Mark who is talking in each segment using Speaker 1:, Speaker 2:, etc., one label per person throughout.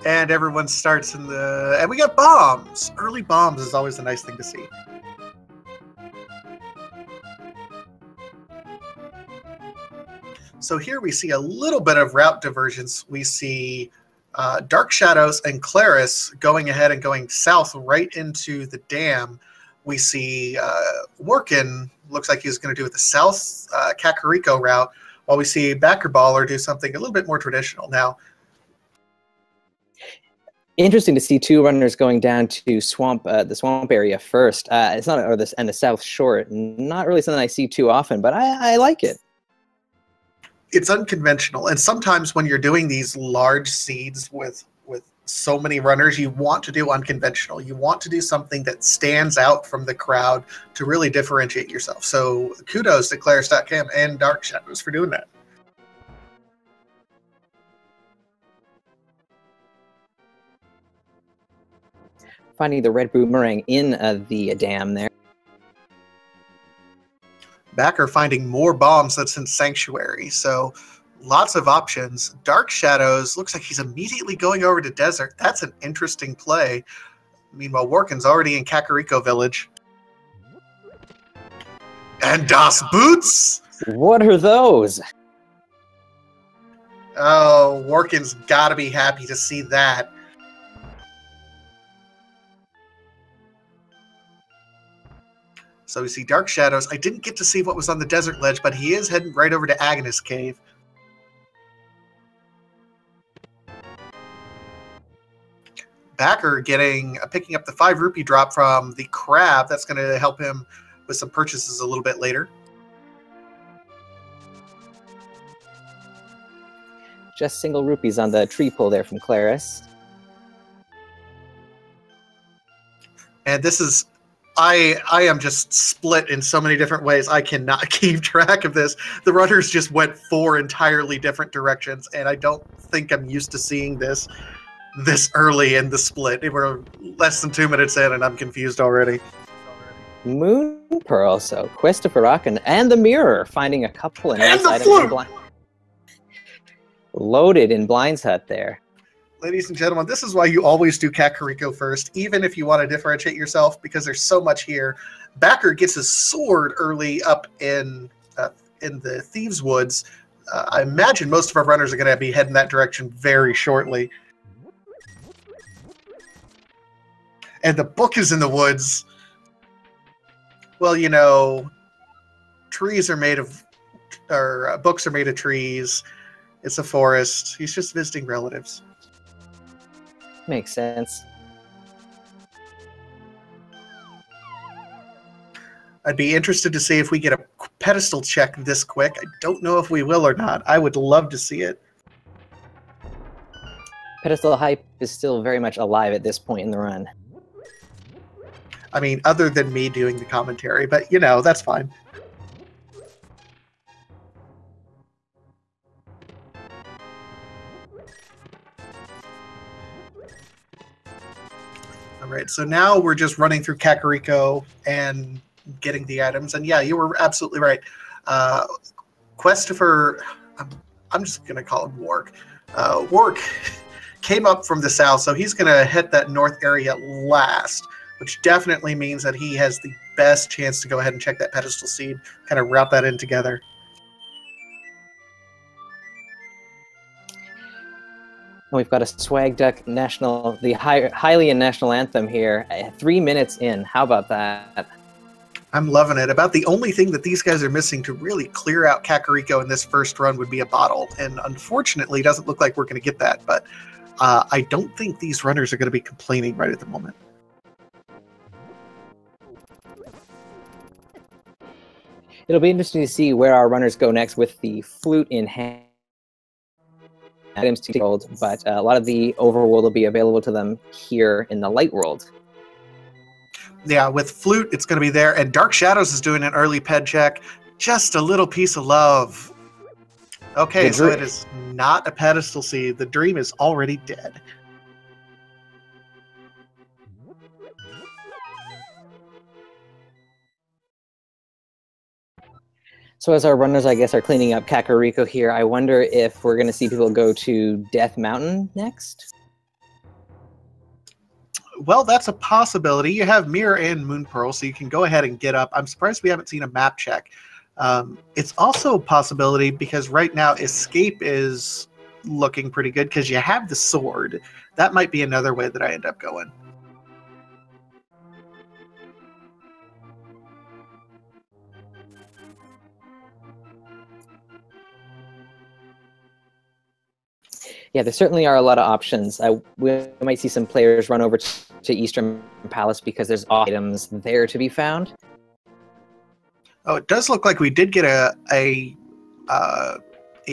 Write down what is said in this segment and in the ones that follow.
Speaker 1: And everyone starts in the... And we got bombs! Early bombs is always a nice thing to see. So here we see a little bit of route divergence. We see Dark Shadows and Claris going ahead and going south right into the dam. We see Warken, looks like he's going to do it the south Kakariko route, while we see bakarbollar do something a little bit more traditional. Now,
Speaker 2: interesting to see two runners going down to the swamp area first. It's not, or this and the south shore. Not really something I see too often, but I like it.
Speaker 1: It's unconventional, and sometimes when you're doing these large seeds with so many runners, you want to do unconventional. You want to do something that stands out from the crowd to really differentiate yourself. So kudos to KwehstopherWarken and Dark Shadows for doing that.
Speaker 2: Finding the red boomerang in the dam there.
Speaker 1: Backer finding more bombs that's in Sanctuary, so lots of options. Dark Shadows looks like he's immediately going over to Desert. That's an interesting play. Meanwhile, Warken's already in Kakariko Village. And Das Boots!
Speaker 2: What are those?
Speaker 1: Oh, Warken's got to be happy to see that. So we see Dark Shadows. I didn't get to see what was on the desert ledge, but he is heading right over to Agnes Cave. Backer picking up the 5 rupee drop from the crab. That's going to help him with some purchases a little bit later.
Speaker 2: Just single rupees on the tree pull there from Claris.
Speaker 1: And this is... I am just split in so many different ways. I cannot keep track of this. The runners just went 4 entirely different directions, and I don't think I'm used to seeing this early in the split. We're less than 2 minutes in, and I'm confused already.
Speaker 2: Moon Pearl, so KwehstopherWarken and the Mirror finding a couple of nice items. Loaded in Blind's Hut there.
Speaker 1: Ladies and gentlemen, this is why you always do Kakariko first, even if you want to differentiate yourself, because there's so much here. Backer gets his sword early up in the Thieves' Woods. I imagine most of our runners are going to be heading that direction very shortly. And the book is in the woods. Well, you know, trees are made of, or books are made of trees. It's a forest. He's just visiting relatives.
Speaker 2: Makes sense.
Speaker 1: I'd be interested to see if we get a pedestal check this quick. I don't know if we will or not. I would love to see it.
Speaker 2: Pedestal hype is still very much alive at this point in the run.
Speaker 1: I mean, other than me doing the commentary, but, you know, that's fine. All right, so now we're just running through Kakariko and getting the items. And yeah, you were absolutely right. Kwehstopher, I'm just going to call him Wark. Wark came up from the south, so he's going to hit that north area last, which definitely means that he has the best chance to go ahead and check that pedestal seed, kind of route that in together.
Speaker 2: We've got a Swag Duck national, the Hylian national anthem here. 3 minutes in. How about that?
Speaker 1: I'm loving it. About the only thing that these guys are missing to really clear out Kakariko in this first run would be a bottle. And unfortunately, it doesn't look like we're going to get that. But I don't think these runners are going to be complaining right at the moment.
Speaker 2: It'll be interesting to see where our runners go next with the flute in hand. Items to hold, but a lot of the overworld will be available to them here in the light world.
Speaker 1: Yeah, with flute, it's going to be there, and Dark Shadows is doing an early ped check. Just a little piece of love. Okay, so it is not a pedestal seed. The dream is already dead.
Speaker 2: So as our runners, I guess, are cleaning up Kakariko here, I wonder if we're going to see people go to Death Mountain next?
Speaker 1: Well, that's a possibility. You have Mirror and Moon Pearl, so you can go ahead and get up. I'm surprised we haven't seen a map check. It's also a possibility because right now Escape is looking pretty good because you have the sword. That might be another way that I end up going.
Speaker 2: Yeah, there certainly are a lot of options. We might see some players run over to Eastern Palace because there's items there to be found.
Speaker 1: Oh, it does look like we did get a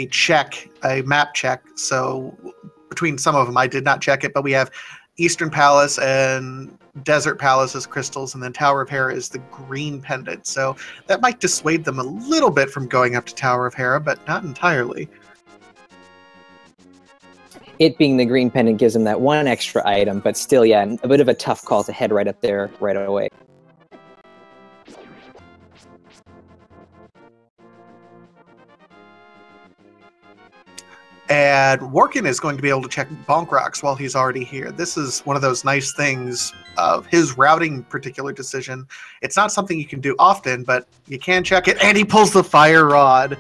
Speaker 1: check, a map check. So between some of them, I did not check it, but we have Eastern Palace and Desert Palace as crystals, and then Tower of Hera is the green pendant. So that might dissuade them a little bit from going up to Tower of Hera, but not entirely.
Speaker 2: It being the green pendant gives them that one extra item, but still, yeah, a bit of a tough call to head right up there right away.
Speaker 1: And Warken is going to be able to check Bonk Rocks while he's already here. This is one of those nice things of his routing particular decision. It's not something you can do often, but you can check it. And he pulls the Fire Rod.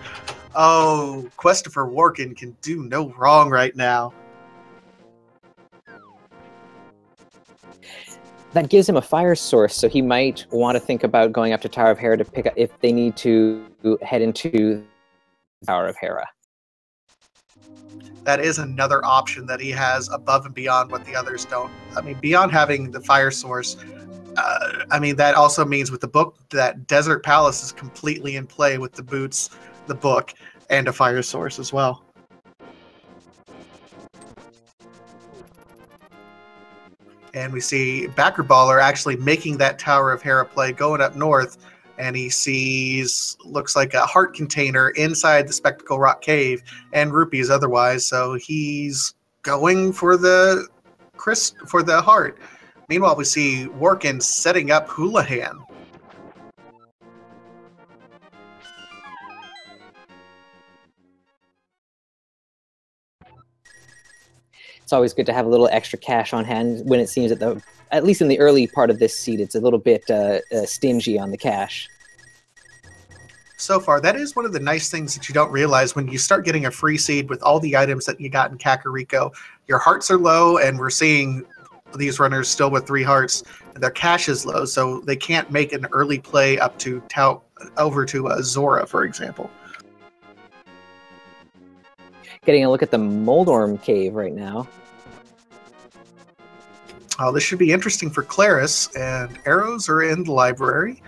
Speaker 1: Oh, KwehstopherWarken can do no wrong right now.
Speaker 2: That gives him a fire source, so he might want to think about going up to Tower of Hera to pick up if they need to head into Tower of Hera.
Speaker 1: That is another option that he has above and beyond what the others don't. I mean, beyond having the fire source, I mean, that also means with the book that Desert Palace is completely in play with the boots, the book, and a fire source as well. And we see bakarbollar actually making that Tower of Hera play, going up north, and he sees, looks like a heart container inside the Spectacle Rock Cave, and rupees otherwise, so he's going for the heart. Meanwhile, we see Warken setting up Houlihan.
Speaker 2: It's always good to have a little extra cash on hand when it seems that at least in the early part of this seed, it's a little bit stingy on the cash.
Speaker 1: So far, that is one of the nice things that you don't realize when you start getting a free seed with all the items that you got in Kakariko. Your hearts are low, and we're seeing these runners still with 3 hearts, and their cash is low, so they can't make an early play up to over to Zora, for example.
Speaker 2: Getting a look at the Moldorm Cave right now.
Speaker 1: Oh, this should be interesting for Claris, and arrows are in the library.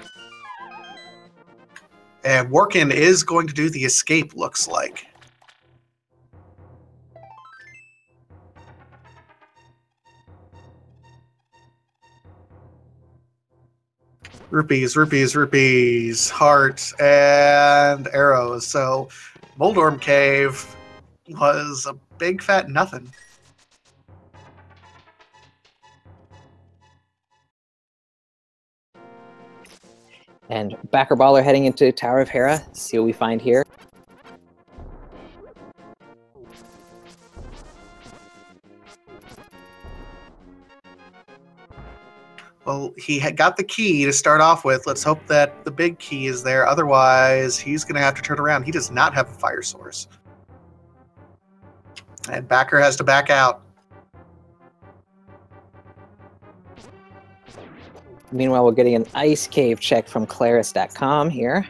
Speaker 1: And Warken is going to do the escape, looks like. Rupees, rupees, rupees, heart, and arrows. So Moldorm Cave was a big fat nothing.
Speaker 2: And bakarbollar heading into Tower of Hera. See what we find here.
Speaker 1: Well, he had got the key to start off with. Let's hope that the big key is there. Otherwise, he's going to have to turn around. He does not have a fire source. And Backer has to back out.
Speaker 2: Meanwhile, we're getting an ice cave check from Claris.com here.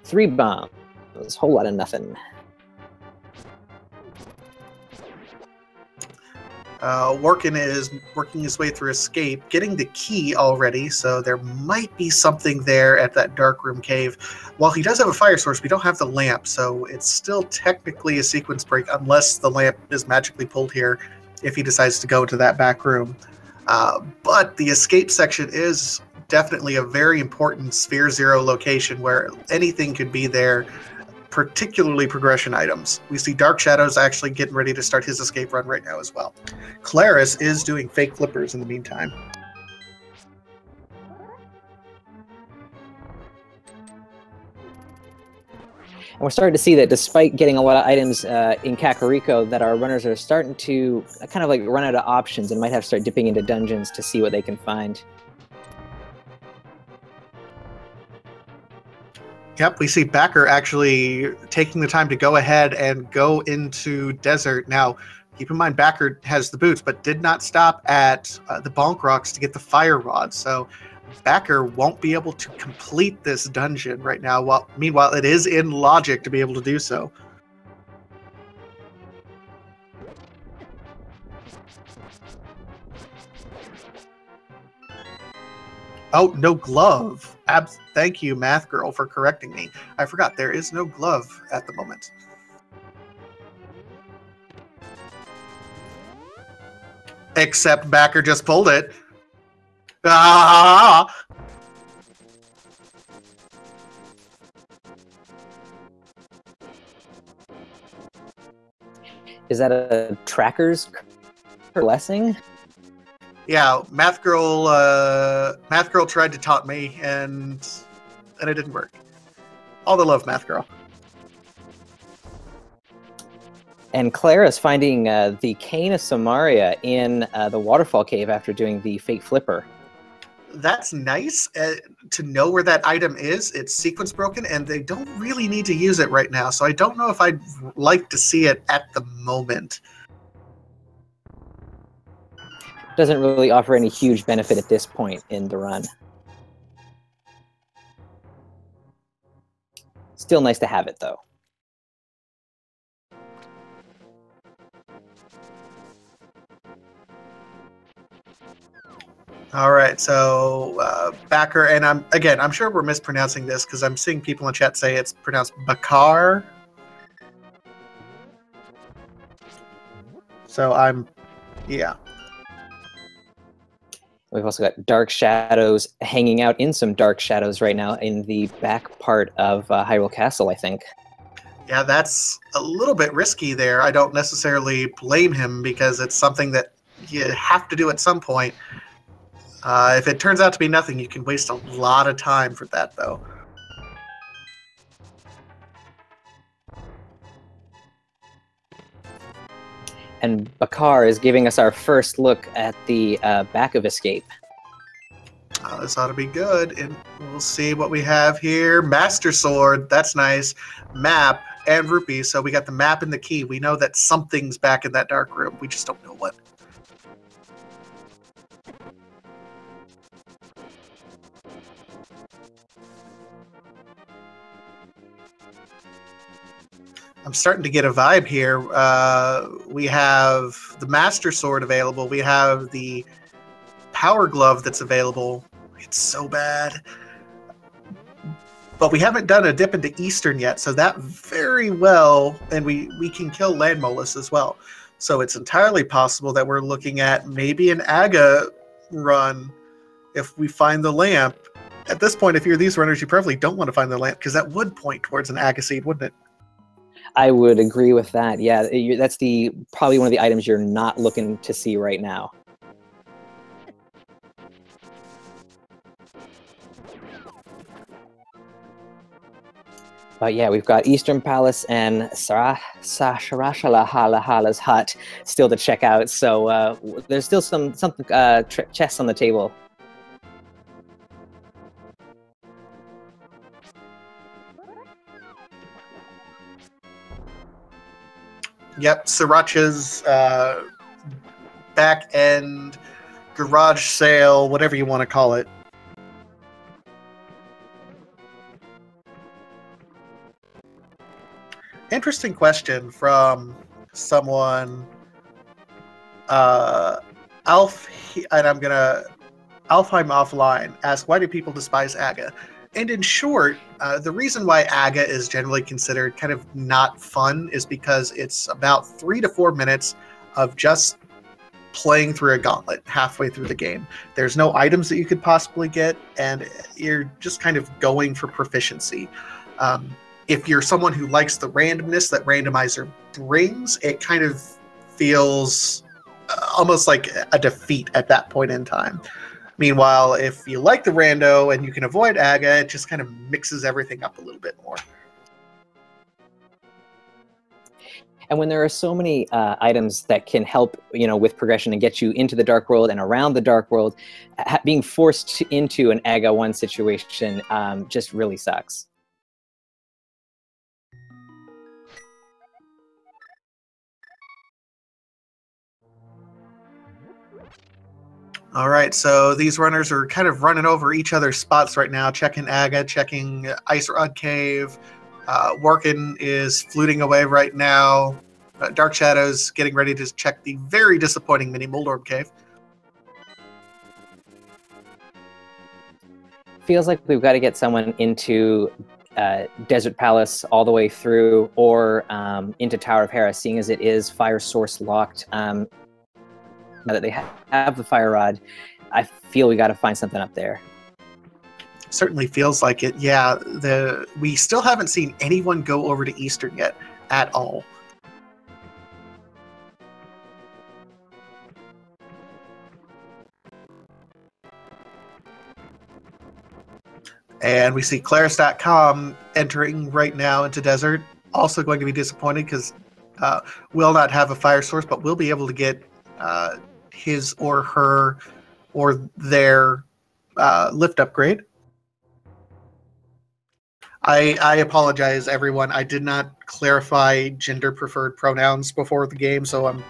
Speaker 2: Three bombs. A whole lot of nothing.
Speaker 1: Warken is working his way through escape, getting the key already, so there might be something there at that dark room cave. While he does have a fire source, we don't have the lamp, so it's still technically a sequence break unless the lamp is magically pulled here if he decides to go into that back room. But the escape section is definitely a very important Sphere Zero location where anything could be there, particularly progression items. We see Dark Shadows actually getting ready to start his escape run right now as well. Claris is doing fake flippers in the meantime.
Speaker 2: And we're starting to see that despite getting a lot of items in Kakariko, that our runners are starting to kind of like run out of options and might have to start dipping into dungeons to see what they can find.
Speaker 1: Yep, we see Backer actually taking the time to go ahead and go into desert. Now, keep in mind, Backer has the boots, but did not stop at the Bonk Rocks to get the fire rod. So Backer won't be able to complete this dungeon right now. Meanwhile, it is in logic to be able to do so. Oh, no glove. Thank you, Math Girl, for correcting me. I forgot, there is no glove at the moment. Except Backer just pulled it. Ah!
Speaker 2: Is that a tracker's blessing?
Speaker 1: Yeah, Math Girl tried to taunt me, and it didn't work. All the love, Math Girl.
Speaker 2: And Clara's finding the Cane of Samaria in the waterfall cave after doing the fake flipper.
Speaker 1: That's nice to know where that item is. It's sequence broken, and they don't really need to use it right now, so I don't know if I'd like to see it at the moment.
Speaker 2: Doesn't really offer any huge benefit at this point in the run. Still nice to have it, though.
Speaker 1: All right, so Backer, and I'm sure we're mispronouncing this because I'm seeing people in chat say it's pronounced Bakar. So yeah.
Speaker 2: We've also got Dark Shadows hanging out in some Dark Shadows right now in the back part of Hyrule Castle, I think.
Speaker 1: Yeah, that's a little bit risky there. I don't necessarily blame him because it's something that you have to do at some point. If it turns out to be nothing, you can waste a lot of time for that, though.
Speaker 2: And Bakar is giving us our first look at the back of Escape.
Speaker 1: This ought to be good, and we'll see what we have here. Master Sword, that's nice. Map and Rupee, so we got the map and the key. We know that something's back in that dark room. We just don't know what. I'm starting to get a vibe here. We have the Master Sword available. We have the Power Glove that's available. It's so bad. But we haven't done a dip into Eastern yet, so that very well, and we can kill Landmolus as well. So it's entirely possible that we're looking at maybe an Aga run if we find the lamp. At this point, if you're these runners, you probably don't want to find the lamp, because that would point towards an Aga seed, wouldn't it?
Speaker 2: I would agree with that. Yeah, that's probably one of the items you're not looking to see right now. But yeah, we've got Eastern Palace and Sarashalahala's hut still to check out. So there's still some chests on the table.
Speaker 1: Yep, Sriracha's back end, garage sale, whatever you want to call it. Interesting question from someone, Alfheim Offline asked, why do people despise Aga? And in short, the reason why Aga is generally considered kind of not fun is because it's about 3 to 4 minutes of just playing through a gauntlet halfway through the game. There's no items that you could possibly get, and you're just kind of going for proficiency. If you're someone who likes the randomness that Randomizer brings, it kind of feels almost like a defeat at that point in time. Meanwhile, if you like the rando and you can avoid Aga, it just kind of mixes everything up a little bit more.
Speaker 2: And when there are so many items that can help, with progression and get you into the Dark World and around the Dark World, being forced into an AGA 1 situation just really sucks.
Speaker 1: All right, so these runners are kind of running over each other's spots right now, checking AGA, checking Ice Rod Cave. Warken is fluting away right now. Dark Shadows getting ready to check the very disappointing mini Moldorm Cave.
Speaker 2: Feels like we've got to get someone into Desert Palace all the way through, or into Tower of Hera, seeing as it is fire source locked. Now that they have the fire rod, I feel we got to find something up there.
Speaker 1: Certainly feels like it. Yeah, we still haven't seen anyone go over to Eastern yet at all. And we see KwehstopherWarken entering right now into Desert. Also going to be disappointed because will not have a fire source, but will be able to get his or her or their lift upgrade. I apologize, everyone. I did not clarify gender preferred pronouns before the game, so I'm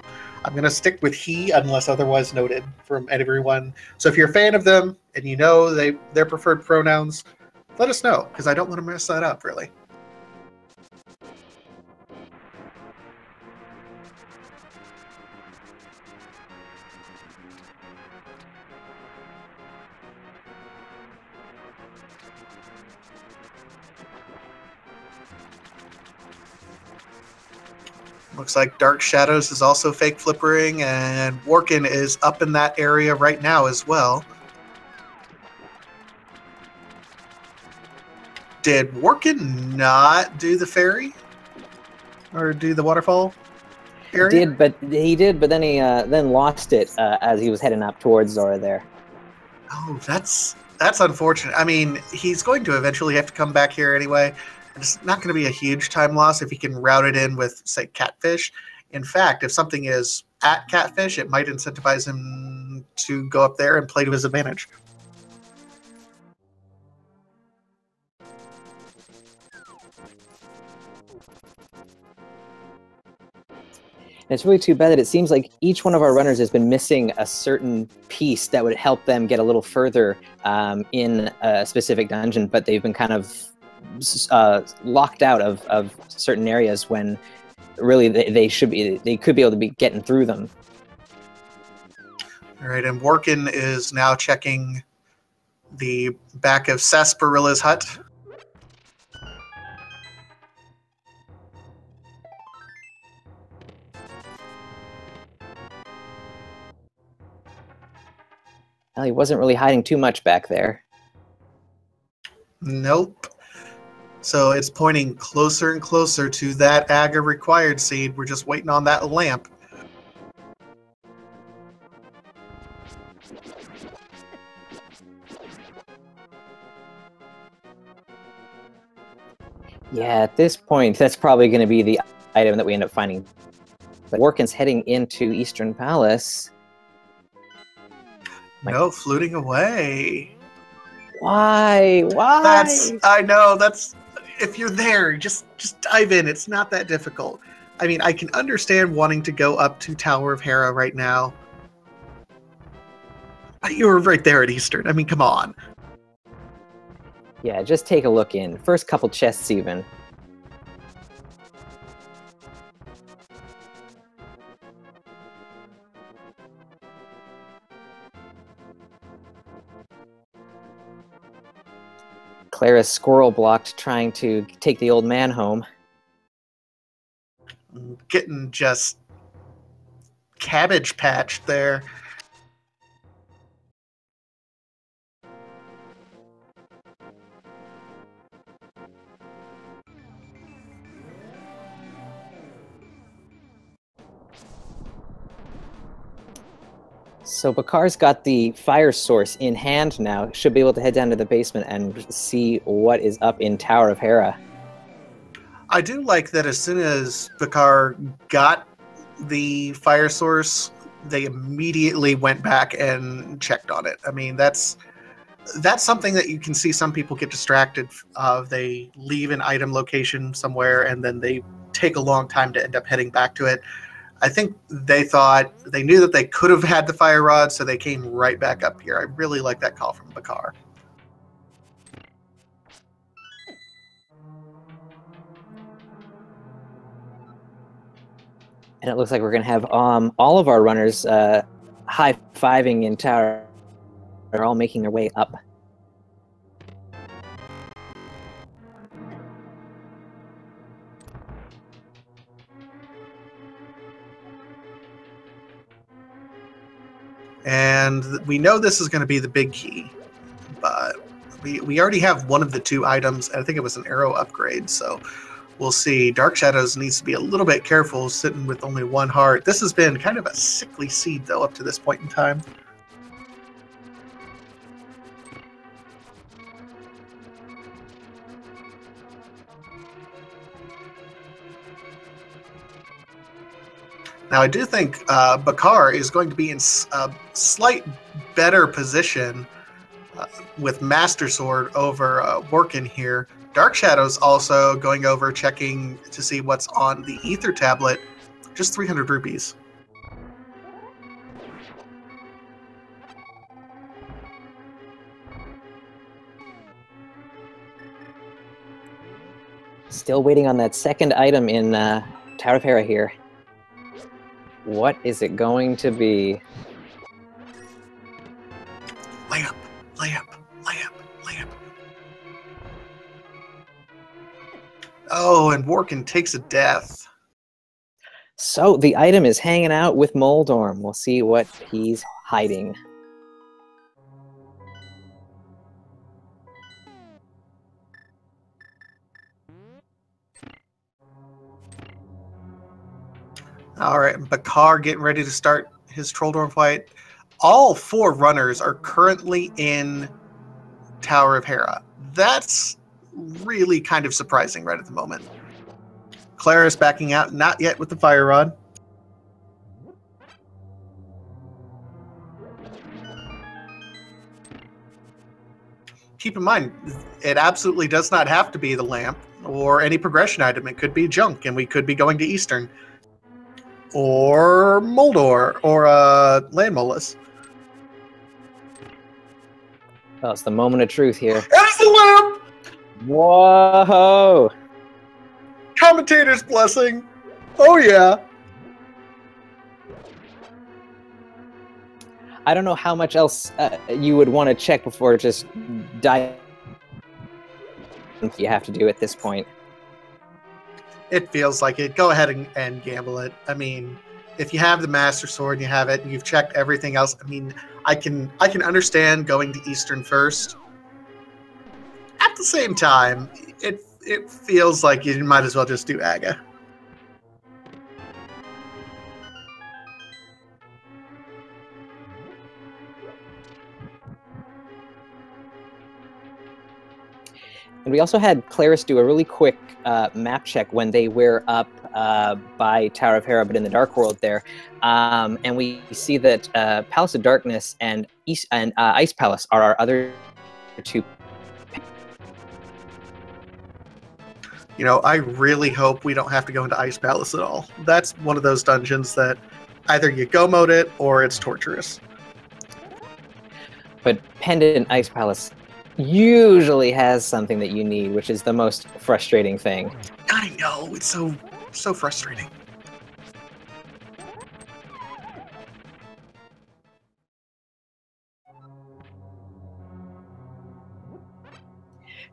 Speaker 1: going to stick with he unless otherwise noted from everyone. So if you're a fan of them and you know their preferred pronouns, let us know, because I don't want to mess that up, really. Looks like Dark Shadows is also fake flippering, and Warken is up in that area right now as well. Did Warken not do the ferry? Or do the waterfall area?
Speaker 2: He did, but then he then lost it as he was heading up towards Zora there.
Speaker 1: Oh, that's unfortunate. I mean, he's going to eventually have to come back here anyway. It's not going to be a huge time loss if he can route it in with, say, Catfish. In fact, if something is at Catfish, it might incentivize him to go up there and play to his advantage.
Speaker 2: And it's really too bad that it seems like each one of our runners has been missing a certain piece that would help them get a little further in a specific dungeon, but they've been kind of locked out of certain areas when really they could be able to be getting through them.
Speaker 1: All right, and Warken is now checking the back of Sarsaparillas' hut.
Speaker 2: Well, he wasn't really hiding too much back there.
Speaker 1: Nope. So it's pointing closer and closer to that AGA required seed. We're just waiting on that lamp.
Speaker 2: Yeah, at this point, that's probably going to be the item that we end up finding. But Warken's heading into Eastern Palace.
Speaker 1: No, fluting away.
Speaker 2: Why?
Speaker 1: I know, if you're there, just dive in. It's not that difficult. I mean, I can understand wanting to go up to Tower of Hera right now. But you were right there at Eastern. I mean, come on.
Speaker 2: Yeah, just take a look in. First couple chests even. Clara's squirrel blocked trying to take the old man home.
Speaker 1: Getting just cabbage patched there.
Speaker 2: So Bakar's got the fire source in hand now. Should be able to head down to the basement and see what is up in Tower of Hera.
Speaker 1: I do like that as soon as Bakar got the fire source, they immediately went back and checked on it. I mean, that's something that you can see some people get distracted of. They leave an item location somewhere and then they take a long time to end up heading back to it. I think they knew that they could have had the fire rod, so they came right back up here. I really like that call from Bakar.
Speaker 2: And it looks like we're going to have all of our runners high-fiving in tower. They're all making their way up.
Speaker 1: And we know this is going to be the big key, but we already have one of the two items. I think it was an arrow upgrade, so we'll see. Dark Shadows needs to be a little bit careful sitting with only one heart. This has been kind of a sickly seed, though, up to this point in time. Now, I do think Bakar is going to be in a slight better position with Master Sword over Warken here. Dark Shadows also going over, checking to see what's on the Ether tablet. Just 300 rupees.
Speaker 2: Still waiting on that second item in Tower of Hera here. What is it going to be?
Speaker 1: Layup, layup, layup, layup. Oh, and Warken takes a death.
Speaker 2: So the item is hanging out with Moldorm. We'll see what he's hiding.
Speaker 1: All right, Bakar getting ready to start his Trolldorm fight. All four runners are currently in Tower of Hera. That's really kind of surprising right at the moment. Claris backing out, not yet with the fire rod. Keep in mind, it absolutely does not have to be the lamp or any progression item. It could be junk, and we could be going to Eastern. Or Moldor, or Land Molus.
Speaker 2: Oh, it's the moment of truth here.
Speaker 1: That's the lamp!
Speaker 2: Whoa!
Speaker 1: Commentator's blessing. Oh, yeah.
Speaker 2: I don't know how much else you would want to check before just die. You have to do at this point.
Speaker 1: It feels like it. Go ahead and gamble it. I mean, if you have the Master Sword and you have it, and you've checked everything else. I mean, I can understand going to Eastern first. At the same time, it feels like you might as well just do Aga.
Speaker 2: And we also had Claris do a really quick map check when they were up by Tower of Hera, but in the Dark World there. And we see that Palace of Darkness and Ice Palace are our other two.
Speaker 1: You know, I really hope we don't have to go into Ice Palace at all. That's one of those dungeons that either you go mode it or it's torturous.
Speaker 2: But Pendant Ice Palace usually has something that you need, which is the most frustrating thing.
Speaker 1: I know, it's so frustrating.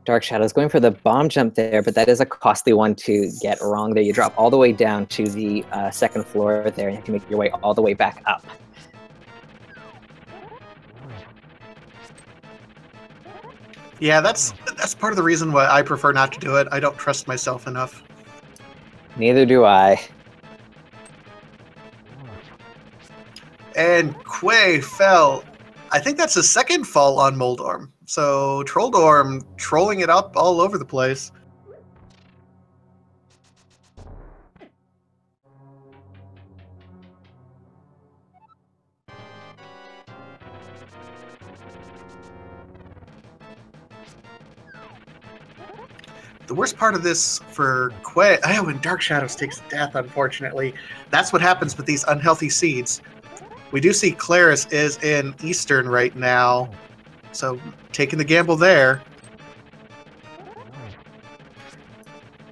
Speaker 2: Dark Shadows going for the bomb jump there, but that is a costly one to get wrong there. You drop all the way down to the second floor there, and you have to make your way all the way back up.
Speaker 1: Yeah, that's part of the reason why I prefer not to do it. I don't trust myself enough.
Speaker 2: Neither do I.
Speaker 1: And Quay fell. I think that's the second fall on Moldorm. So Trolldorm trolling it up all over the place. The worst part of this for Quay, oh, and Dark Shadows takes death, unfortunately. That's what happens with these unhealthy seeds. We do see Claris is in Eastern right now, so taking the gamble there.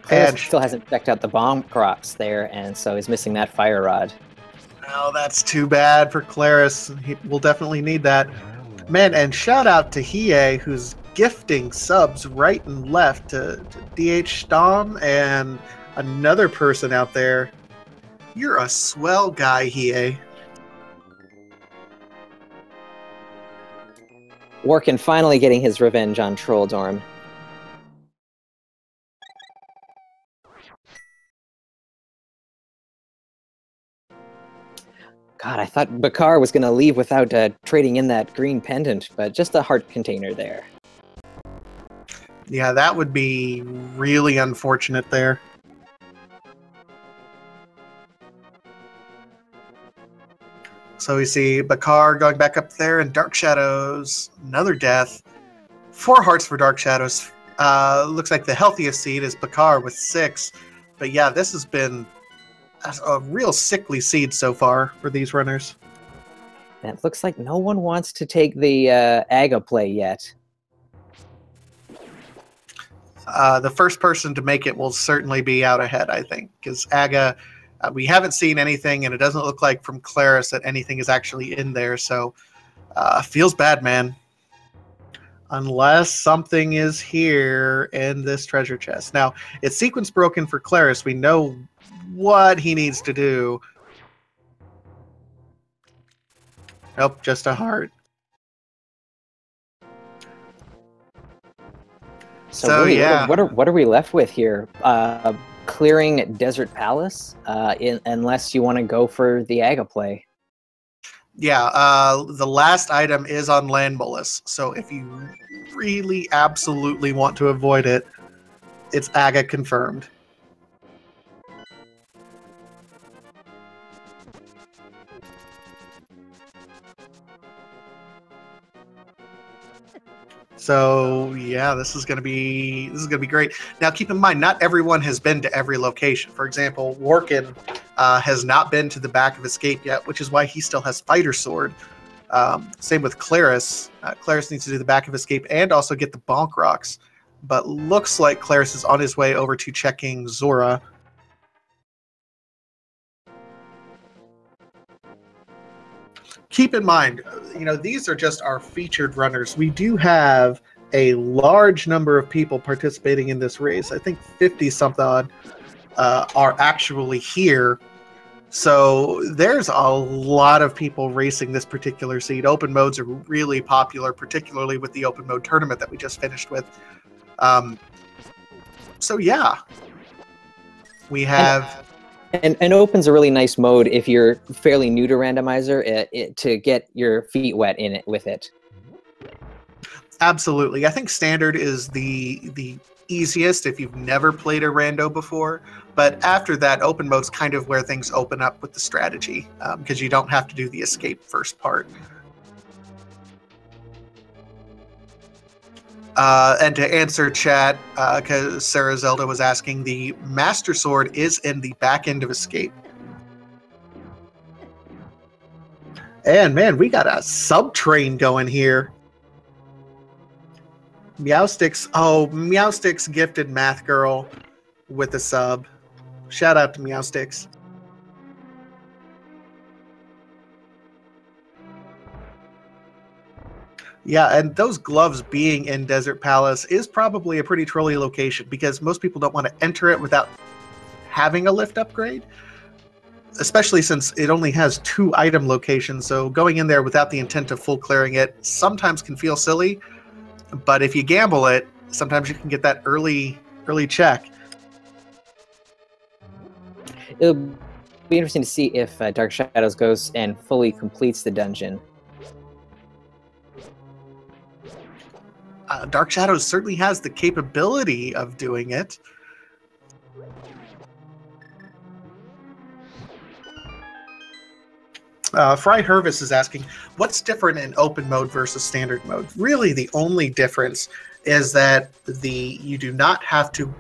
Speaker 2: Claris still hasn't checked out the bomb crops there, and so he's missing that fire rod.
Speaker 1: Oh, that's too bad for Claris. He will definitely need that. Man, and shout out to Hiei, who's gifting subs right and left to DH Stom and another person out there. You're a swell guy, Hiei.
Speaker 2: Warken finally getting his revenge on Trolldorm. God, I thought Bakar was going to leave without trading in that green pendant, but just a heart container there.
Speaker 1: Yeah, that would be really unfortunate there. So we see Bakar going back up there, and Dark Shadows, another death. 4 hearts for Dark Shadows. Looks like the healthiest seed is Bakar with 6. But yeah, this has been a real sickly seed so far for these runners.
Speaker 2: And it looks like no one wants to take the Aga play yet.
Speaker 1: The first person to make it will certainly be out ahead, I think, because Aga, we haven't seen anything, and it doesn't look like from Claris that anything is actually in there, so feels bad, man. Unless something is here in this treasure chest. Now, it's sequence broken for Claris. We know what he needs to do. Nope, just a heart.
Speaker 2: So really, yeah, what are we left with here? Clearing Desert Palace, unless you want to go for the Aga play.
Speaker 1: Yeah, the last item is on Land Mollusk, so if you really absolutely want to avoid it, it's Aga confirmed. So yeah, this is gonna be great. Now keep in mind, not everyone has been to every location. For example, Warken has not been to the back of Escape yet, which is why he still has Fighter Sword. Same with Claris. Claris needs to do the back of Escape and also get the Bonk Rocks. But looks like Claris is on his way over to checking Zora. Keep in mind, you know, these are just our featured runners. We do have a large number of people participating in this race. I think 50-something are actually here. So there's a lot of people racing this particular seed. Open modes are really popular, particularly with the open mode tournament that we just finished with. So yeah, we have...
Speaker 2: And Open's a really nice mode if you're fairly new to Randomizer to get your feet wet in it with it.
Speaker 1: Absolutely. I think Standard is the easiest if you've never played a Rando before. But after that, Open mode's kind of where things open up with the strategy, because you don't have to do the escape first part. And to answer chat, because Sarah Zelda was asking, the Master Sword is in the back end of Escape. And man, we got a sub-train going here. Meowsticks, oh, Meowsticks gifted Math Girl with a sub. Shout out to Meowsticks. Yeah, and those gloves being in Desert Palace is probably a pretty trolly location because most people don't want to enter it without having a lift upgrade, especially since it only has 2 item locations. So going in there without the intent of full clearing it sometimes can feel silly, but if you gamble it, sometimes you can get that early check.
Speaker 2: It'll be interesting to see if Dark Shadows goes and fully completes the dungeon.
Speaker 1: Dark Shadows certainly has the capability of doing it. Fry Hervis is asking, what's different in open mode versus standard mode? Really, the only difference is that you do not have to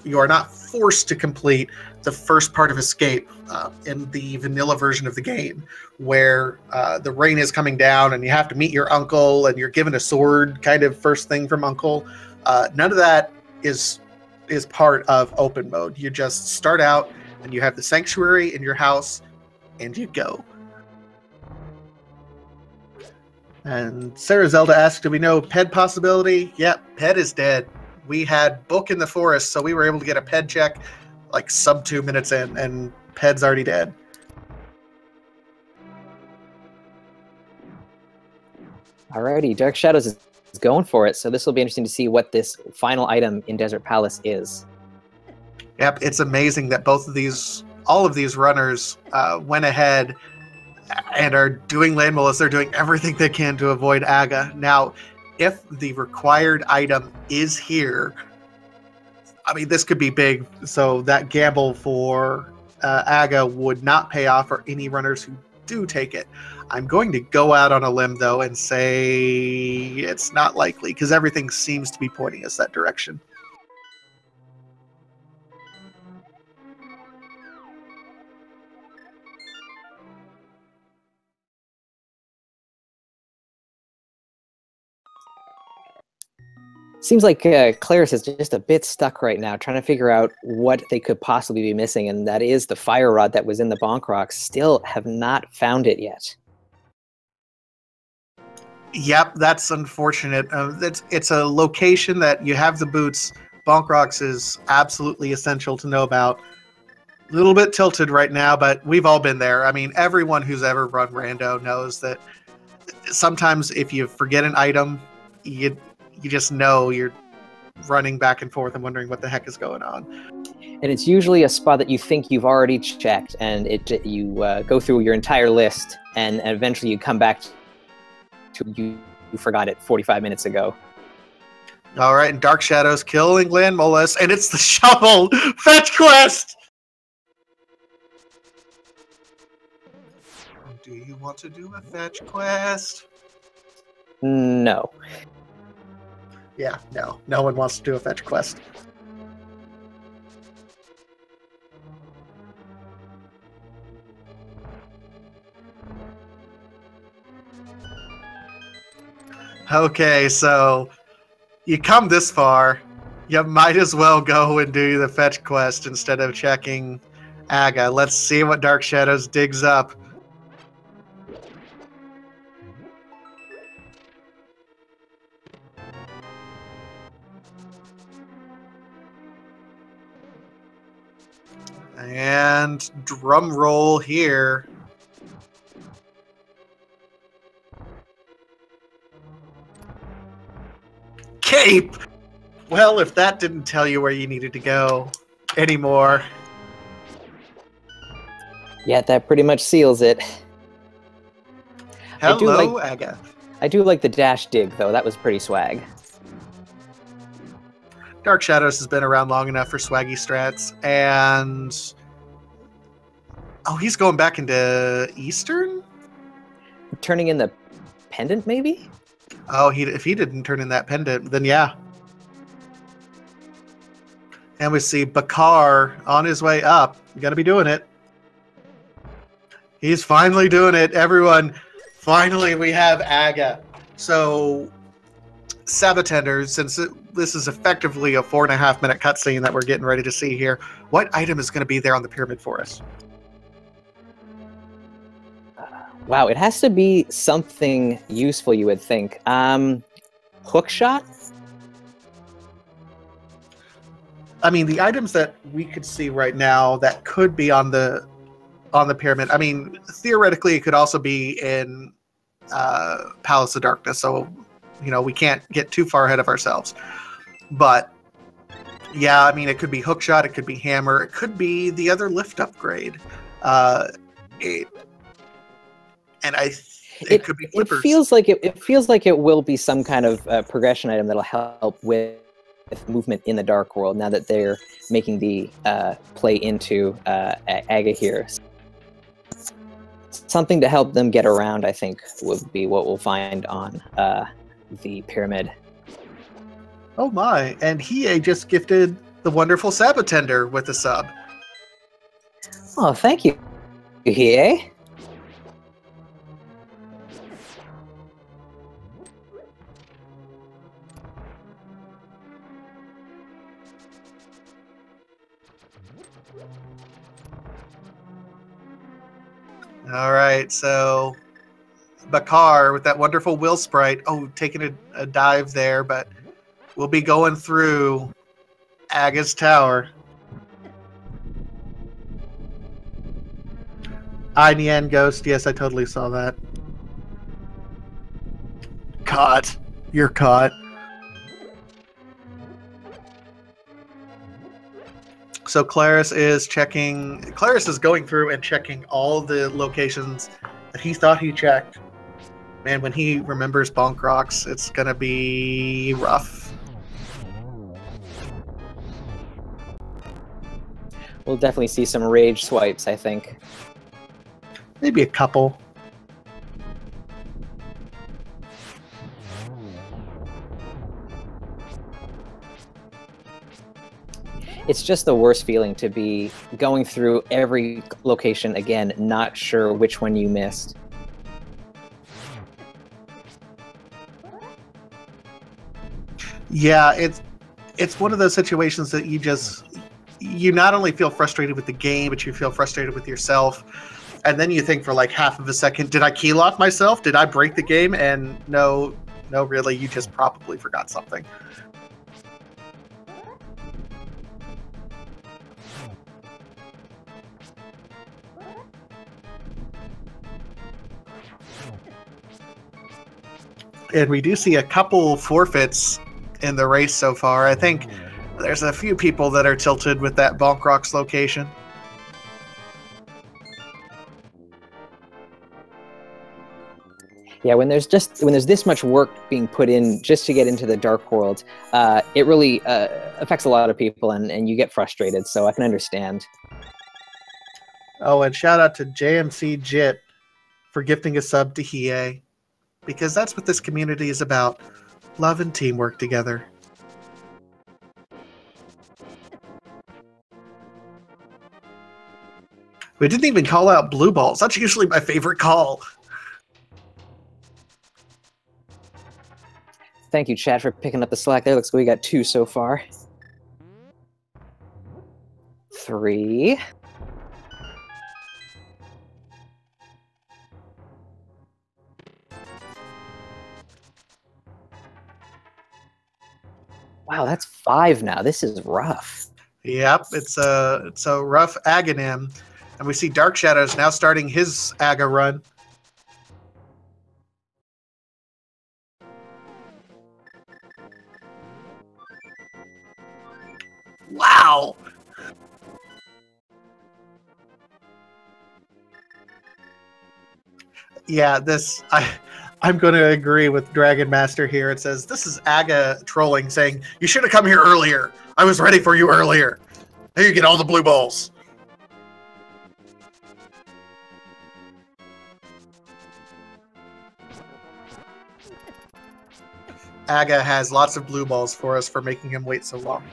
Speaker 1: you are not forced to complete the first part of Escape in the vanilla version of the game, where the rain is coming down and you have to meet your uncle and you're given a sword kind of first thing from Uncle. None of that is part of open mode. You just start out and you have the sanctuary in your house and you go. And Sarah Zelda asked, do we know Ped possibility? Yep, Ped is dead. We had Book in the Forest, so we were able to get a Ped check like sub 2 minutes in, and Ped's already dead.
Speaker 2: Alrighty, Dark Shadows is going for it, so this will be interesting to see what this final item in Desert Palace is.
Speaker 1: Yep, it's amazing that all of these runners went ahead and are doing land molars. They're doing everything they can to avoid Aga. Now, if the required item is here, I mean, this could be big. So that gamble for Aga would not pay off for any runners who do take it. I'm going to go out on a limb, though, and say it's not likely, because everything seems to be pointing us that direction.
Speaker 2: Seems like Claris is just a bit stuck right now, trying to figure out what they could possibly be missing, and that is the fire rod that was in the bonk rocks. Still have not found it yet.
Speaker 1: Yep, that's unfortunate. It's a location that you have the boots. Bonk rocks is absolutely essential to know about. A little bit tilted right now, but we've all been there. I mean, everyone who's ever run rando knows that sometimes if you forget an item, you just know you're running back and forth and wondering what the heck is going on.
Speaker 2: And it's usually a spot that you think you've already checked, and you go through your entire list, and eventually you come back to you forgot it 45 minutes ago.
Speaker 1: All right, and Dark Shadows killing Land Molus, and it's the shovel fetch quest. Do you want to do a fetch quest?
Speaker 2: No.
Speaker 1: Yeah, no one wants to do a fetch quest. Okay, so you come this far, you might as well go and do the fetch quest instead of checking Aga. Let's see what Dark Shadows digs up. And drum roll here. Cape! Well, if that didn't tell you where you needed to go anymore.
Speaker 2: Yeah, that pretty much seals it.
Speaker 1: Hello, Aga.
Speaker 2: I do like the dash dig, though. That was pretty swag.
Speaker 1: Dark Shadows has been around long enough for swaggy strats, and oh, he's going back into Eastern?
Speaker 2: Turning in the pendant, maybe?
Speaker 1: Oh, if he didn't turn in that pendant, then yeah. And we see Bakar on his way up. You gotta be doing it. He's finally doing it, everyone. Finally, we have Aga. So, Sabatender, since this is effectively a 4.5-minute cutscene that we're getting ready to see here, what item is going to be there on the pyramid for us?
Speaker 2: Wow, it has to be something useful, you would think. Hook shot?
Speaker 1: I mean, the items that we could see right now that could be on the pyramid. I mean, theoretically, it could also be in Palace of Darkness. So, you know, we can't get too far ahead of ourselves. But yeah, I mean, it could be hookshot, it could be hammer, it could be the other lift upgrade. It could be flippers.
Speaker 2: It feels like it will be some kind of progression item that'll help with movement in the Dark World. Now that they're making the play into Aga here, something to help them get around, I think, would be what we'll find on the pyramid.
Speaker 1: Oh my! And Hiei just gifted the wonderful Sabotender with a sub.
Speaker 2: Oh, thank you, Hiei.
Speaker 1: All right, so Bakar with that wonderful Will Sprite. Oh, taking a dive there, but we'll be going through Aga's Tower. Nian Ghost, yes, I totally saw that. Caught. You're caught. So Claris is going through and checking all the locations that he thought he checked. Man, when he remembers Bonk Rocks, it's gonna be rough.
Speaker 2: We'll definitely see some rage swipes, I think.
Speaker 1: Maybe a couple.
Speaker 2: It's just the worst feeling to be going through every location again, not sure which one you missed.
Speaker 1: Yeah, it's one of those situations that you not only feel frustrated with the game, but you feel frustrated with yourself. And then you think for like half of a second, did I key lock myself? Did I break the game? And no, really, you just probably forgot something. And we do see a couple forfeits in the race so far. I think there's a few people that are tilted with that Bonk Rocks location.
Speaker 2: Yeah, when there's this much work being put in just to get into the Dark World, it really affects a lot of people, and you get frustrated. So I can understand.
Speaker 1: Oh, and shout out to JMC Jit for gifting a sub to Hiei, because that's what this community is about: love and teamwork together. We didn't even call out blue balls. That's usually my favorite call.
Speaker 2: Thank you, Chad, for picking up the slack there. Looks like we got 2 so far. 3. Wow, that's 5 now. This is rough.
Speaker 1: Yep, it's a rough Aghanim. And we see Dark Shadows now starting his Aga run. Wow! Yeah, I'm going to agree with Dragon Master here. It says, this is Aga trolling, saying, you should have come here earlier. I was ready for you earlier. Here you get all the blue balls. Aga has lots of blue balls for us for making him wait so long.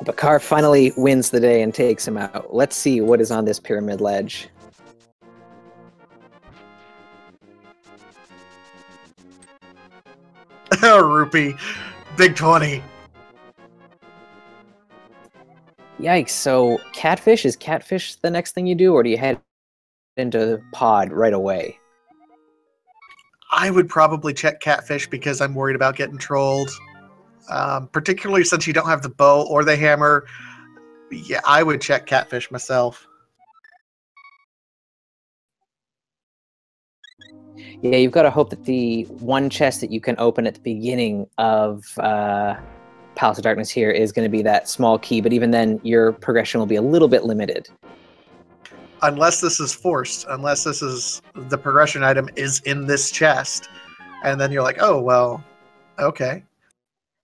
Speaker 2: Bakar finally wins the day and takes him out. Let's see what is on this pyramid ledge.
Speaker 1: Rupee. Big 20.
Speaker 2: Yikes, so catfish? Is catfish the next thing you do, or do you head into pod right away?
Speaker 1: I would probably check catfish because I'm worried about getting trolled. Particularly since you don't have the bow or the hammer. Yeah, I would check catfish myself.
Speaker 2: Yeah, you've got to hope that the one chest that you can open at the beginning of Palace of Darkness here is going to be that small key, but even then, your progression will be a little bit limited.
Speaker 1: Unless this is forced, unless this is the progression item is in this chest. And then you're like, oh, well, okay.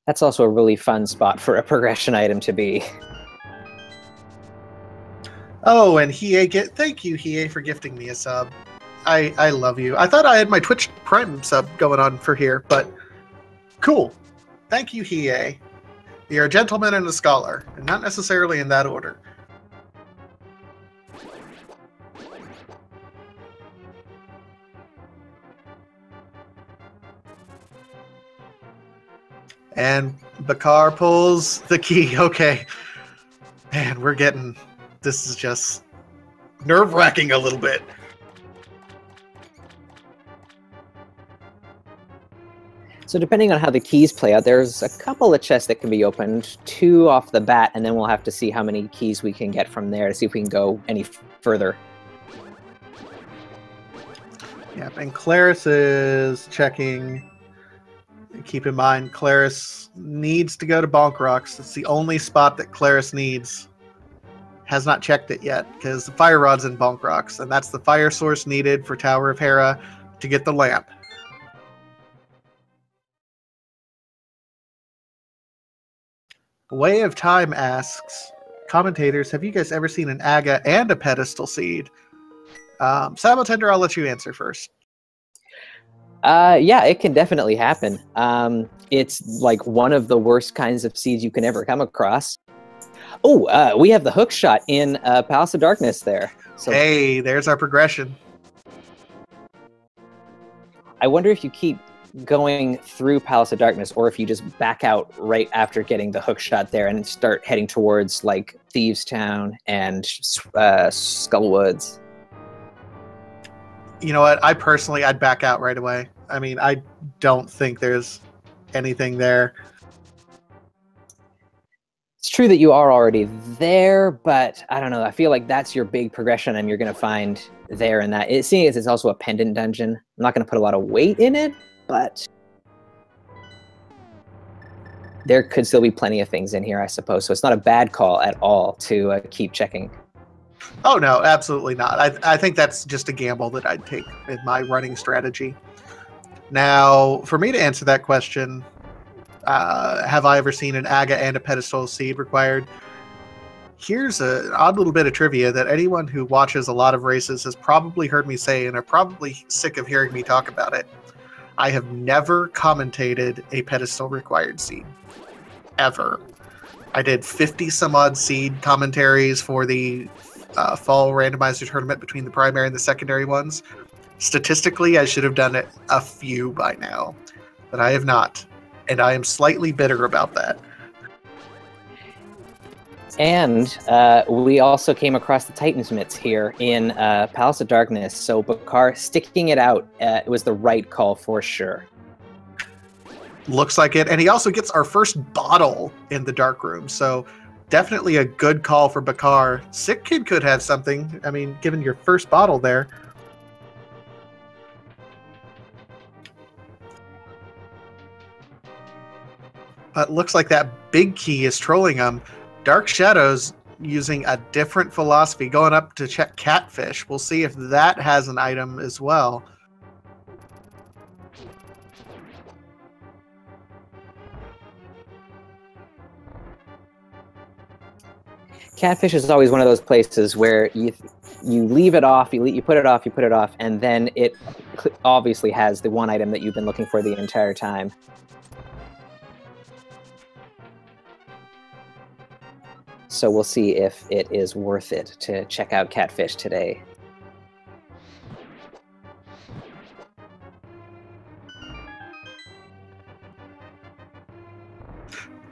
Speaker 2: That's also a really fun spot for a progression item to be.
Speaker 1: Oh, and Hiei, thank you, Hiei, for gifting me a sub. I love you. I thought I had my Twitch Prime sub going on for here, but cool. Thank you, Hiei. You're a gentleman and a scholar, and not necessarily in that order. And Bakar pulls the key. Okay. Man, we're getting... This is just nerve-wracking a little bit.
Speaker 2: So depending on how the keys play out, there's a couple of chests that can be opened, 2 off the bat, and then we'll have to see how many keys we can get from there to see if we can go any further.
Speaker 1: Yep, and Claris is checking. Keep in mind, Claris needs to go to Bonk Rocks. It's the only spot that Claris needs. Has not checked it yet, because the fire rod's in Bonk Rocks, and that's the fire source needed for Tower of Hera to get the lamp. Way of Time asks, commentators, have you guys ever seen an Aga and a pedestal seed? Sabotender, I'll let you answer first.
Speaker 2: Yeah, it can definitely happen. It's like one of the worst kinds of seeds you can ever come across. Oh, we have the hook shot in Palace of Darkness there. So
Speaker 1: hey, there's our progression.
Speaker 2: I wonder if you keep going through Palace of Darkness or if you just back out right after getting the hook shot there and start heading towards like Thieves Town and Skullwoods.
Speaker 1: You know what? I'd back out right away. I mean, I don't think there's anything there.
Speaker 2: It's true that you are already there, but I don't know. I feel like that's your big progression and you're going to find there in that. Seeing as it's also a pendant dungeon, I'm not going to put a lot of weight in it, but there could still be plenty of things in here, I suppose. So it's not a bad call at all to keep checking.
Speaker 1: Oh, no, absolutely not. I think that's just a gamble that I'd take in my running strategy. Now, for me to answer that question, have I ever seen an Aga and a pedestal seed required? Here's an odd little bit of trivia that anyone who watches a lot of races has probably heard me say and are probably sick of hearing me talk about it. I have never commentated a pedestal required seed. Ever. I did 50 some odd seed commentaries for the fall randomizer tournament between the primary and the secondary ones. Statistically, I should have done it a few by now, but I have not. And I am slightly bitter about that.
Speaker 2: And we also came across the Titan's Mitts here in Palace of Darkness, so Bakar sticking it out was the right call for sure.
Speaker 1: Looks like it. And he also gets our first bottle in the dark room, so definitely a good call for Bakar. Sick Kid could have something. I mean, given your first bottle there. But looks like that big key is trolling him. Dark Shadows using a different philosophy, going up to check Catfish. We'll see if that has an item as well.
Speaker 2: Catfish is always one of those places where you leave it off, you put it off, and then it obviously has the one item that you've been looking for the entire time. So we'll see if it is worth it to check out Catfish today.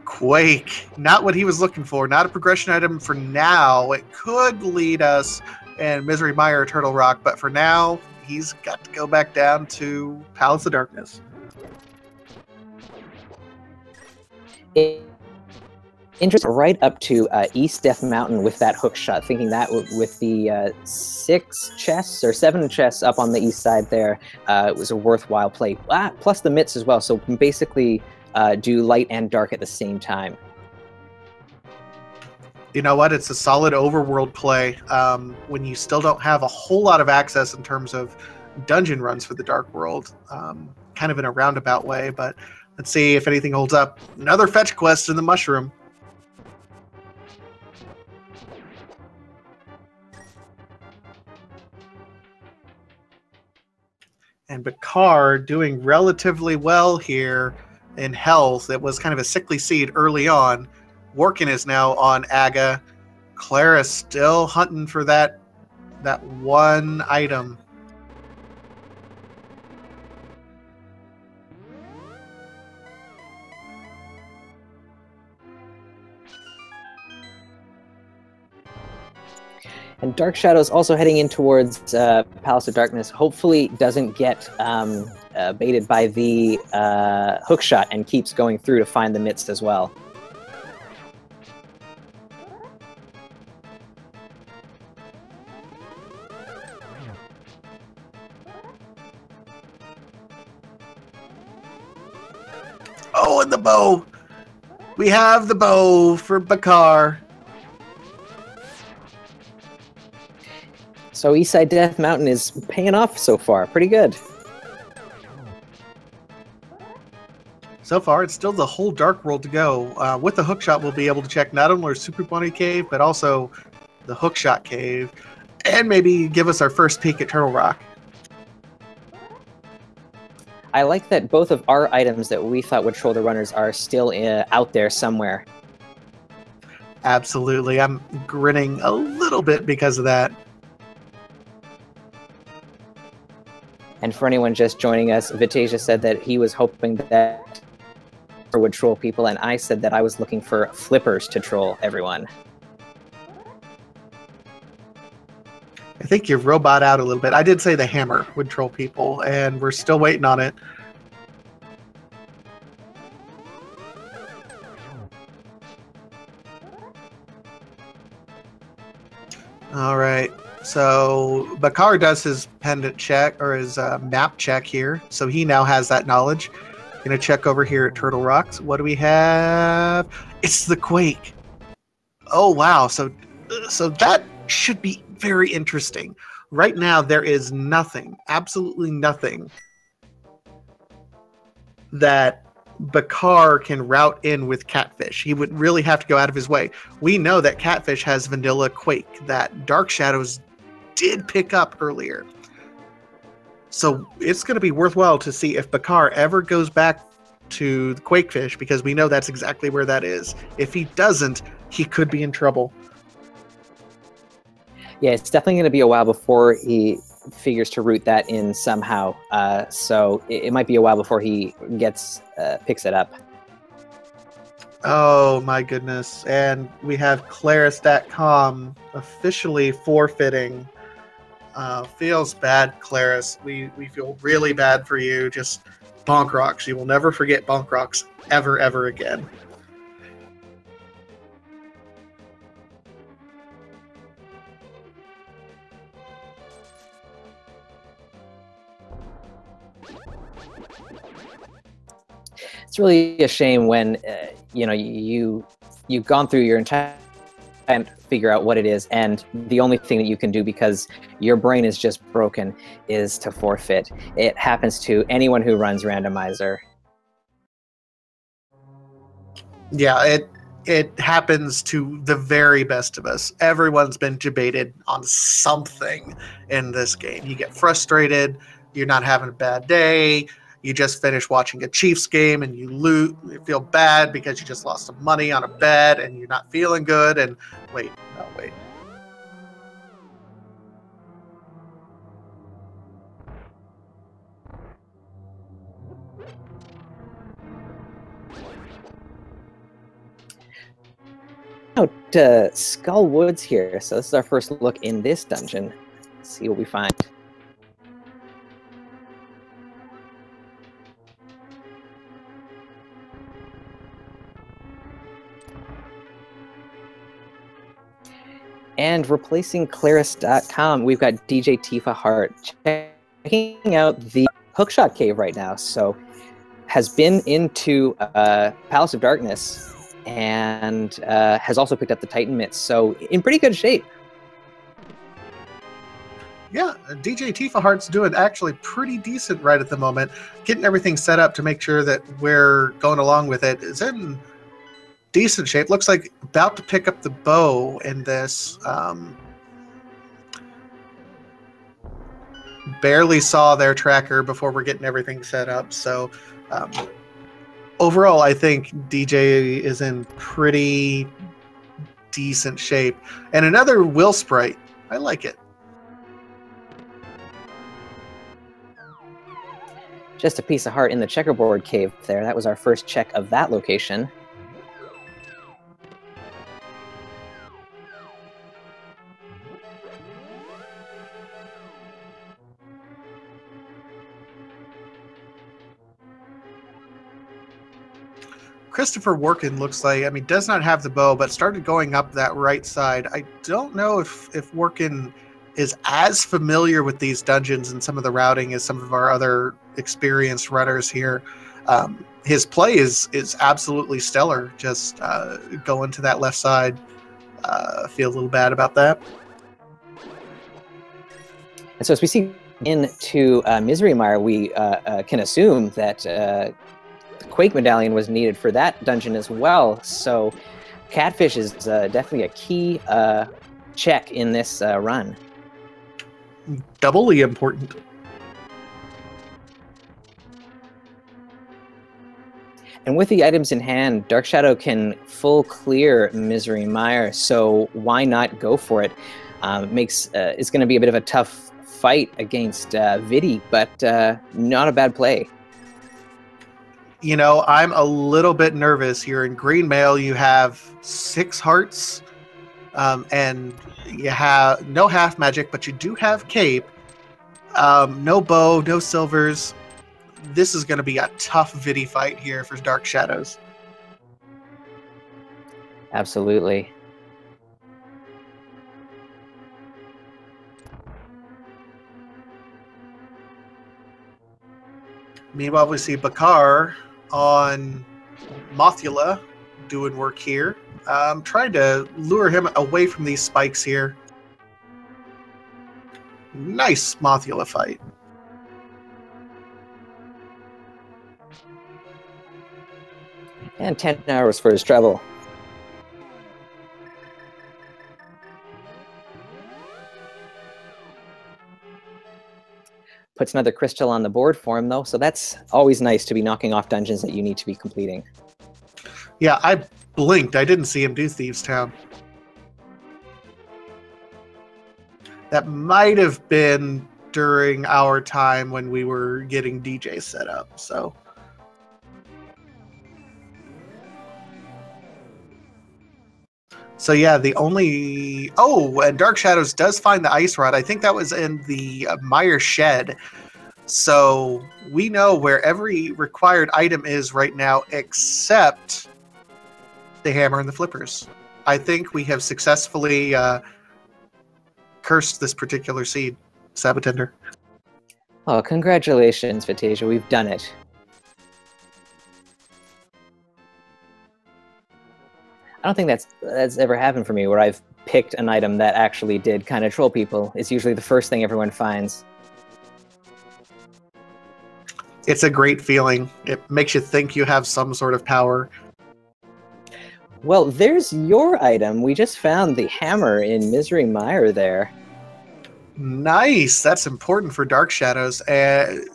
Speaker 1: Quake, not what he was looking for, not a progression item for now. It could lead us in Misery Mire or Turtle Rock, but for now, he's got to go back down to Palace of Darkness.
Speaker 2: Interest right up to East Death Mountain with that hook shot, thinking that with the 6 chests or 7 chests up on the east side there, it was a worthwhile play. Plus the mitts as well, so we can basically do light and dark at the same time.
Speaker 1: You know what? It's a solid overworld play when you still don't have a whole lot of access in terms of dungeon runs for the Dark World, kind of in a roundabout way, but let's see if anything holds up. Another fetch quest in the Mushroom. And Bakar doing relatively well here. in health. It was kind of a sickly seed early on. Warken is now on Aga. Clara's still hunting for that one item.
Speaker 2: And Dark Shadows also heading in towards Palace of Darkness. Hopefully doesn't get baited by the hook shot and keeps going through to find the midst as well.
Speaker 1: Oh, and the bow! We have the bow for Bakar.
Speaker 2: So Eastside Death Mountain is paying off so far. Pretty good.
Speaker 1: So far, it's still the whole Dark World to go. With the hookshot, we'll be able to check not only our Super Bunny Cave, but also the hookshot cave, and maybe give us our first peek at Turtle Rock.
Speaker 2: I like that both of our items that we thought would troll the runners are still out there somewhere.
Speaker 1: Absolutely. I'm grinning a little bit because of that.
Speaker 2: And for anyone just joining us, Vitasia said that he was hoping that would troll people, and I said that I was looking for flippers to troll everyone.
Speaker 1: I think you've robot out a little bit. I did say the hammer would troll people, and we're still waiting on it. All right. So Bakar does his pendant check, or his map check here. So he now has that knowledge. Gonna check over here at Turtle Rocks. What do we have? It's the Quake. Oh, wow. So that should be very interesting. Right now, there is nothing, absolutely nothing, that Bakar can route in with Catfish. He would really have to go out of his way. We know that Catfish has Vanilla Quake, that Dark Shadows did pick up earlier. So it's going to be worthwhile to see if Bakar ever goes back to the Quakefish, because we know that's exactly where that is. If he doesn't, he could be in trouble.
Speaker 2: Yeah, it's definitely going to be a while before he figures to route that in somehow. So it might be a while before he picks it up.
Speaker 1: Oh my goodness. And we have Claris.com officially forfeiting. Feels bad, Claris. We feel really bad for you. Just bonk rocks. You will never forget bonk rocks ever again.
Speaker 2: It's really a shame when you've gone through your entire and figure out what it is, and the only thing that you can do because your brain is just broken is to forfeit. It happens to anyone who runs randomizer.
Speaker 1: Yeah, it happens to the very best of us. Everyone's been debated on something in this game. You get frustrated, you're not having a bad day, you just finished watching a Chiefs game and you feel bad because you just lost some money on a bet and you're not feeling good. And wait.
Speaker 2: Out to Skull Woods here. So this is our first look in this dungeon. Let's see what we find. And replacing Claris.com, we've got djtifaheart checking out the Hookshot Cave right now. So has been into Palace of Darkness and has also picked up the Titan Mitts. So in pretty good shape.
Speaker 1: Yeah, DJ Tifaheart's doing actually pretty decent right at the moment. Getting everything set up to make sure that we're going along with it is in decent shape. Looks like about to pick up the bow in this. Barely saw their tracker before we're getting everything set up. So overall, I think DJ is in pretty decent shape. And another Will Sprite. I like it.
Speaker 2: Just a piece of heart in the checkerboard cave there. That was our first check of that location.
Speaker 1: KwehstopherWarken looks like, I mean, does not have the bow, but started going up that right side. I don't know if Warken is as familiar with these dungeons and some of the routing as some of our other experienced runners here. His play is absolutely stellar. Just going to that left side. Feel a little bad about that.
Speaker 2: And so as we see into Misery Mire, we can assume that the Quake Medallion was needed for that dungeon as well. So Catfish is definitely a key check in this run.
Speaker 1: Doubly important.
Speaker 2: And with the items in hand, Dark Shadow can full clear Misery Mire, so why not go for it? It's going to be a bit of a tough fight against Vidi, but not a bad play.
Speaker 1: You know, I'm a little bit nervous here. In Green Mail, you have 6 hearts, and you have no half magic, but you do have cape. No bow, no silvers. This is going to be a tough Vidi fight here for Dark Shadows.
Speaker 2: Absolutely.
Speaker 1: Meanwhile, we see Bakar on Mothula doing work here. Trying to lure him away from these spikes here. Nice Mothula fight.
Speaker 2: And 10 hours for his travel. Puts another crystal on the board for him, though, so that's always nice to be knocking off dungeons that you need to be completing.
Speaker 1: Yeah, I blinked. I didn't see him do Thieves Town. That might have been during our time when we were getting DJ set up, so... So yeah, the only... Oh, and Dark Shadows does find the ice rod. I think that was in the Mire Shed. So we know where every required item is right now, except the hammer and the flippers. I think we have successfully cursed this particular seed, Sabotender.
Speaker 2: Oh, congratulations, Vitasia. We've done it. I don't think that's ever happened for me, where I've picked an item that actually did kind of troll people. It's usually the first thing everyone finds.
Speaker 1: It's a great feeling. It makes you think you have some sort of power.
Speaker 2: Well, there's your item. We just found the hammer in Misery Mire there.
Speaker 1: Nice. That's important for Dark Shadows.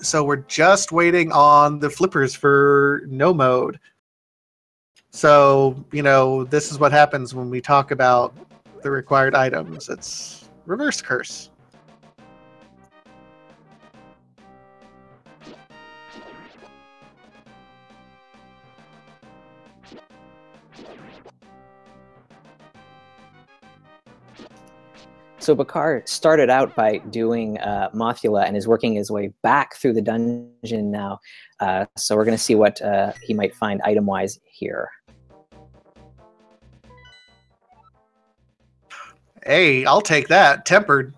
Speaker 1: So we're just waiting on the flippers for no mode. So, you know, this is what happens when we talk about the required items. It's reverse curse.
Speaker 2: So Bakar started out by doing Mothula and is working his way back through the dungeon now. So we're going to see what he might find item-wise here.
Speaker 1: Hey, I'll take that. Tempered.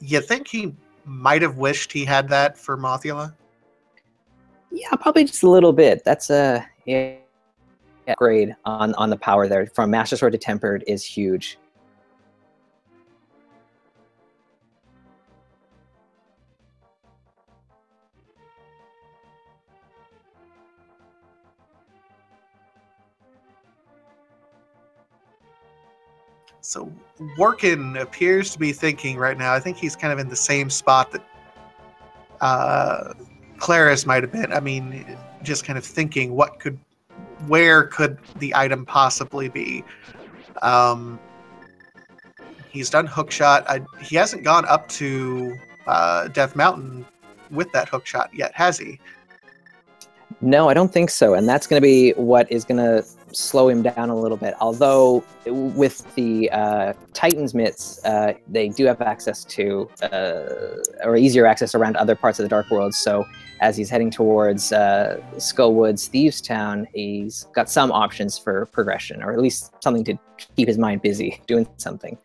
Speaker 1: You think he might have wished he had that for Mothula?
Speaker 2: Yeah, probably just a little bit. That's a grade on the power there. From Master Sword to Tempered is huge.
Speaker 1: So Warken appears to be thinking right now. I think he's kind of in the same spot that Claris might have been. I mean, just kind of thinking, where could the item possibly be? He's done hookshot. He hasn't gone up to Death Mountain with that hookshot yet, has he?
Speaker 2: No, I don't think so, and that's going to be what is going to slow him down a little bit. Although with the Titan's mitts, they do have access to, or easier access around other parts of the Dark World, so as he's heading towards Skullwoods, Thieves Town, he's got some options for progression, or at least something to keep his mind busy doing something.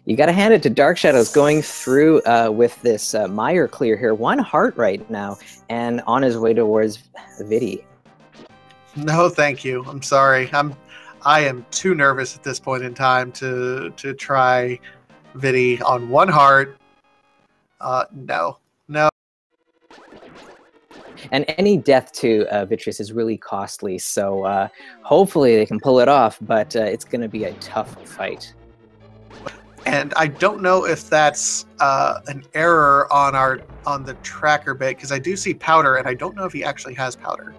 Speaker 2: You got to hand it to DarkShadows going through with this mire clear here. 1 heart right now, and on his way towards Vidi.
Speaker 1: No, thank you. I'm sorry. I am too nervous at this point in time to try Vidi on 1 heart. No.
Speaker 2: And any death to Vitreous is really costly, so hopefully they can pull it off, but it's going to be a tough fight.
Speaker 1: And I don't know if that's an error on the tracker bit, because I do see powder, and I don't know if he actually has powder.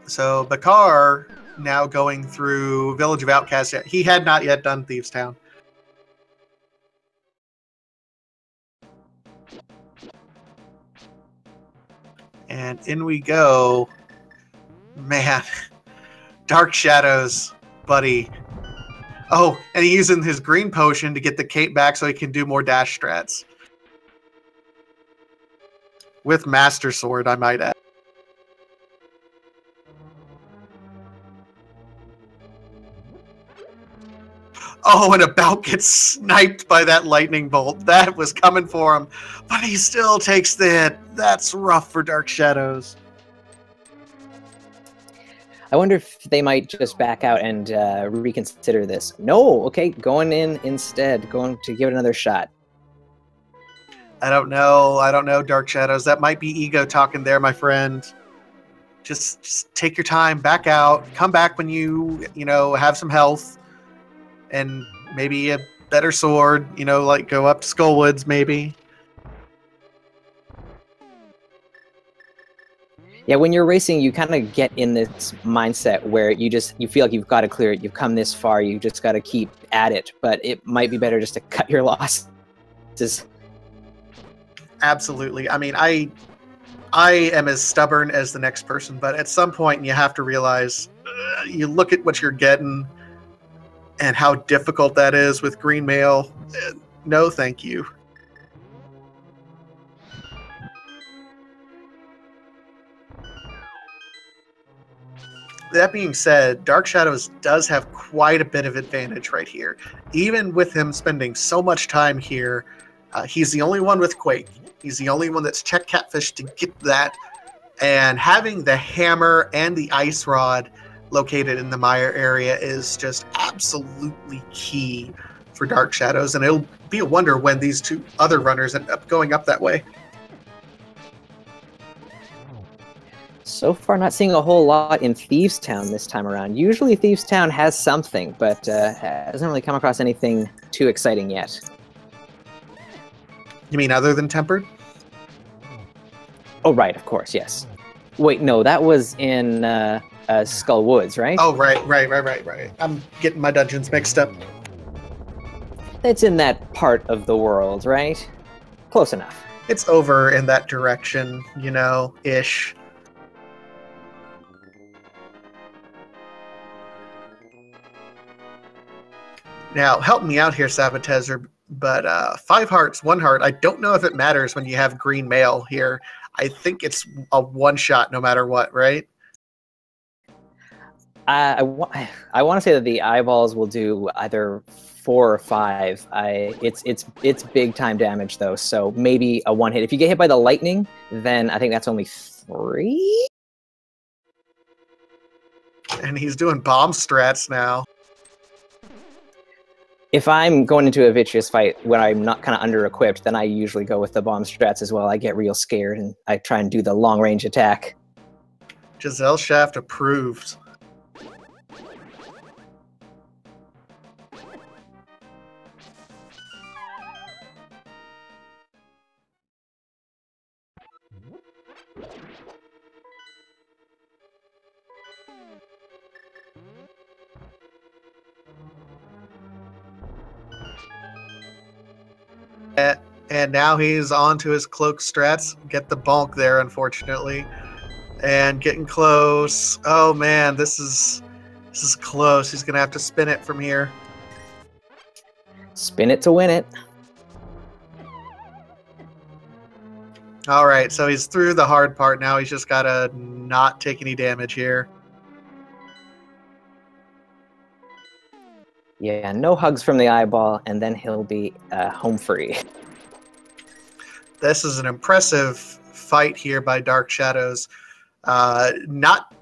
Speaker 1: So Bakar now going through Village of Outcasts. He had not yet done Thieves Town. And in we go. Man, Dark Shadows, buddy. Oh, and he's using his green potion to get the cape back so he can do more dash strats. With Master Sword, I might add. Oh, and about gets sniped by that lightning bolt. That was coming for him. But he still takes the hit. That's rough for Dark Shadows.
Speaker 2: I wonder if they might just back out and reconsider this. No, okay, going in instead. Going to give it another shot.
Speaker 1: I don't know, Dark Shadows. That might be ego talking there, my friend. Just take your time. Back out. Come back when you have some health. And maybe a better sword, like go up to Skullwoods, maybe.
Speaker 2: Yeah, when you're racing, you kind of get in this mindset where you feel like you've got to clear it. You've come this far, you just got to keep at it. But it might be better just to cut your losses.
Speaker 1: Absolutely. I mean, I am as stubborn as the next person, but at some point you have to realize, you look at what you're getting and how difficult that is with green mail. No, thank you. That being said, Dark Shadows does have quite a bit of advantage right here. Even with him spending so much time here, he's the only one with Quake. He's the only one that's checked Catfish to get that. And having the hammer and the ice rod located in the mire area is just absolutely key for Dark Shadows, and it'll be a wonder when these 2 other runners end up going up that way.
Speaker 2: So far, not seeing a whole lot in Thieves Town this time around. Usually Thieves Town has something, but hasn't really come across anything too exciting yet.
Speaker 1: You mean other than Tempered?
Speaker 2: Oh, right, of course, yes. Wait, no, that was in Skullwoods, right?
Speaker 1: Oh, right. I'm getting my dungeons mixed up.
Speaker 2: It's in that part of the world, right? Close enough.
Speaker 1: It's over in that direction, ish. Now, help me out here, Sabotezer, but 5 hearts, 1 heart, I don't know if it matters when you have green mail here. I think it's a one-shot no matter what, right?
Speaker 2: I want to say that the eyeballs will do either 4 or 5. It's big time damage though, so maybe a one hit. If you get hit by the lightning, then I think that's only 3.
Speaker 1: And he's doing bomb strats now.
Speaker 2: If I'm going into a Vitreous fight when I'm not kind of under-equipped, then I usually go with the bomb strats as well. I get real scared, and I try and do the long-range attack.
Speaker 1: Giselle Shaft approved. And now he's on to his cloak strats. Get the bonk there, unfortunately. And getting close. Oh man, this is close. He's gonna have to spin it from here.
Speaker 2: Spin it to win it.
Speaker 1: All right, so he's through the hard part now. He's just gotta not take any damage here.
Speaker 2: Yeah, no hugs from the eyeball, and then he'll be home free.
Speaker 1: This is an impressive fight here by Dark Shadows. Not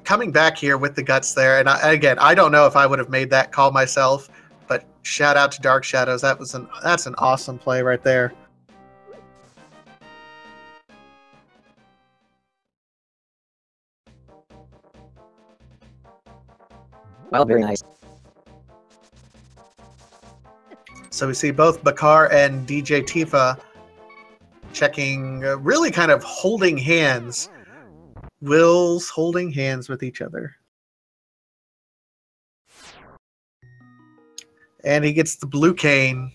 Speaker 1: coming back here with the guts there. And again, I don't know if I would have made that call myself, but shout out to Dark Shadows. That's an awesome play right there.
Speaker 2: Well, very nice.
Speaker 1: So we see both Bakar and DJ Tifa checking, really kind of holding hands. Will's holding hands with each other. And he gets the blue cane.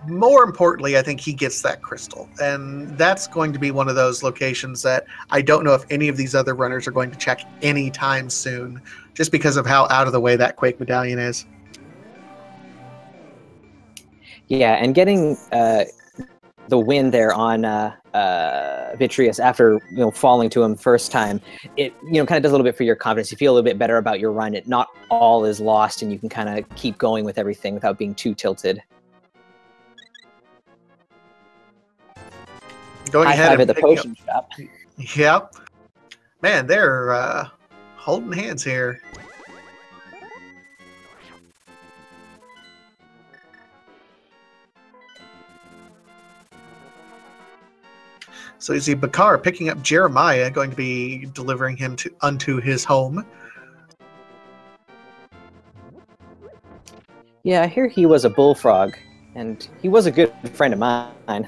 Speaker 1: More importantly, I think he gets that crystal. And that's going to be one of those locations that I don't know if any of these other runners are going to check anytime soon, just because of how out of the way that Quake medallion is.
Speaker 2: Yeah, and getting the win there on Vitreous after falling to him first time, it kind of does a little bit for your confidence. You feel a little bit better about your run. It not all is lost, and you can kind of keep going with everything without being too tilted.
Speaker 1: Going ahead
Speaker 2: at the potion shop.
Speaker 1: Yep. Man, they're holding hands here. So you see Bakar picking up Jeremiah, going to be delivering him unto his home.
Speaker 2: Yeah, I hear he was a bullfrog, and he was a good friend of mine.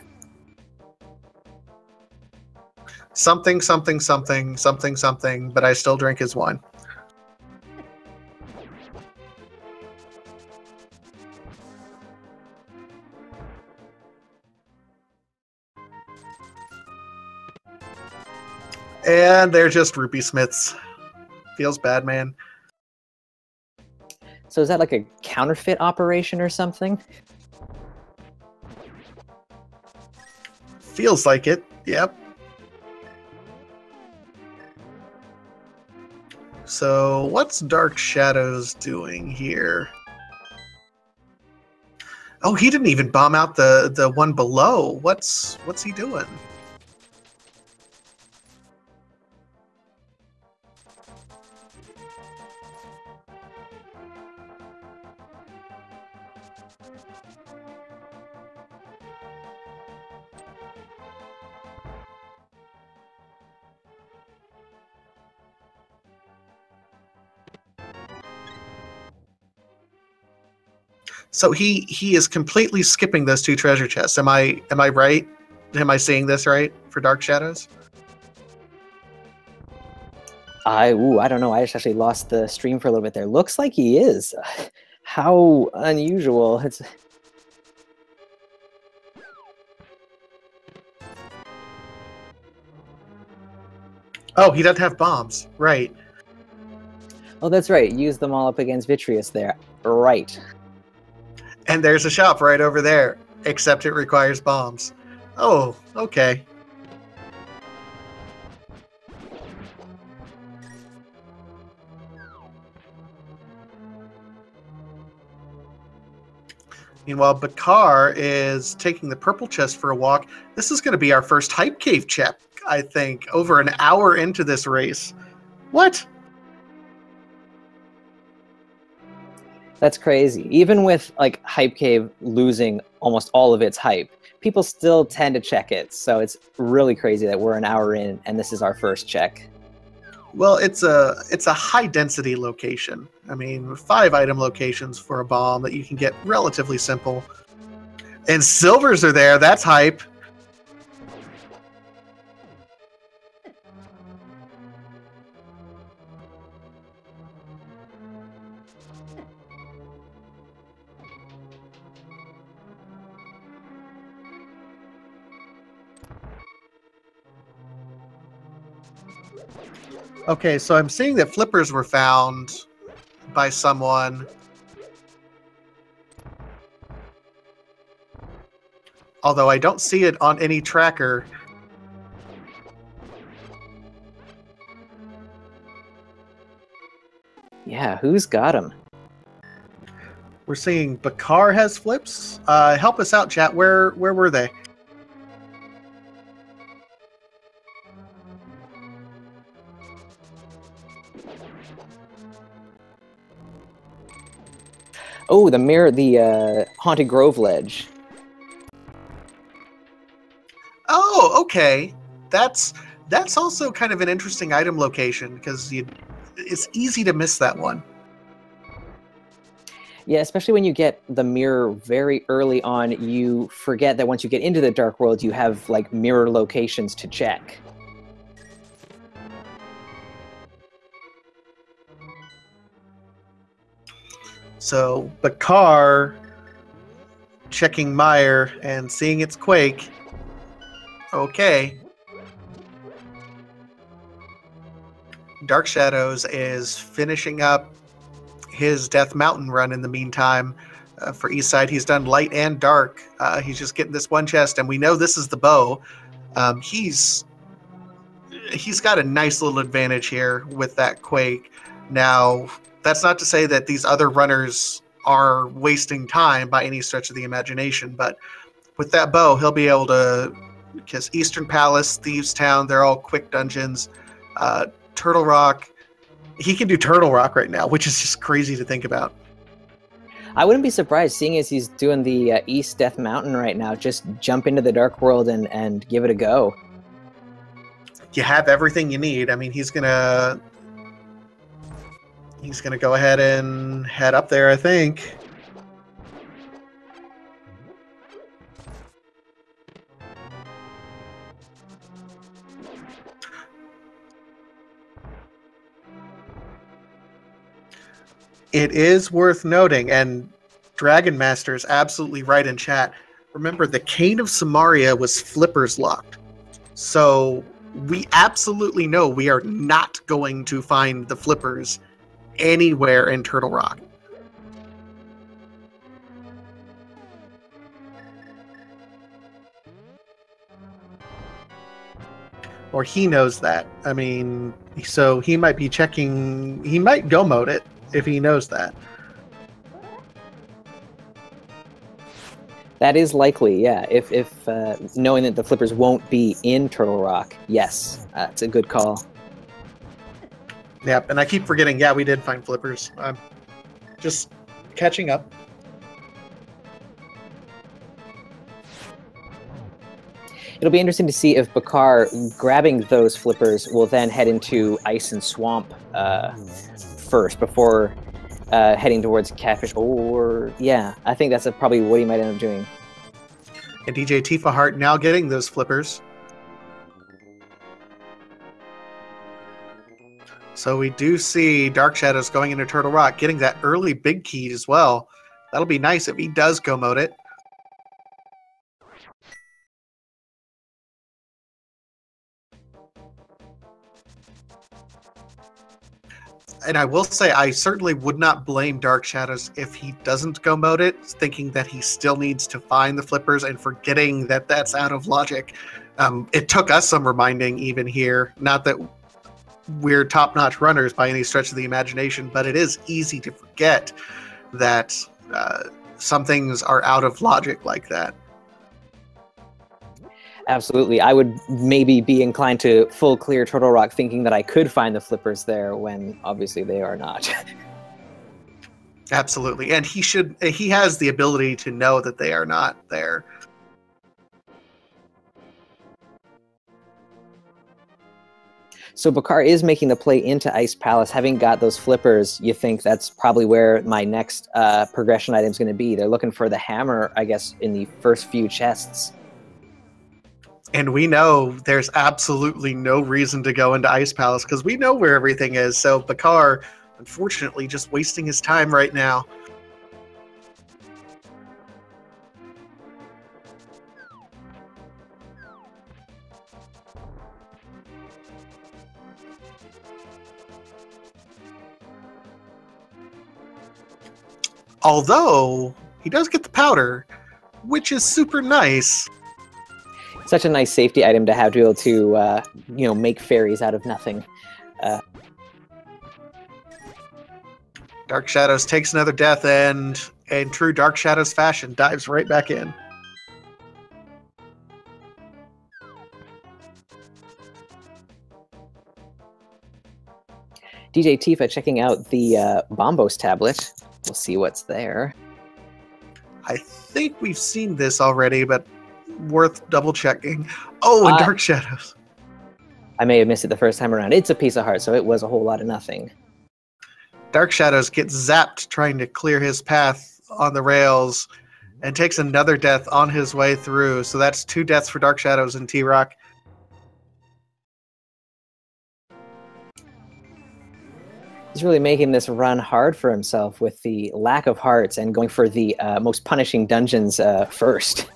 Speaker 1: Something, something, something, something, something, but I still drink his wine. And they're just rupee smiths. Feels bad, man.
Speaker 2: So is that like a counterfeit operation or something?
Speaker 1: Feels like it, yep. So what's Dark Shadows doing here? Oh, he didn't even bomb out the one below. What's he doing? So he is completely skipping those two treasure chests. Am I right? Am I seeing this right for Dark Shadows?
Speaker 2: I don't know. I just actually lost the stream for a little bit there. Looks like he is. How unusual. It's...
Speaker 1: Oh, he doesn't have bombs. Right.
Speaker 2: Oh, that's right. Use them all up against Vitreous there. Right.
Speaker 1: And there's a shop right over there, except it requires bombs. Oh, okay. Meanwhile, Bakar is taking the purple chest for a walk. This is going to be our first hype cave check, I think, over an hour into this race. What?
Speaker 2: That's crazy. Even with like Hype Cave losing almost all of its hype, people still tend to check it. So it's really crazy that we're an hour in and this is our first check.
Speaker 1: Well, it's a high density location. I mean, 5 item locations for a bomb that you can get relatively simple. And silvers are there. That's hype. Okay, so I'm seeing that flippers were found by someone. Although I don't see it on any tracker.
Speaker 2: Yeah, who's got them?
Speaker 1: We're seeing Bakar has flips. Help us out, chat. Where were they?
Speaker 2: Oh, the mirror, the Haunted Grove ledge.
Speaker 1: Oh, okay. That's also kind of an interesting item location because it's easy to miss that one.
Speaker 2: Yeah, especially when you get the mirror very early on, you forget that once you get into the Dark World, you have like mirror locations to check.
Speaker 1: So Bakar checking Mire and seeing its Quake. Okay. Dark Shadows is finishing up his Death Mountain run in the meantime. For Eastside, he's done light and dark. He's just getting this one chest, and we know this is the bow. He's got a nice little advantage here with that Quake. Now, that's not to say that these other runners are wasting time by any stretch of the imagination, but with that bow, he'll be able to, because Eastern Palace, Thieves Town, they're all quick dungeons. Turtle Rock, he can do Turtle Rock right now, which is just crazy to think about.
Speaker 2: I wouldn't be surprised, seeing as he's doing the East Death Mountain right now, just jump into the Dark World and give it a go.
Speaker 1: You have everything you need. I mean, he's gonna go ahead and head up there, I think. It is worth noting, and Dragon Master is absolutely right in chat. Remember, the Cane of Samaria was flippers locked. So we absolutely know we are not going to find the flippers anywhere in Turtle Rock. Or he knows that. I mean, so he might be checking, he might go mode it if he knows that.
Speaker 2: That is likely, yeah. If knowing that the flippers won't be in Turtle Rock, yes, it's a good call.
Speaker 1: Yep, and I keep forgetting, yeah, we did find flippers. I'm just catching up.
Speaker 2: It'll be interesting to see if Bakar grabbing those flippers will then head into Ice and Swamp first before heading towards Catfish. Or, yeah, I think that's probably what he might end up doing.
Speaker 1: And djtifaheart now getting those flippers. So we do see Dark Shadows going into Turtle Rock, getting that early big key as well. That'll be nice if he does go mode it. And I will say, I certainly would not blame Dark Shadows if he doesn't go mode it, thinking that he still needs to find the flippers and forgetting that that's out of logic. It took us some reminding even here. Not that we're top-notch runners by any stretch of the imagination, but it is easy to forget that some things are out of logic like that.
Speaker 2: Absolutely. I would maybe be inclined to full clear Turtle Rock thinking that I could find the flippers there when obviously they are not.
Speaker 1: Absolutely. And he has the ability to know that they are not there.
Speaker 2: So Bakar is making the play into Ice Palace. Having got those flippers, you think that's probably where my next progression item is going to be. They're looking for the hammer, I guess, in the first few chests.
Speaker 1: And we know there's absolutely no reason to go into Ice Palace because we know where everything is. So Bakar, unfortunately, just wasting his time right now. Although, he does get the powder, which is super nice.
Speaker 2: Such a nice safety item to have to be able to, you know, make fairies out of nothing.
Speaker 1: Dark Shadows takes another death and, in true Dark Shadows fashion, dives right back in.
Speaker 2: DJ Tifa checking out the Bombos tablet. We'll see what's there.
Speaker 1: I think we've seen this already, but worth double checking. Oh, and Dark Shadows.
Speaker 2: I may have missed it the first time around. It's a piece of heart, so it was a whole lot of nothing.
Speaker 1: Dark Shadows gets zapped trying to clear his path on the rails and takes another death on his way through. So that's 2 deaths for Dark Shadows and T-Rock.
Speaker 2: He's really making this run hard for himself with the lack of hearts and going for the most punishing dungeons first.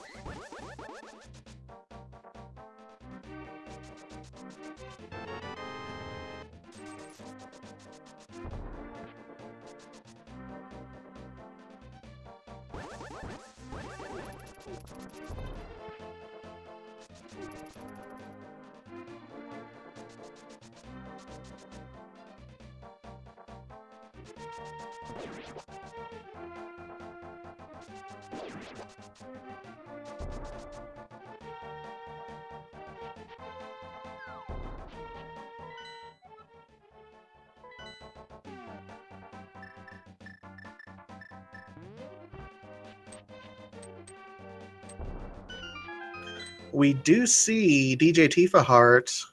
Speaker 1: We do see DJ Tifaheart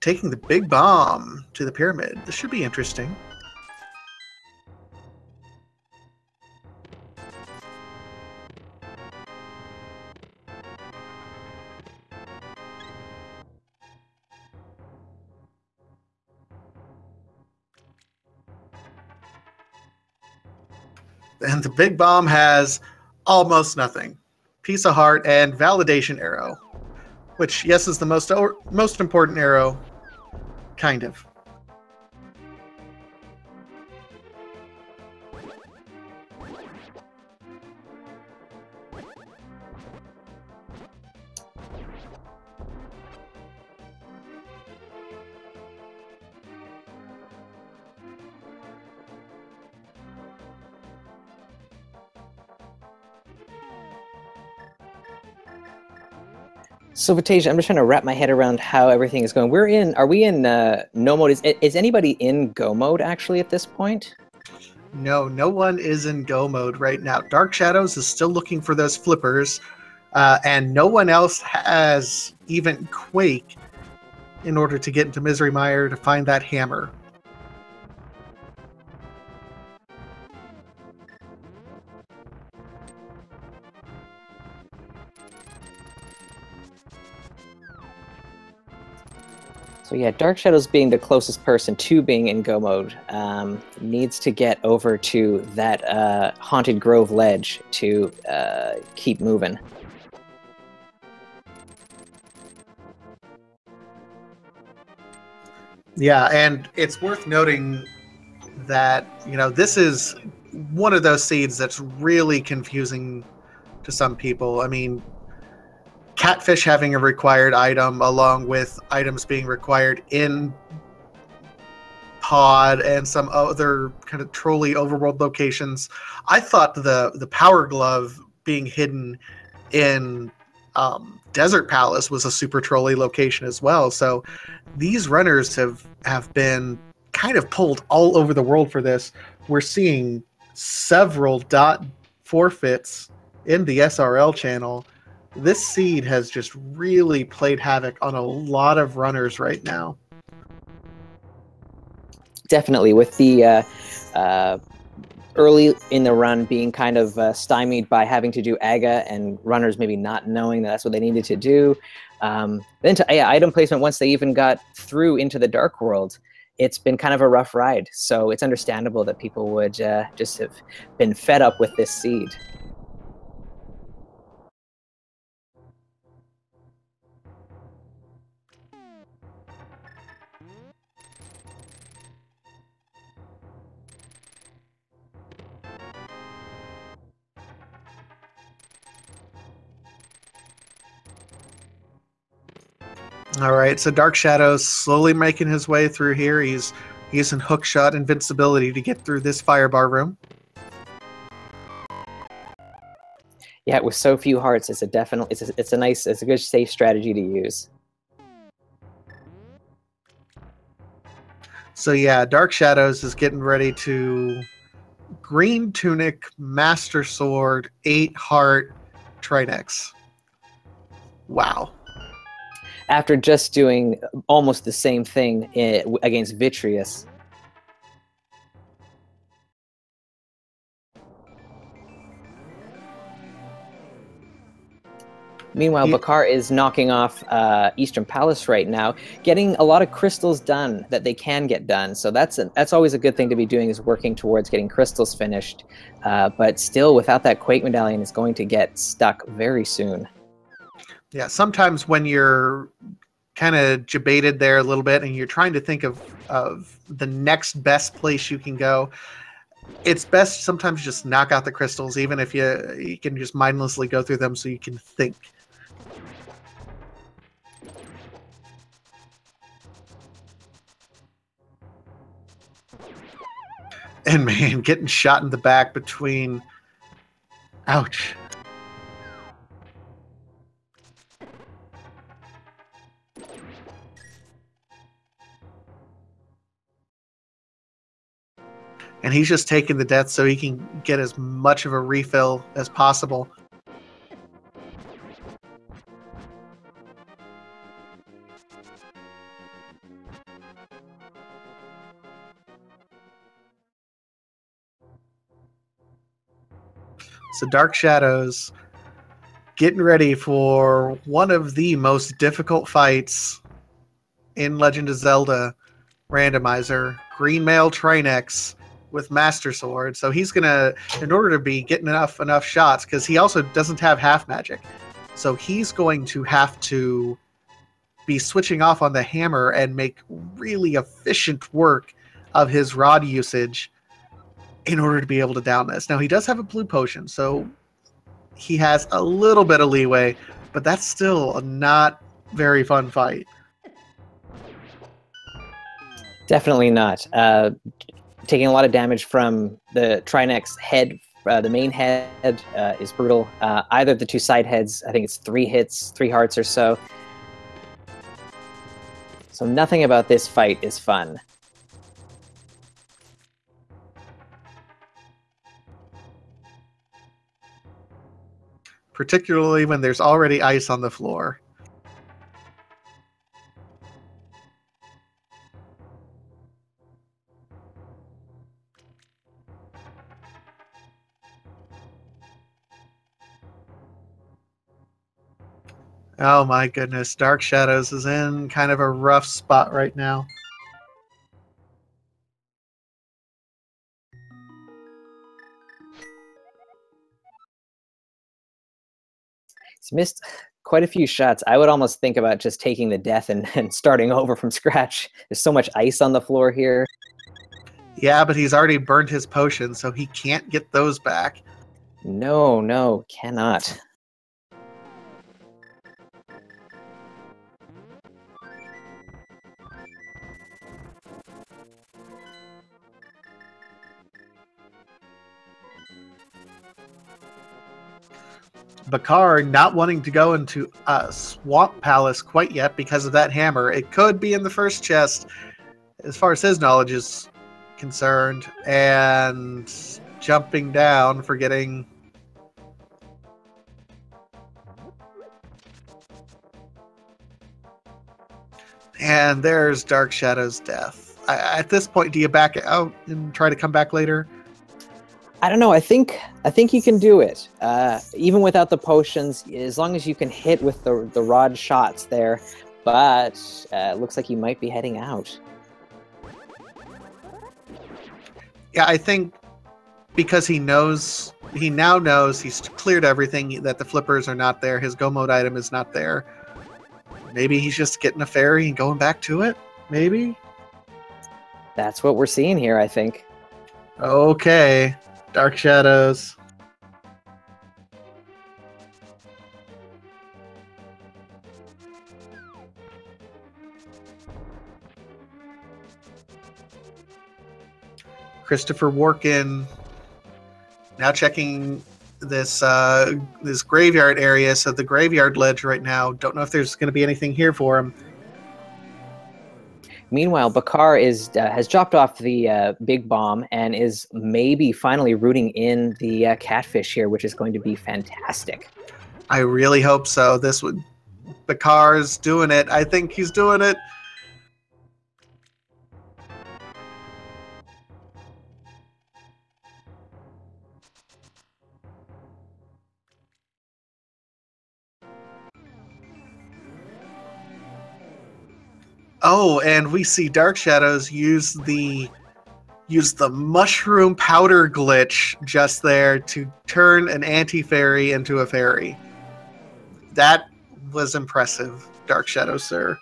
Speaker 1: taking the big bomb to the pyramid. This should be interesting. And the big bomb has almost nothing. Piece of heart and validation arrow, which, yes, is the most important arrow, kind of.
Speaker 2: So, Vatasia, I'm just trying to wrap my head around how everything is going. Are we in no mode? Is anybody in go mode actually at this point?
Speaker 1: No, no one is in go mode right now. Dark Shadows is still looking for those flippers, and no one else has even Quake in order to get into Misery Mire to find that hammer.
Speaker 2: So yeah, Dark Shadows being the closest person to being in go mode needs to get over to that Haunted Grove ledge to keep moving.
Speaker 1: Yeah, and it's worth noting that, you know, this is one of those seeds that's really confusing to some people. I mean, Catfish having a required item along with items being required in pod and some other kind of trolley overworld locations. I thought the power glove being hidden in Desert Palace was a super trolley location as well. So these runners have been kind of pulled all over the world for this. We're seeing several dot forfeits in the SRL channel. This seed has just really played havoc on a lot of runners right now.
Speaker 2: Definitely, with the early in the run being kind of stymied by having to do AGA and runners maybe not knowing that that's what they needed to do. Then to item placement, once they even got through into the Dark World, it's been kind of a rough ride. So it's understandable that people would just have been fed up with this seed.
Speaker 1: All right, so Dark Shadows slowly making his way through here. He's using hookshot invincibility to get through this firebar room.
Speaker 2: Yeah, with so few hearts, it's a good safe strategy to use.
Speaker 1: So yeah, Dark Shadows is getting ready to Green Tunic, Master Sword, 8 Heart, Trinex. Wow.
Speaker 2: After just doing almost the same thing against Vitreous. Meanwhile, Bakar is knocking off Eastern Palace right now, getting a lot of crystals done that they can get done. So that's always a good thing to be doing, is working towards getting crystals finished. But still, without that Quake Medallion, is going to get stuck very soon.
Speaker 1: Yeah, sometimes when you're kind of debated there a little bit and you're trying to think of the next best place you can go, it's best sometimes just knock out the crystals, even if you can just mindlessly go through them so you can think. And man, getting shot in the back between... Ouch. And he's just taking the death so he can get as much of a refill as possible. So Dark Shadows getting ready for one of the most difficult fights in Legend of Zelda Randomizer. Green Male Trinex with Master Sword. So he's going to, in order to be getting enough shots, because he also doesn't have half magic. So he's going to have to be switching off on the hammer and make really efficient work of his rod usage in order to be able to down this. Now, he does have a blue potion, so he has a little bit of leeway, but that's still a not very fun fight.
Speaker 2: Definitely not. Taking a lot of damage from the Trinex head. The main head is brutal. Either of the two side heads, I think it's 3 hits, 3 hearts or so. So nothing about this fight is fun.
Speaker 1: Particularly when there's already ice on the floor. Oh my goodness, Dark Shadows is in kind of a rough spot right now.
Speaker 2: He's missed quite a few shots. I would almost think about just taking the death and starting over from scratch. There's so much ice on the floor here.
Speaker 1: Yeah, but he's already burned his potion, so he can't get those back.
Speaker 2: No, cannot.
Speaker 1: Bakar not wanting to go into Swamp Palace quite yet because of that hammer. It could be in the first chest, as far as his knowledge is concerned, and jumping down, forgetting. And there's Dark Shadow's death. At this point, do you back out and try to come back later?
Speaker 2: I don't know. I think you can do it, even without the potions, as long as you can hit with the rod shots there. But it looks like you might be heading out.
Speaker 1: Yeah, I think because he now knows he's cleared everything, that the flippers are not there, his go mode item is not there. Maybe he's just getting a fairy and going back to it. Maybe
Speaker 2: that's what we're seeing here, I think.
Speaker 1: Okay. Dark Shadows. KwehstopherWarken now checking this this graveyard area. So the graveyard ledge right now. Don't know if there's going to be anything here for him.
Speaker 2: Meanwhile, Bakar has dropped off the big bomb and is maybe finally rooting in the catfish here, which is going to be fantastic.
Speaker 1: I really hope so. Bakar's doing it. I think he's doing it. Oh, and we see Dark Shadows use the mushroom powder glitch just there to turn an anti-fairy into a fairy. That was impressive, Dark Shadows, sir.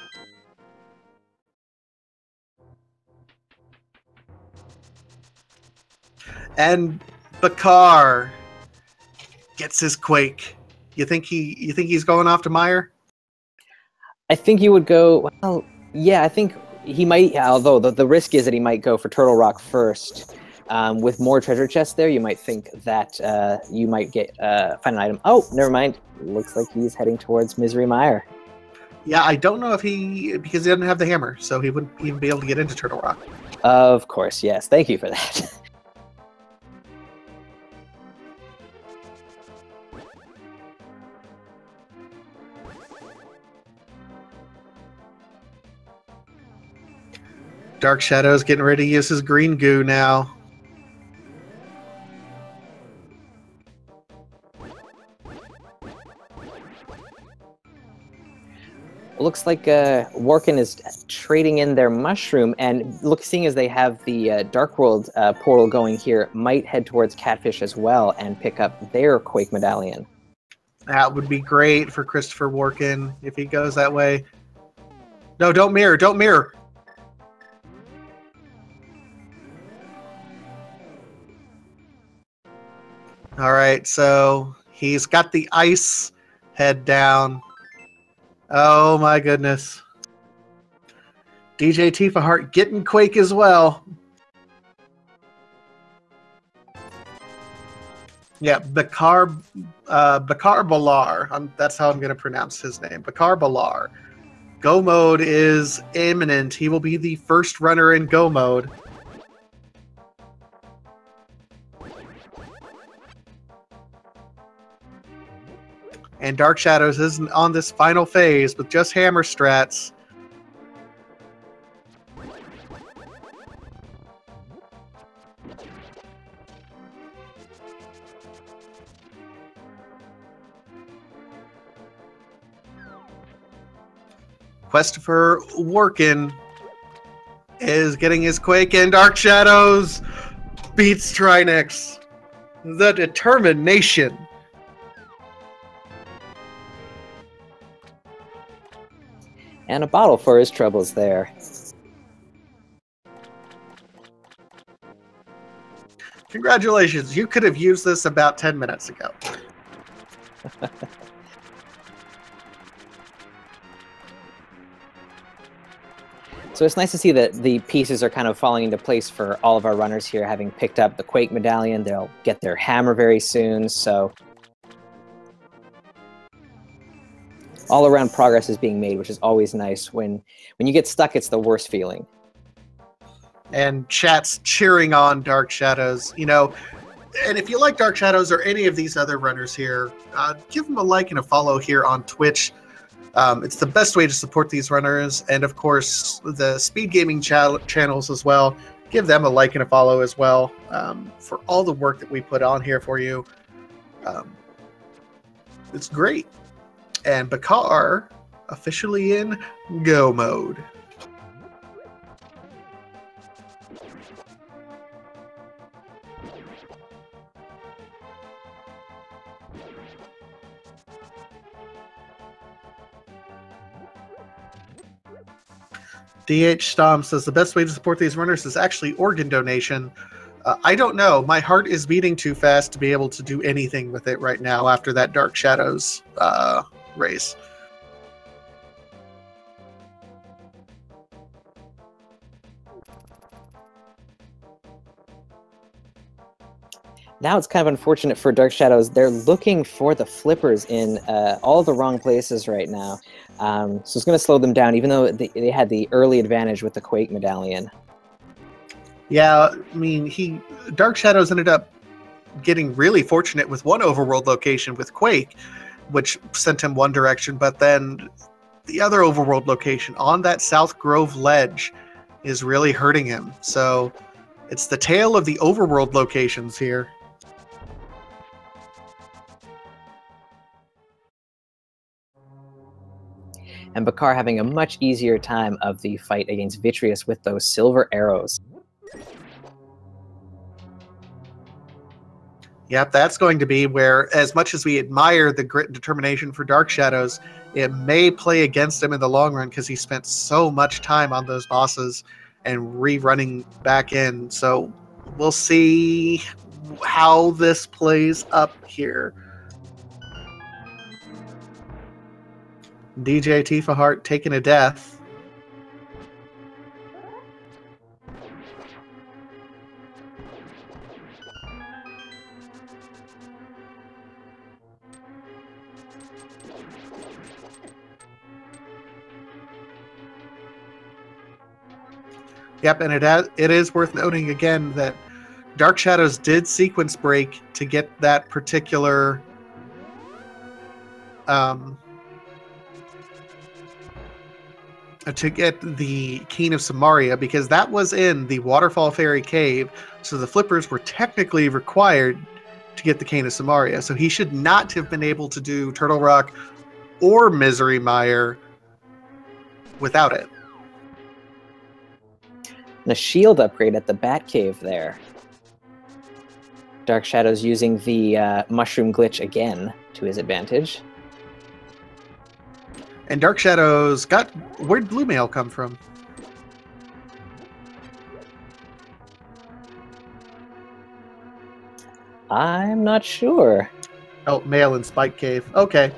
Speaker 1: And Bakar gets his quake. You think he's going off to Meyer?
Speaker 2: I think you would go. Well, yeah, I think he might. Although the risk is that he might go for Turtle Rock first. With more treasure chests there, you might think that you might get find an item. Oh, never mind. Looks like he's heading towards Misery Mire.
Speaker 1: Yeah, I don't know if because he doesn't have the hammer, so he wouldn't even be able to get into Turtle Rock.
Speaker 2: Of course, yes. Thank you for that.
Speaker 1: Dark Shadow's getting ready to use his green goo now.
Speaker 2: Looks like Warken is trading in their mushroom, and seeing as they have the Dark World portal going here, might head towards Catfish as well and pick up their Quake Medallion.
Speaker 1: That would be great for KwehstopherWarken if he goes that way. No, don't mirror, don't mirror. All right, so he's got the ice head down. Oh my goodness. djtifaheart getting Quake as well. Yeah, bakarbollar. That's how I'm going to pronounce his name. Bakarbollar. Go mode is imminent. He will be the first runner in go mode. And Dark Shadows is on this final phase with just hammer strats. KwehstopherWarken is getting his Quake, and Dark Shadows beats Trinex. The determination.
Speaker 2: And a bottle for his troubles there.
Speaker 1: Congratulations, you could have used this about 10 minutes ago.
Speaker 2: So it's nice to see that the pieces are kind of falling into place for all of our runners here, having picked up the Quake medallion. They'll get their hammer very soon, so all around progress is being made, which is always nice. When you get stuck, it's the worst feeling.
Speaker 1: And chat's cheering on Dark Shadows, you know. And if you like Dark Shadows or any of these other runners here, give them a like and a follow here on Twitch. It's the best way to support these runners. And of course, the speed gaming channels as well. Give them a like and a follow as well for all the work that we put on here for you. It's great. And Bakar officially in go mode. DH Stom says the best way to support these runners is actually organ donation. I don't know. My heart is beating too fast to be able to do anything with it right now after that Dark Shadows race.
Speaker 2: Now it's kind of unfortunate for Dark Shadows. They're looking for the flippers in all the wrong places right now. So it's going to slow them down, even though they had the early advantage with the Quake medallion.
Speaker 1: Yeah, I mean, Dark Shadows ended up getting really fortunate with one overworld location with Quake, which sent him one direction, but then the other overworld location on that South Grove ledge is really hurting him. So it's the tale of the overworld locations here.
Speaker 2: And Bakar having a much easier time of the fight against Vitreous with those silver arrows.
Speaker 1: Yep, that's going to be where, as much as we admire the grit and determination for Dark Shadows, it may play against him in the long run because he spent so much time on those bosses and rerunning back in. So we'll see how this plays up here. djtifaheart taking a death. Yep, and it is worth noting again that Dark Shadows did sequence break to get that particular to get the Cane of Samaria, because that was in the Waterfall Fairy Cave, so the flippers were technically required to get the Cane of Samaria. So he should not have been able to do Turtle Rock or Misery Mire without it.
Speaker 2: And a shield upgrade at the Bat Cave there. Dark Shadows using the mushroom glitch again to his advantage.
Speaker 1: And Dark Shadows got... Where'd Blue Mail come from?
Speaker 2: I'm not sure.
Speaker 1: Oh, Mail in Spike Cave. Okay.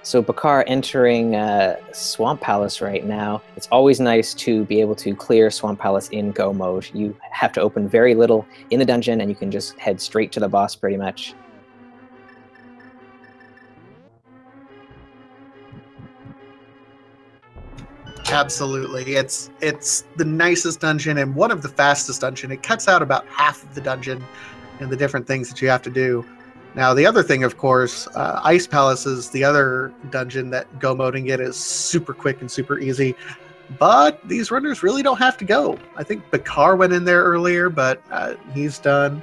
Speaker 2: So Bakar entering Swamp Palace right now. It's always nice to be able to clear Swamp Palace in go mode. You have to open very little in the dungeon and you can just head straight to the boss pretty much.
Speaker 1: Absolutely. It's the nicest dungeon and one of the fastest dungeon. It cuts out about half of the dungeon and the different things that you have to do. Now, the other thing, of course, Ice Palace is the other dungeon that go moding it is super quick and super easy. But these runners really don't have to go. I think Bakar went in there earlier, but he's done.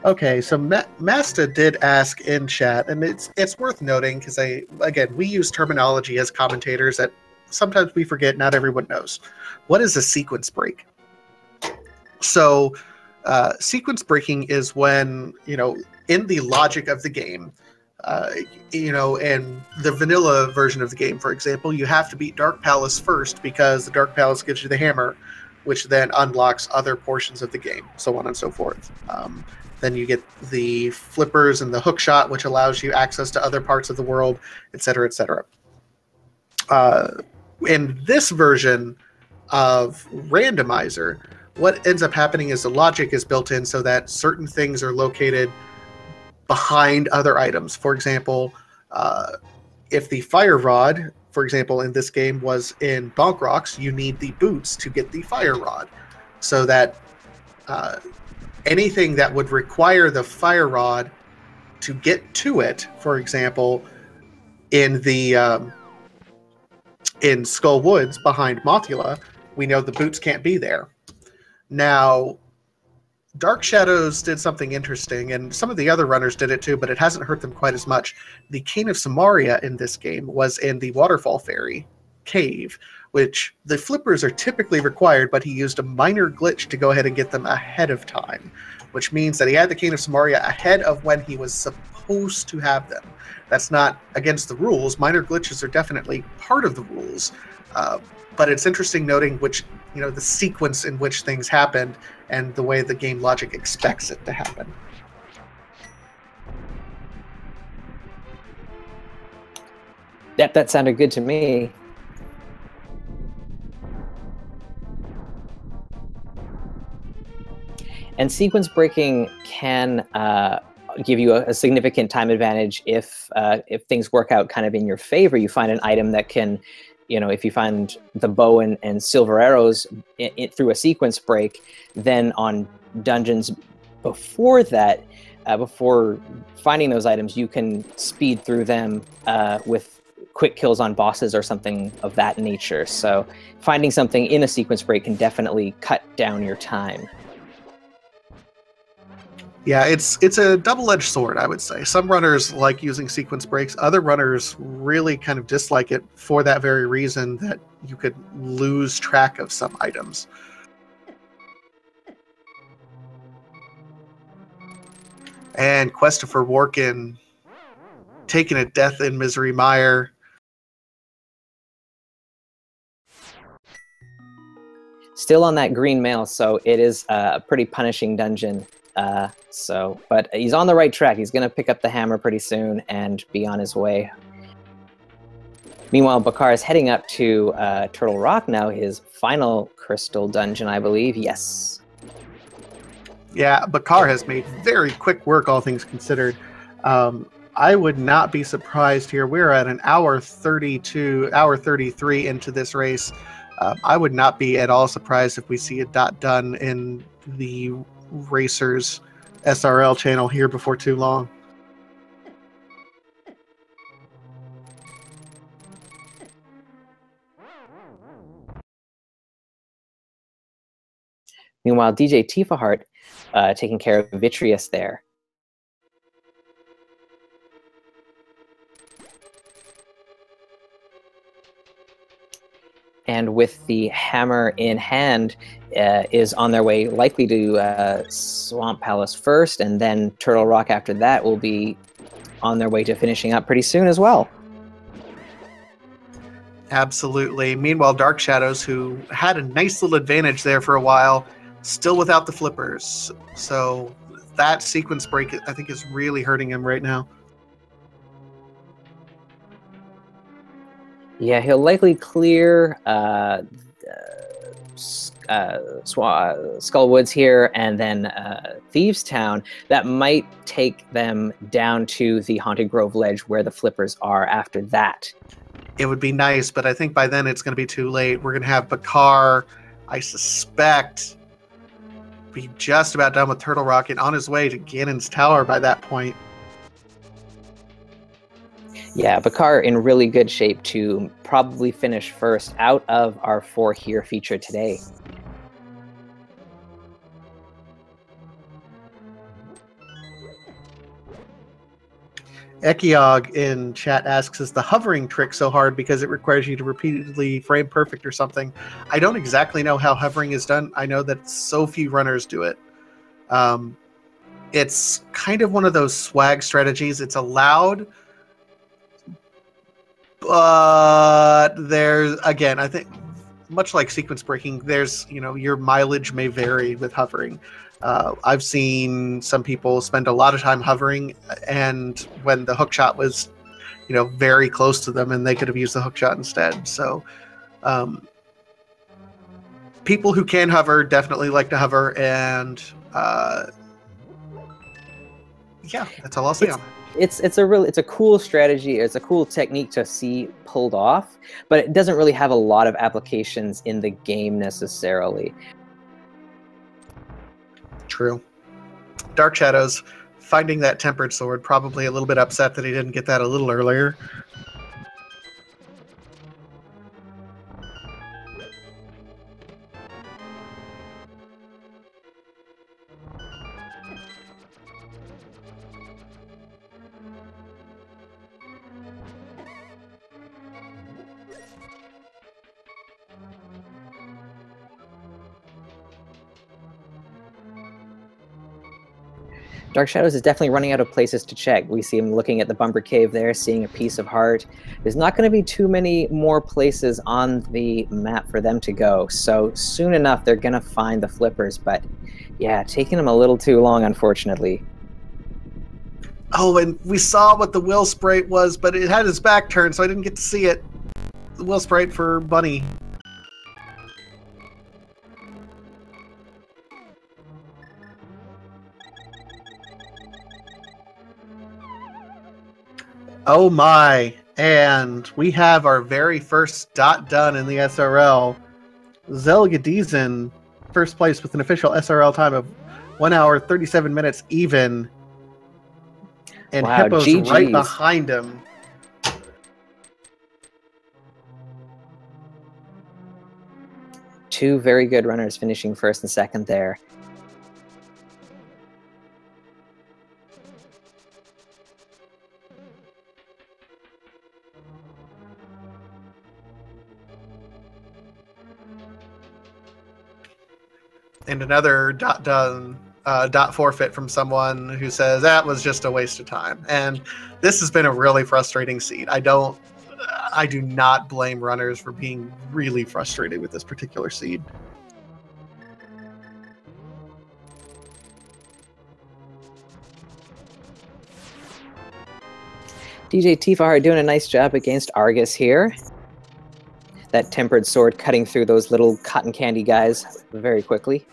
Speaker 1: Okay, so Masta did ask in chat, and it's worth noting because again we use terminology as commentators that sometimes we forget. Not everyone knows. What is a sequence break? So, sequence breaking is when, in the logic of the game, You know, in the vanilla version of the game, for example, you have to beat Dark Palace first because the Dark Palace gives you the hammer, which then unlocks other portions of the game, so on and so forth. Then you get the flippers and the hook shot, which allows you access to other parts of the world, etc., etc. In this version of Randomizer, what ends up happening is the logic is built in so that certain things are located behind other items. For example, if the fire rod, for example, in this game was in Bonk Rocks, you need the boots to get the fire rod. So that anything that would require the fire rod to get to it, for example, in the in Skull Woods behind Mothula, we know the boots can't be there. Now, Dark Shadows did something interesting, and some of the other runners did it too, but it hasn't hurt them quite as much. The Cane of Samaria in this game was in the Waterfall Fairy cave, which the flippers are typically required, but he used a minor glitch to go ahead and get them ahead of time, which means that he had the Cane of Samaria ahead of when he was supposed to have them. That's not against the rules. Minor glitches are definitely part of the rules, but it's interesting noting which, you know, the sequence in which things happened and the way the game logic expects it to happen.
Speaker 2: That sounded good to me. And sequence breaking can give you a significant time advantage if things work out kind of in your favor. You find an item that can, you know, if you find the bow and silver arrows through a sequence break, then on dungeons before that, before finding those items, you can speed through them with quick kills on bosses or something of that nature. So finding something in a sequence break can definitely cut down your time.
Speaker 1: Yeah, it's a double-edged sword, I would say. Some runners like using sequence breaks. Other runners really kind of dislike it for that very reason, that you could lose track of some items. And KwehstopherWarken taking a death in Misery Mire.
Speaker 2: Still on that green mail, so it is a pretty punishing dungeon. But he's on the right track. He's going to pick up the hammer pretty soon and be on his way. Meanwhile, Bakar is heading up to Turtle Rock now, his final crystal dungeon, I believe. Yes.
Speaker 1: Yeah, Bakar has made very quick work, all things considered. I would not be surprised here. We're at an hour 33 into this race. I would not be at all surprised if we see a dot done in the Racers SRL channel here before too long.
Speaker 2: Meanwhile, djtifaheart taking care of Vitreous there. And with the hammer in hand, is on their way likely to Swamp Palace first, and then Turtle Rock after that will be on their way to finishing up pretty soon as well.
Speaker 1: Absolutely. Meanwhile, Dark Shadows, who had a nice little advantage there for a while, still without the flippers. So that sequence break, I think, is really hurting him right now.
Speaker 2: Yeah, he'll likely clear Skull Woods here, and then Thieves Town. That might take them down to the Haunted Grove Ledge where the flippers are after that.
Speaker 1: It would be nice, but I think by then it's going to be too late. We're going to have Bakar, I suspect, be just about done with Turtle Rock and on his way to Ganon's Tower by that point.
Speaker 2: Yeah, Bakar in really good shape to probably finish first out of our 4 here featured today.
Speaker 1: Ekiog in chat asks, is the hovering trick so hard because it requires you to repeatedly frame perfect or something? I don't exactly know how hovering is done. I know that so few runners do it. It's kind of one of those swag strategies. It's allowed, but there's, again, I think much like sequence breaking, there's, your mileage may vary with hovering. I've seen some people spend a lot of time hovering, and when the hook shot was, very close to them, and they could have used the hook shot instead. So people who can hover definitely like to hover, and yeah, that's all I'll say on it.
Speaker 2: It's a cool strategy. It's a cool technique to see pulled off, but it doesn't really have a lot of applications in the game necessarily.
Speaker 1: True. Dark Shadows, finding that tempered sword, probably a little bit upset that he didn't get that a little earlier.
Speaker 2: Dark Shadows is definitely running out of places to check. We see him looking at the bumper cave there, seeing a piece of heart. There's not going to be too many more places on the map for them to go, so soon enough they're going to find the flippers, but yeah, taking them a little too long, unfortunately.
Speaker 1: Oh, and we saw what the will sprite was, but it had his back turned, so I didn't get to see it. The will sprite for Bunny. Oh my, and we have our very first dot done in the SRL. Zelgadizin, first place with an official SRL time of 1 hour, 37 minutes even. And
Speaker 2: wow,
Speaker 1: Hippo's
Speaker 2: GG's.
Speaker 1: right behind him.
Speaker 2: Two very good runners finishing first and second there.
Speaker 1: And another dot forfeit from someone who says that was just a waste of time. And this has been a really frustrating seed. I do not blame runners for being really frustrated with this particular seed.
Speaker 2: djtifaheart doing a nice job against Argus here. That tempered sword cutting through those little cotton candy guys very quickly.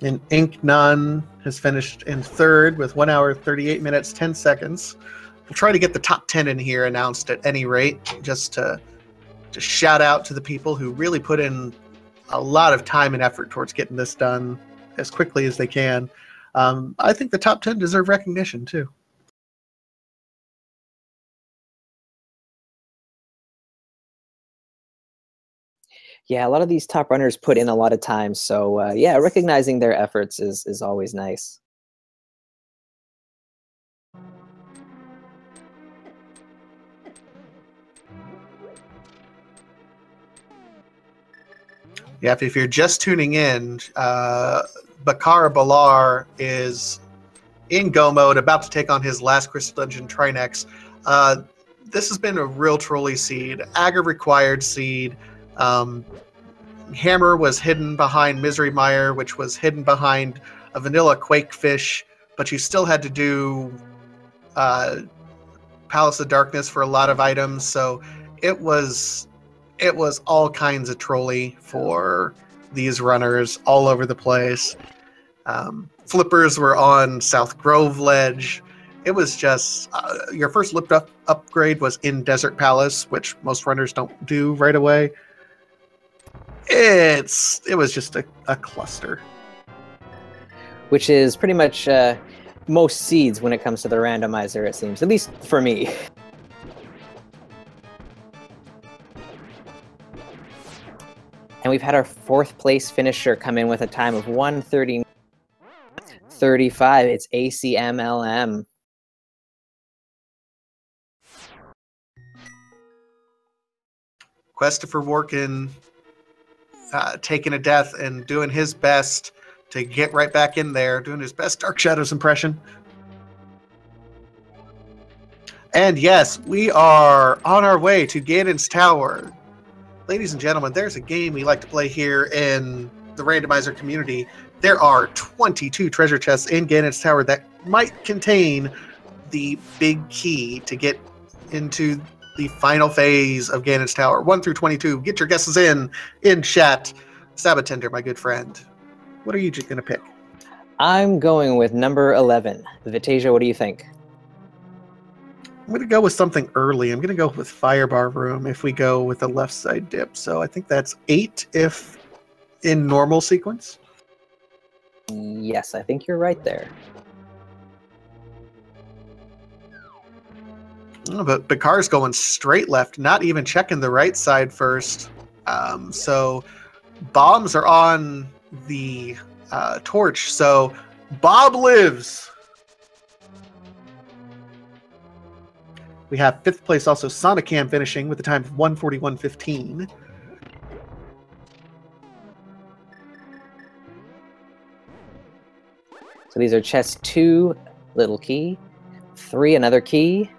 Speaker 1: And Ink Nun has finished in third with 1 hour, 38 minutes, 10 seconds. We'll try to get the top 10 in here announced at any rate, just to shout out to the people who really put in a lot of time and effort towards getting this done as quickly as they can. I think the top 10 deserve recognition, too.
Speaker 2: Yeah, a lot of these top runners put in a lot of time, so yeah, recognizing their efforts is always nice.
Speaker 1: Yeah, if you're just tuning in, bakarbollar is in go mode, about to take on his last Crystal Dungeon Trinex. This has been a real trolley seed, Agra required seed. Hammer was hidden behind Misery Mire, which was hidden behind a vanilla Quakefish, but you still had to do Palace of Darkness for a lot of items, so it was all kinds of trolley for these runners all over the place. Flippers were on South Grove Ledge. It was just your first lift up upgrade was in Desert Palace, which most runners don't do right away. It was just a cluster.
Speaker 2: Which is pretty much most seeds when it comes to the randomizer, it seems, at least for me. And we've had our fourth place finisher come in with a time of 1:30:35. It's ACMLM.
Speaker 1: KwehstopherWarken taking a death and doing his best to get right back in there, doing his best Dark Shadows impression. And yes, we are on our way to Ganon's Tower. Ladies and gentlemen, there's a game we like to play here in the randomizer community. There are 22 treasure chests in Ganon's Tower that might contain the big key to get into the final phase of Ganon's Tower. 1 through 22. Get your guesses in chat. Sabatender, my good friend. What are you going to pick?
Speaker 2: I'm going with number 11. Vitasia, what do you think?
Speaker 1: I'm going to go with something early. I'm going to go with Firebar Room if we go with the left side dip. So I think that's 8 if in normal sequence.
Speaker 2: Yes, I think you're right there.
Speaker 1: Oh, but Bakar's going straight left, not even checking the right side first. So bombs are on the torch. So Bob lives. We have 5th place also Sonicam finishing with a time of 1:41.15.
Speaker 2: So these are chest 2, little key. 3, another key.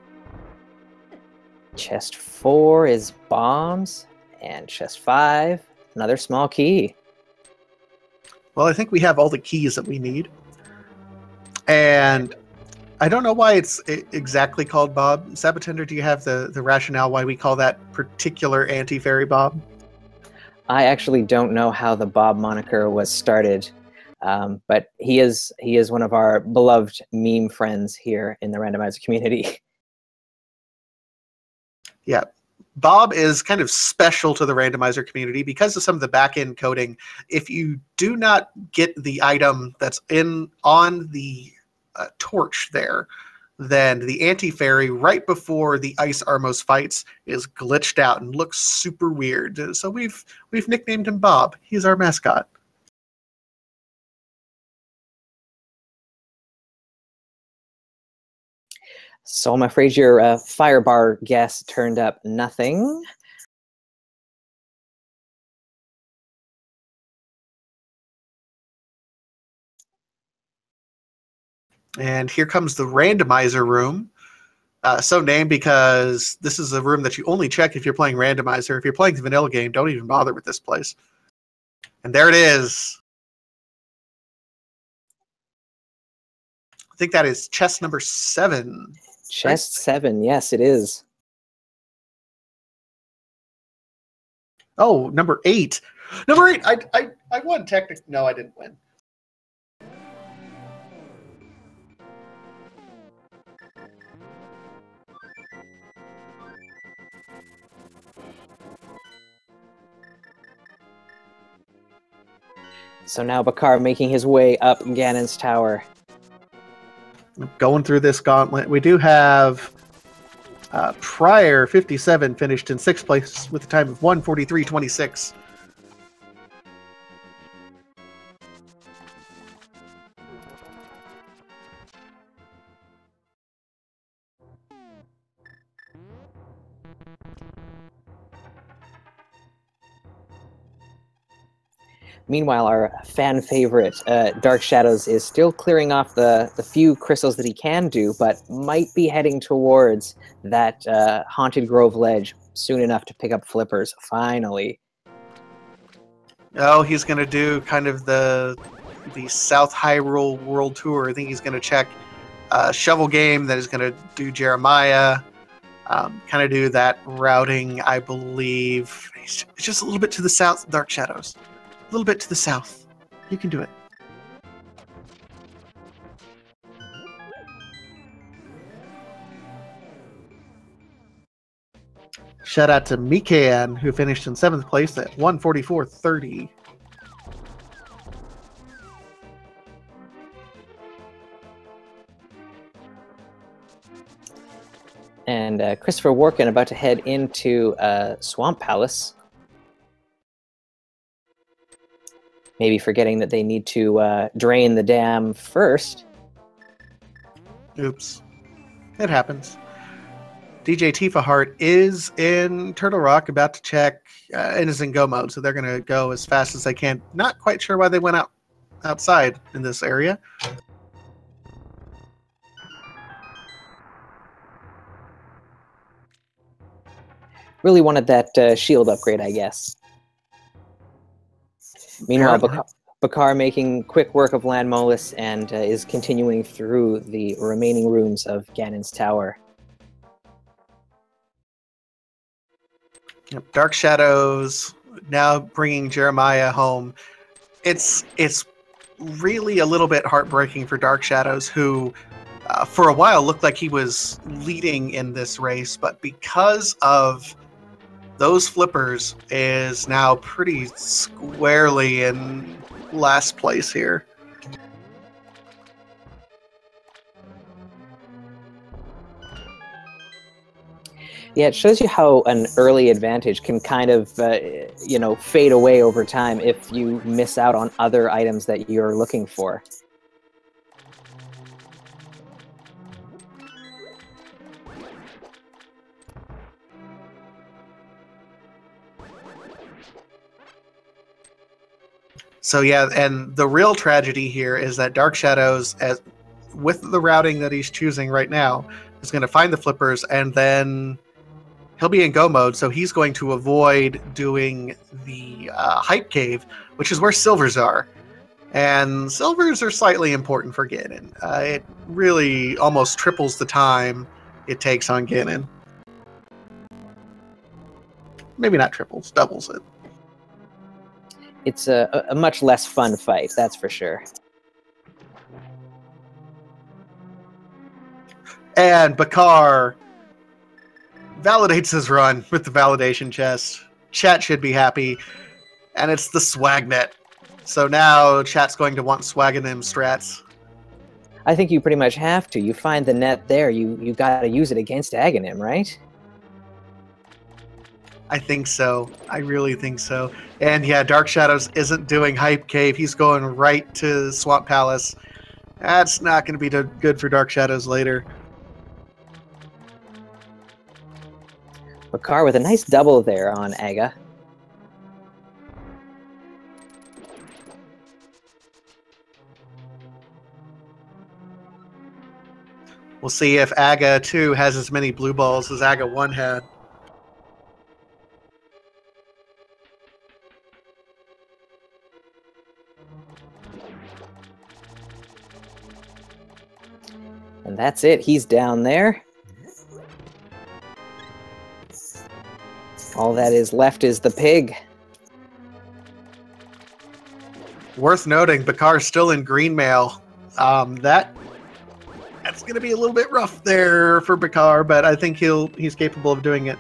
Speaker 2: Chest 4 is bombs. And chest 5, another small key.
Speaker 1: Well, I think we have all the keys that we need. And I don't know why it's exactly called Bob. Sabatender, do you have the rationale why we call that particular anti-fairy Bob?
Speaker 2: I actually don't know how the Bob moniker was started, but he is one of our beloved meme friends here in the randomizer community.
Speaker 1: Yeah, Bob is kind of special to the randomizer community because of some of the back-end coding. If you do not get the item that's on the torch there, then the anti-fairy right before the Ice Armos fights is glitched out and looks super weird. So we've nicknamed him Bob. He's our mascot.
Speaker 2: So I'm afraid your Firebar guess turned up nothing.
Speaker 1: And here comes the randomizer room. So named because this is a room that you only check if you're playing randomizer. If you're playing the vanilla game, don't even bother with this place. And there it is. I think that is chest number 7.
Speaker 2: Chest 7, yes, it is.
Speaker 1: Oh, number 8. Number 8. I won technically. No, I didn't win.
Speaker 2: So now Bakar making his way up Ganon's Tower.
Speaker 1: Going through this gauntlet, we do have Prior 57 finished in 6th place with a time of 1:43.26.
Speaker 2: Meanwhile, our fan favorite, Dark Shadows, is still clearing off the few crystals that he can do, but might be heading towards that Haunted Grove ledge soon enough to pick up flippers, finally.
Speaker 1: Oh, he's going to do kind of the South Hyrule World Tour. I think he's going to check Shovel Game, that is going to do Jeremiah, kind of do that routing, I believe. It's just a little bit to the south, Dark Shadows. A little bit to the south. You can do it. Shout out to Mikan, who finished in 7th place at 1:44.30.
Speaker 2: And KwehstopherWarken about to head into Swamp Palace. Maybe forgetting that they need to drain the dam first.
Speaker 1: Oops. It happens. DJ Tifaheart is in Turtle Rock, about to check, and is in go mode, so they're going to go as fast as they can. Not quite sure why they went outside in this area.
Speaker 2: Really wanted that shield upgrade, I guess. Meanwhile, Bakar making quick work of Landmolus and is continuing through the remaining rooms of Ganon's tower.
Speaker 1: Yep. Dark Shadows now bringing Jeremiah home. It's really a little bit heartbreaking for Dark Shadows, who for a while looked like he was leading in this race, but because of those flippers is now pretty squarely in last place here.
Speaker 2: Yeah, it shows you how an early advantage can kind of, fade away over time if you miss out on other items that you're looking for.
Speaker 1: So yeah, and the real tragedy here is that Dark Shadows, with the routing that he's choosing right now, is going to find the flippers, and then he'll be in go mode, so he's going to avoid doing the hype cave, which is where silvers are. And silvers are slightly important for Ganon. It really almost triples the time it takes on Ganon. Maybe not triples, doubles it.
Speaker 2: It's a much less fun fight, that's for sure.
Speaker 1: And Bakar validates his run with the validation chest. Chat should be happy. And it's the Swagnet. So now chat's going to want Swaganim strats.
Speaker 2: I think you pretty much have to. You find the net there, you gotta use it against Aghanim, right?
Speaker 1: I think so. I really think so. And yeah, Dark Shadows isn't doing Hype Cave. He's going right to Swamp Palace. That's not going to be good for Dark Shadows later.
Speaker 2: Bakar with a nice double there on Aga.
Speaker 1: We'll see if Aga 2 has as many blue balls as Aga 1 had.
Speaker 2: And that's it. He's down there. All that is left is the pig.
Speaker 1: Worth noting, Bakar's still in green mail. That's going to be a little bit rough there for Bakar, but I think he's capable of doing it.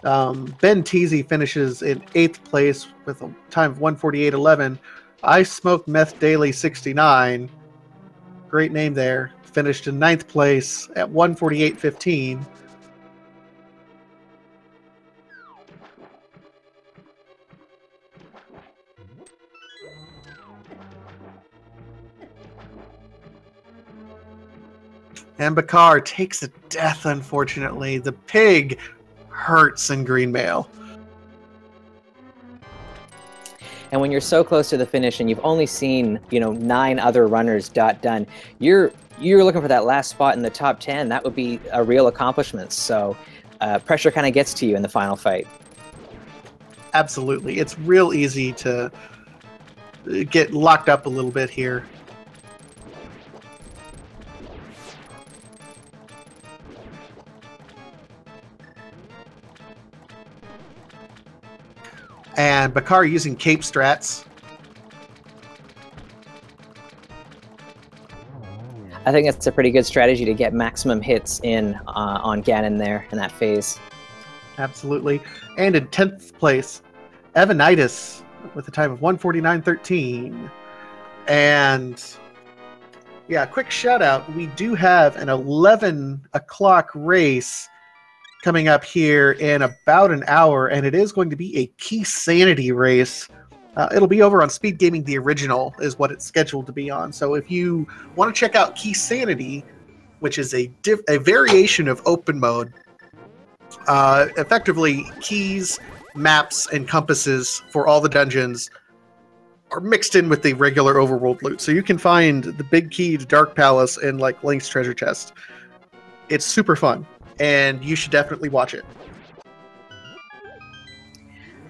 Speaker 1: Ben Teasy finishes in 8th place with a time of 1:48.11. I Smoked Meth Daily 69. Great name there. Finished in 9th place at 1:48.15. And Bakar takes a death, unfortunately. The pig hurts in green mail.
Speaker 2: And when you're so close to the finish and you've only seen, 9 other runners done, you're looking for that last spot in the top 10. That would be a real accomplishment. So pressure kind of gets to you in the final fight.
Speaker 1: Absolutely. It's real easy to get locked up a little bit here. And Bakar using cape strats.
Speaker 2: I think that's a pretty good strategy to get maximum hits in on Ganon there in that phase.
Speaker 1: Absolutely. And in 10th place, Evanitis with a time of 1:49.13. And yeah, quick shout out. We do have an 11 o'clock race coming up here in about an hour, and it is going to be a Key Sanity race. It'll be over on Speed Gaming The Original is what it's scheduled to be on. So if you want to check out Key Sanity, which is a variation of open mode, Effectively, keys, maps, and compasses for all the dungeons are mixed in with the regular overworld loot. So you can find the big key to Dark Palace in like Link's treasure chest. It's super fun, and you should definitely watch it.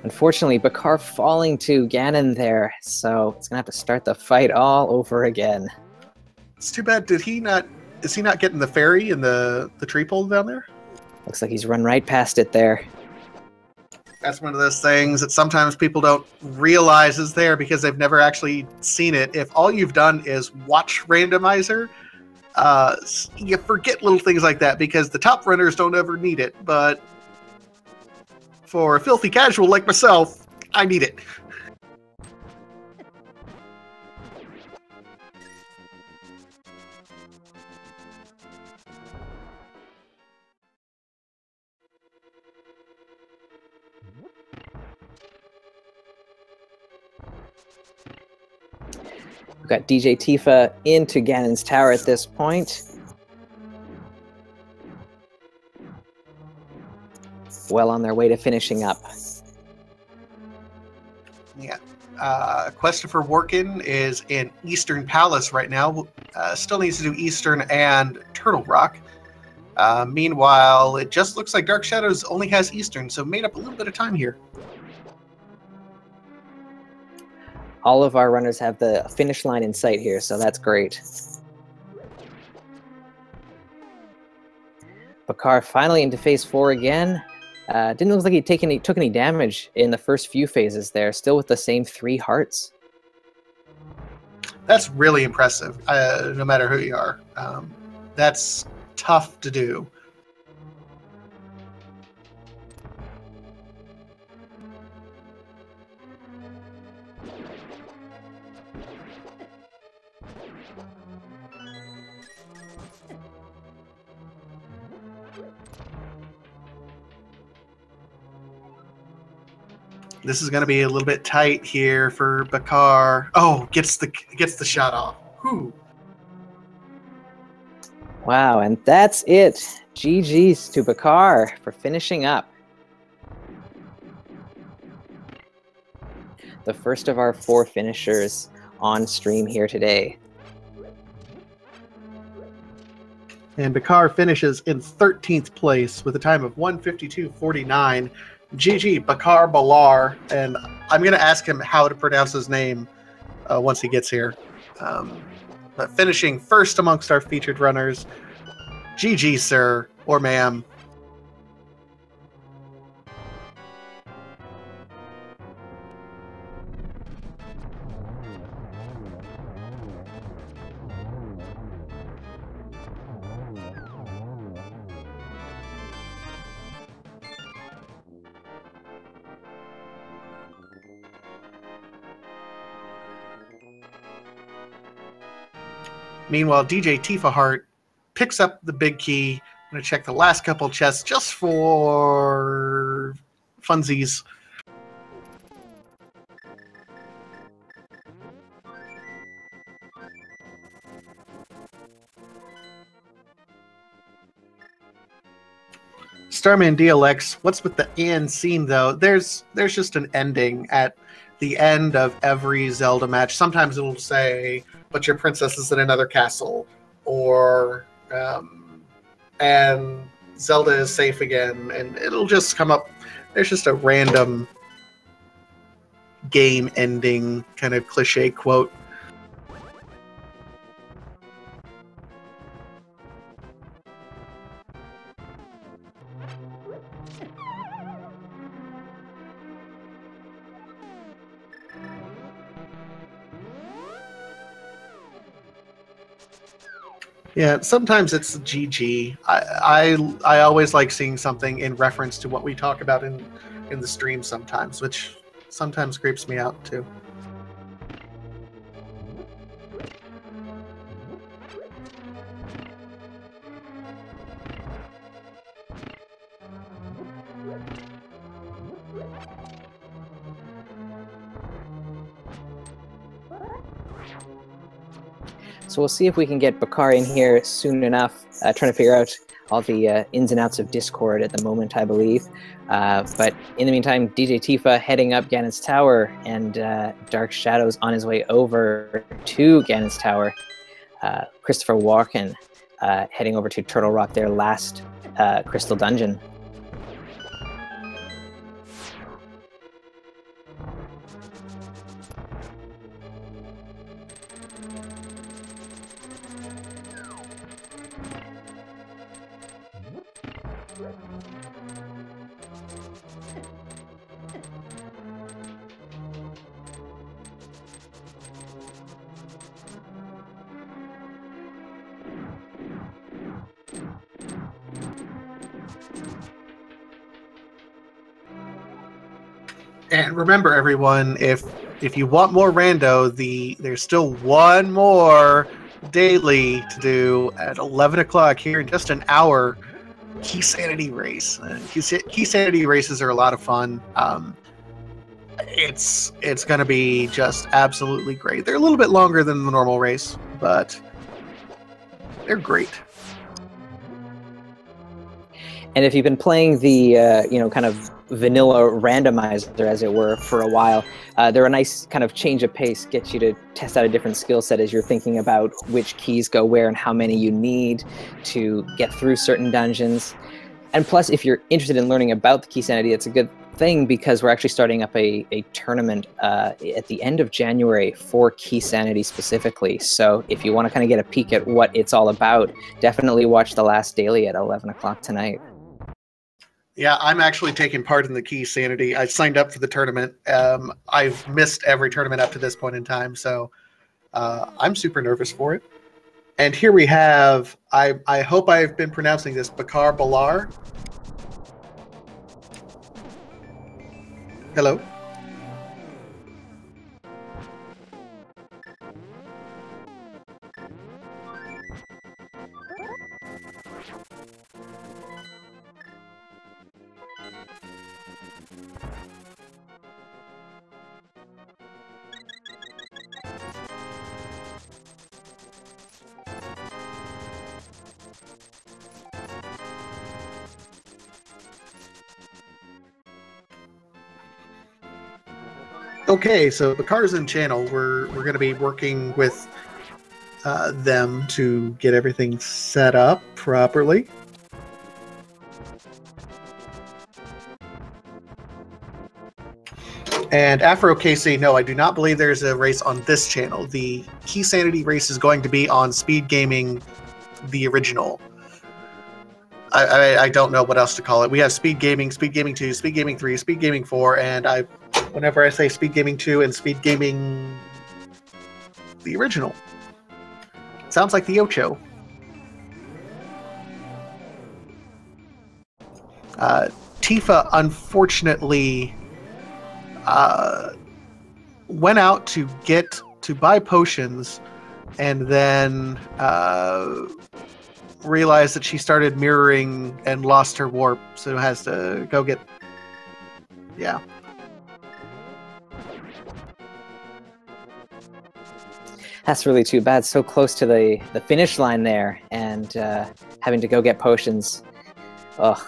Speaker 2: Unfortunately, Bakar falling to Ganon there, so it's gonna have to start the fight all over again.
Speaker 1: It's too bad. Is he not getting the ferry and the tree pole down there?
Speaker 2: Looks like he's run right past it there.
Speaker 1: That's one of those things that sometimes people don't realize is there because they've never actually seen it. If all you've done is watch Randomizer, you forget little things like that because the top runners don't ever need it. But for a filthy casual like myself, I need it.
Speaker 2: We've got DJ Tifa into Ganon's tower at this point. Well on their way to finishing up.
Speaker 1: Yeah. KwehstopherWarken is in Eastern Palace right now. Still needs to do Eastern and Turtle Rock. Meanwhile, it just looks like Dark Shadows only has Eastern, so made up a little bit of time here.
Speaker 2: All of our runners have the finish line in sight here, so that's great. Bakar finally into phase 4 again. Didn't look like he took any damage in the first few phases there, still with the same 3 hearts.
Speaker 1: That's really impressive, no matter who you are. That's tough to do. This is going to be a little bit tight here for Bakar. Oh, gets the shot off. Whew.
Speaker 2: Wow, and that's it. GG's to Bakar for finishing up. The first of our 4 finishers on stream here today.
Speaker 1: And Bakar finishes in 13th place with a time of 1:52.49. GG, bakarbollar, and I'm going to ask him how to pronounce his name once he gets here. But finishing first amongst our featured runners, GG, sir, or ma'am. Meanwhile, DJ Tifaheart picks up the big key. I'm going to check the last couple chests just for funsies. Starman DLX, what's with the and scene though? There's just an ending at the end of every Zelda match. Sometimes it'll say, but your princess is in another castle, or and Zelda is safe again, and it'll just come up. There's just a random game ending kind of cliche quote. Yeah, sometimes it's GG. I always like seeing something in reference to what we talk about in the stream sometimes, which sometimes creeps me out too.
Speaker 2: So we'll see if we can get Bakar in here soon enough, trying to figure out all the ins and outs of Discord at the moment, I believe. But in the meantime, DJ Tifa heading up Ganon's Tower, and Dark Shadows on his way over to Ganon's Tower. KwehstopherWarken heading over to Turtle Rock, their last crystal dungeon.
Speaker 1: And remember, everyone, if you want more rando, there's still one more daily to do at 11 o'clock here in just an hour. Key Sanity Race. Key Sanity races are a lot of fun. It's going to be just absolutely great. They're a little bit longer than the normal race, but they're great.
Speaker 2: And if you've been playing the, kind of vanilla randomizer, as it were, for a while, they're a nice kind of change of pace, get you to test out a different skill set as you're thinking about which keys go where and how many you need to get through certain dungeons. And plus, if you're interested in learning about the Key Sanity, it's a good thing because we're actually starting up a tournament at the end of January for Key Sanity specifically. So if you want to kind of get a peek at what it's all about, definitely watch the last daily at 11 o'clock tonight.
Speaker 1: Yeah, I'm actually taking part in the Key Sanity. I signed up for the tournament. I've missed every tournament up to this point in time, so I'm super nervous for it. And here we have, I hope I've been pronouncing this, bakarbollar. Hello? Okay, so Bakar's in channel. We're going to be working with them to get everything set up properly. And Afro KC, no, I do not believe there's a race on this channel. The Key Sanity race is going to be on Speed Gaming, the original. I don't know what else to call it. We have Speed Gaming 2, Speed Gaming 3, Speed Gaming 4, and whenever I say Speed Gaming 2 and Speed Gaming the original. Sounds like the Ocho. Tifa, unfortunately, went out to buy potions and then realized that she started mirroring and lost her warp, so has to go get... Yeah.
Speaker 2: That's really too bad. So close to the finish line there, and having to go get potions. Ugh.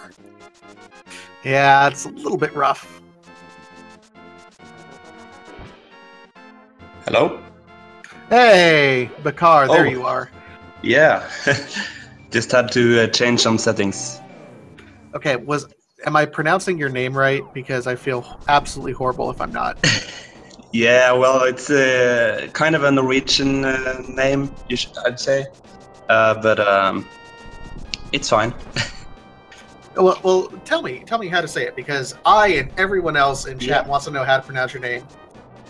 Speaker 1: Yeah, it's a little bit rough.
Speaker 3: Hello?
Speaker 1: Hey, Bakar, there you are.
Speaker 3: Yeah. Just had to change some settings.
Speaker 1: Okay, am I pronouncing your name right? Because I feel absolutely horrible if I'm not.
Speaker 3: Yeah, well, it's kind of a Norwegian name, I'd say. But it's fine.
Speaker 1: Well, tell me how to say it, because I and everyone else in chat wants to know how to pronounce your name.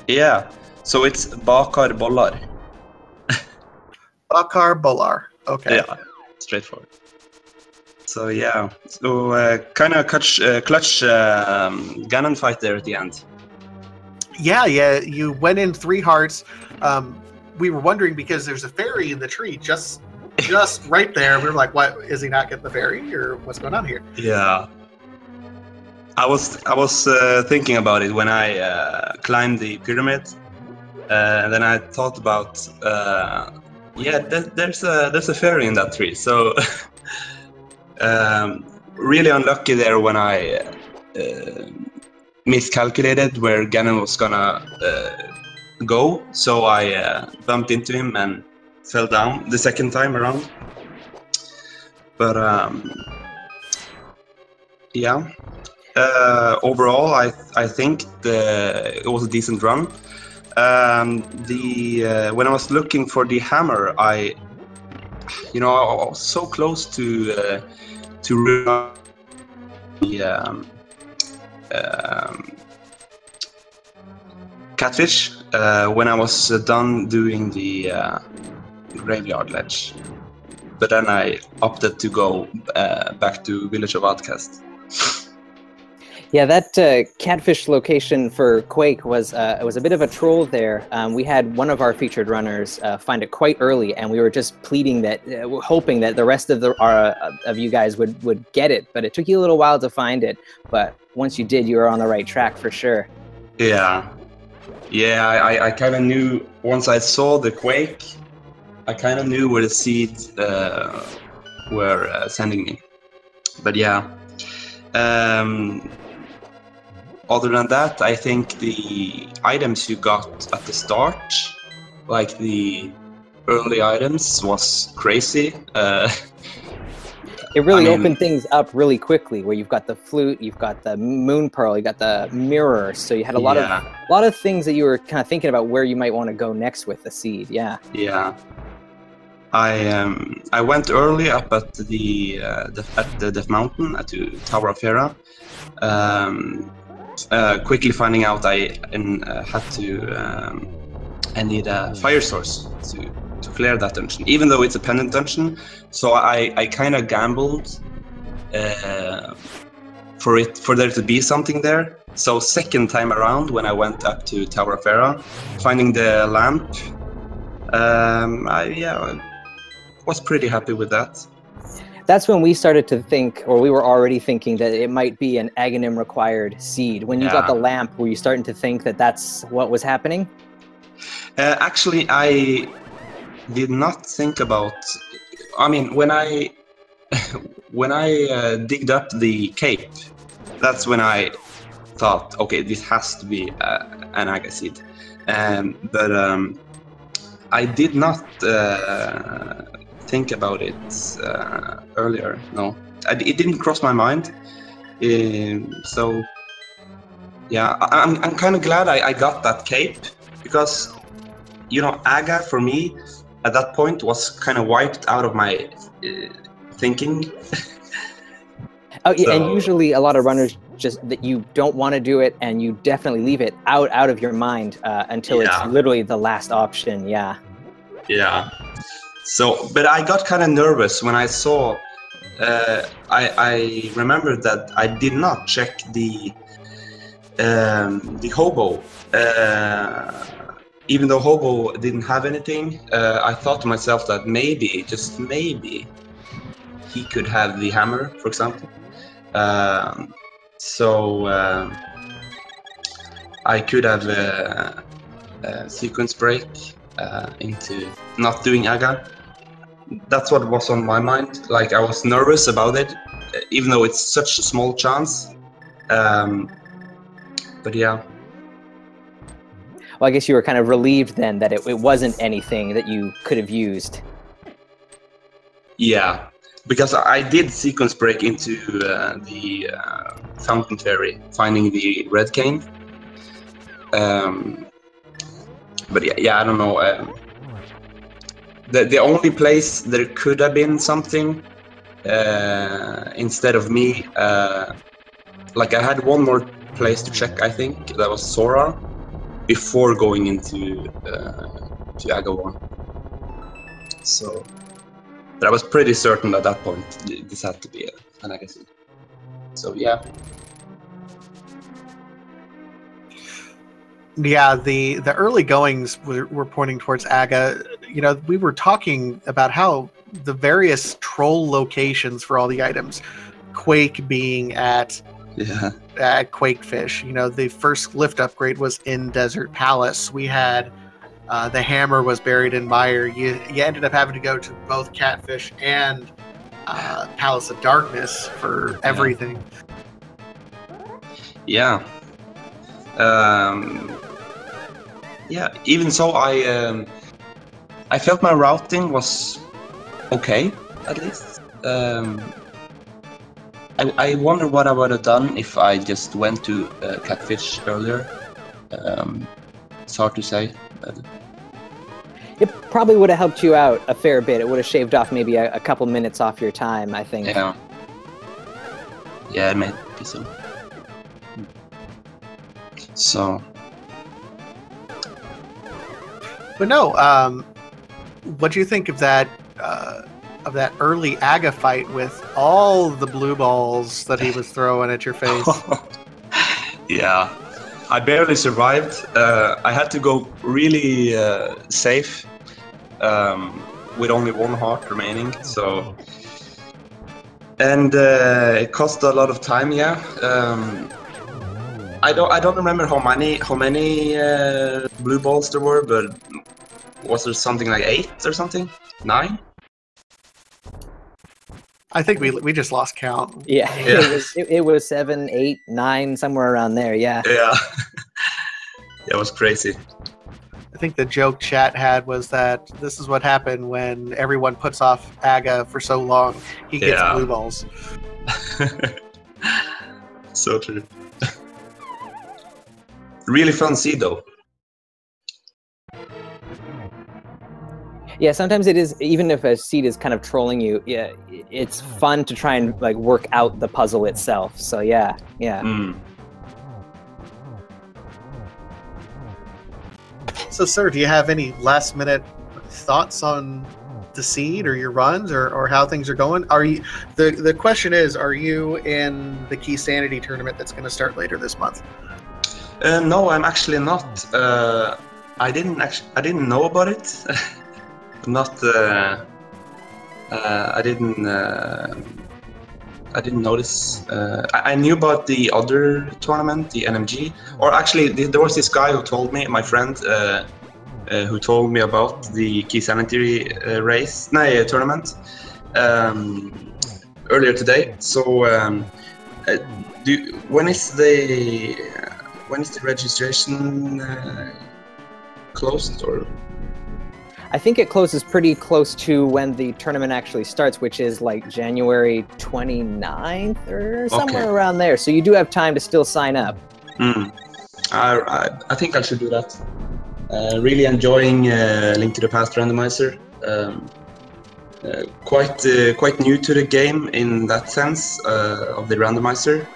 Speaker 3: Yeah, so it's bakarbollar.
Speaker 1: Bakarbollar. Okay.
Speaker 3: Yeah, straightforward. So yeah, so kind of clutch Ganon fight there at the end. Yeah,
Speaker 1: you went in 3 hearts. We were wondering because there's a fairy in the tree just right there. We were like, what, is he not getting the fairy, or what's going on here?
Speaker 3: Yeah. I was thinking about it when I climbed the pyramid, and then I thought about there's a fairy in that tree, so Really unlucky there when I miscalculated where Ganon was gonna go, so I bumped into him and fell down the second time around. But yeah, overall I think it was a decent run. When I was looking for the hammer, I was so close to the catfish when I was done doing the graveyard ledge, but then I opted to go back to Village of Outcast.
Speaker 2: Yeah, that catfish location for Quake was a bit of a troll there. We had one of our featured runners find it quite early, and we were just pleading that, hoping that the rest of of you guys would get it. But it took you a little while to find it. But once you did, you were on the right track for sure.
Speaker 3: Yeah, I kind of knew once I saw the Quake. I kind of knew where the seeds were sending me. But yeah. Other than that, I think the items you got at the start, like the early items, was crazy.
Speaker 2: It really opened things up really quickly, where you've got the flute, you've got the moon pearl, you got the mirror, so you had a lot of things that you were kind of thinking about where you might want to go next with the seed. Yeah.
Speaker 3: I went early up at the Death Mountain at the Tower of Hera. Quickly finding out I need a fire source to clear that dungeon, even though it's a pendant dungeon. So I kind of gambled for there to be something there. So second time around, when I went up to Tower of Hera, finding the lamp, I was pretty happy with that.
Speaker 2: That's when we started to think, or we were already thinking, that it might be an Aghanim required seed. When you got the lamp, were you starting to think that that's what was happening?
Speaker 3: Actually, I did not think about. I mean, when I digged up the cape, that's when I thought, okay, this has to be an Aga seed. But I did not think about it earlier. No, it didn't cross my mind. So yeah, I'm kind of glad I got that cape, because Aga for me at that point was kind of wiped out of my thinking.
Speaker 2: Oh yeah, and usually a lot of runners just that you don't want to do it, and you definitely leave it out of your mind until it's literally the last option. Yeah.
Speaker 3: So, but I got kind of nervous when I saw. I remembered that I did not check the hobo. Even though hobo didn't have anything, I thought to myself that maybe, just maybe, he could have the hammer, for example. So I could have a sequence break into not doing Aga. That's what was on my mind. Like, I was nervous about it, even though it's such a small chance. But yeah.
Speaker 2: Well, I guess you were kind of relieved then that it wasn't anything that you could have used.
Speaker 3: Yeah, because I did sequence break into the Fountain Fairy, finding the red cane. But yeah, I don't know. The only place there could have been something instead of me, like I had one more place to check, I think, that was Sora, before going into to Aga 1. So, but I was pretty certain at that point this had to be an Aga seed. So yeah.
Speaker 1: Yeah, the early goings were pointing towards Aga. We were talking about how the various troll locations for all the items, Quake being at Quakefish. The first lift upgrade was in Desert Palace. We had the hammer was buried in Mire. You ended up having to go to both Catfish and Palace of Darkness for everything.
Speaker 3: Yeah. Yeah. Even so, I felt my routing was okay, at least. I wonder what I would have done if I just went to Catfish earlier. It's hard to say. But...
Speaker 2: It probably would have helped you out a fair bit. It would have shaved off maybe a couple minutes off your time, I think.
Speaker 3: Yeah. Yeah, it may be so. So.
Speaker 1: But no, what do you think of that early Aga fight with all the blue balls that he was throwing at your face?
Speaker 3: Yeah, I barely survived. I had to go really safe with only one heart remaining. So, and it cost a lot of time. Yeah. I don't remember how many blue balls there were, but was there something like 8 or something? 9?
Speaker 1: I think we just lost count.
Speaker 2: Yeah. It was 7, 8, 9, somewhere around there. Yeah.
Speaker 3: Yeah. It was crazy.
Speaker 1: I think the joke chat had was that this is what happened when everyone puts off Aga for so long. He gets blue balls.
Speaker 3: So true. Really fun seed though.
Speaker 2: Yeah, sometimes it is, even if a seed is kind of trolling you, yeah, it's fun to try and like work out the puzzle itself. So yeah.
Speaker 1: So sir, do you have any last minute thoughts on the seed or your runs or how things are going? Are you the question is, are you in the Key Sanity tournament that's going to start later this month?
Speaker 3: No, I'm actually not. I didn't know about it. I didn't notice. I knew about the other tournament, the NMG, or actually there was this guy who told me, my friend, who told me about the Key Sanity tournament earlier today. So when is the registration closed? Or
Speaker 2: I think it closes pretty close to when the tournament actually starts, which is like January 29th or somewhere around there. So you do have time to still sign up.
Speaker 3: I think I should do that. Really enjoying Link to the Past Randomizer. Quite new to the game in that sense of the randomizer.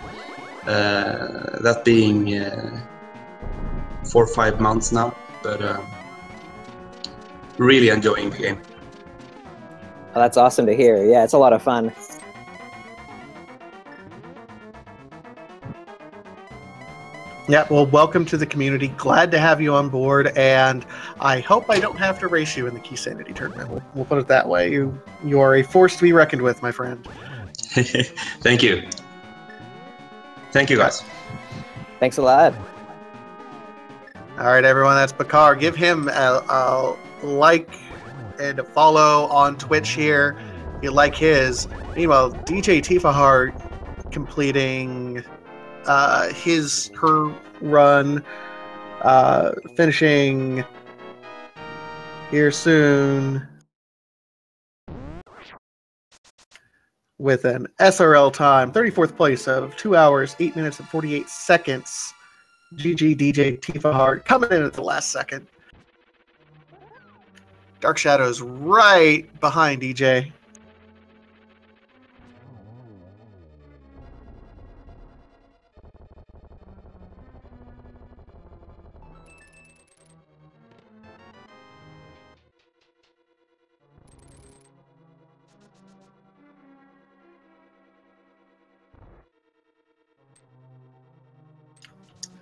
Speaker 3: That being 4 or 5 months now, but really enjoying the game.
Speaker 2: Oh, that's awesome to hear. Yeah, it's a lot of fun.
Speaker 1: Yeah, well, welcome to the community. Glad to have you on board, and I hope I don't have to race you in the Key Sanity tournament. We'll put it that way. You are a force to be reckoned with, my friend.
Speaker 3: Thank you. Thank you, guys.
Speaker 2: Thanks a lot.
Speaker 1: All right, everyone, that's Bakar. Give him a like and a follow on Twitch here if you like his. Meanwhile, djtifaheart completing her run, finishing here soon with an SRL time, 34th place of 2 hours, 8 minutes, and 48 seconds. GG djtifaheart coming in at the last second. Dark Shadows right behind DJ.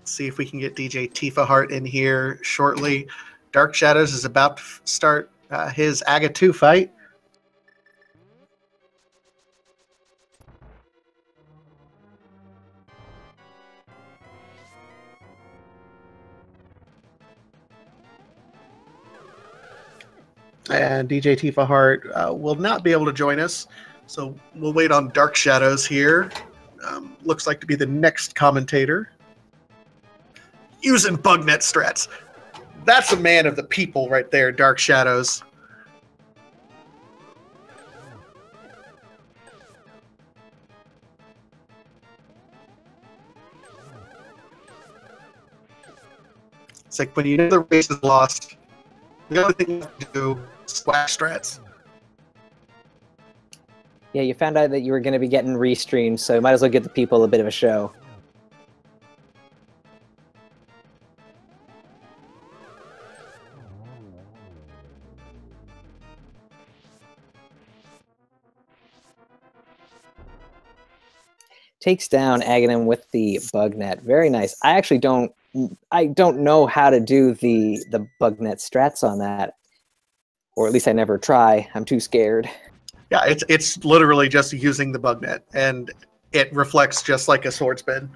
Speaker 1: See if we can get djtifaheart in here shortly. Dark Shadows is about to start his Aga 2 fight. And djtifaheart will not be able to join us So we'll wait on Dark Shadows here. Looks like to be the next commentator. Using bugnet strats. That's a man of the people right there, Dark Shadows. It's like when you know the race is lost, the only thing you have to do is splash strats.
Speaker 2: Yeah, you found out that you were going to be getting restreamed, so you might as well give the people a bit of a show. Takes down Aghanim with the bug net. Very nice. I don't know how to do the bug net strats on that, or at least I never try. I'm too scared.
Speaker 1: Yeah, it's literally just using the bug net, and it reflects just like a sword spin.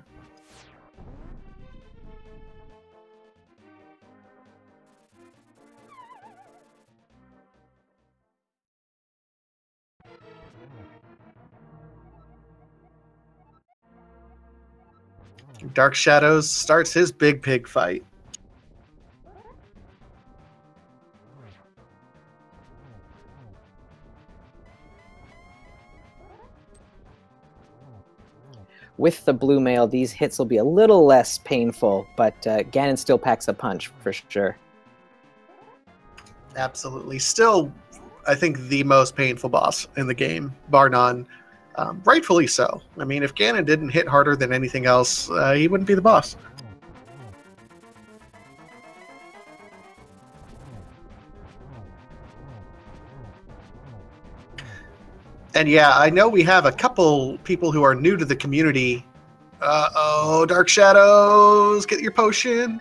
Speaker 1: Dark Shadows starts his big pig fight.
Speaker 2: With the blue mail, these hits will be a little less painful, but Ganon still packs a punch for sure.
Speaker 1: Absolutely. Still, I think the most painful boss in the game, bar none. Rightfully so. I mean, if Ganon didn't hit harder than anything else, he wouldn't be the boss. And yeah, I know we have a couple people who are new to the community. Uh-oh, Dark Shadows, get your potion.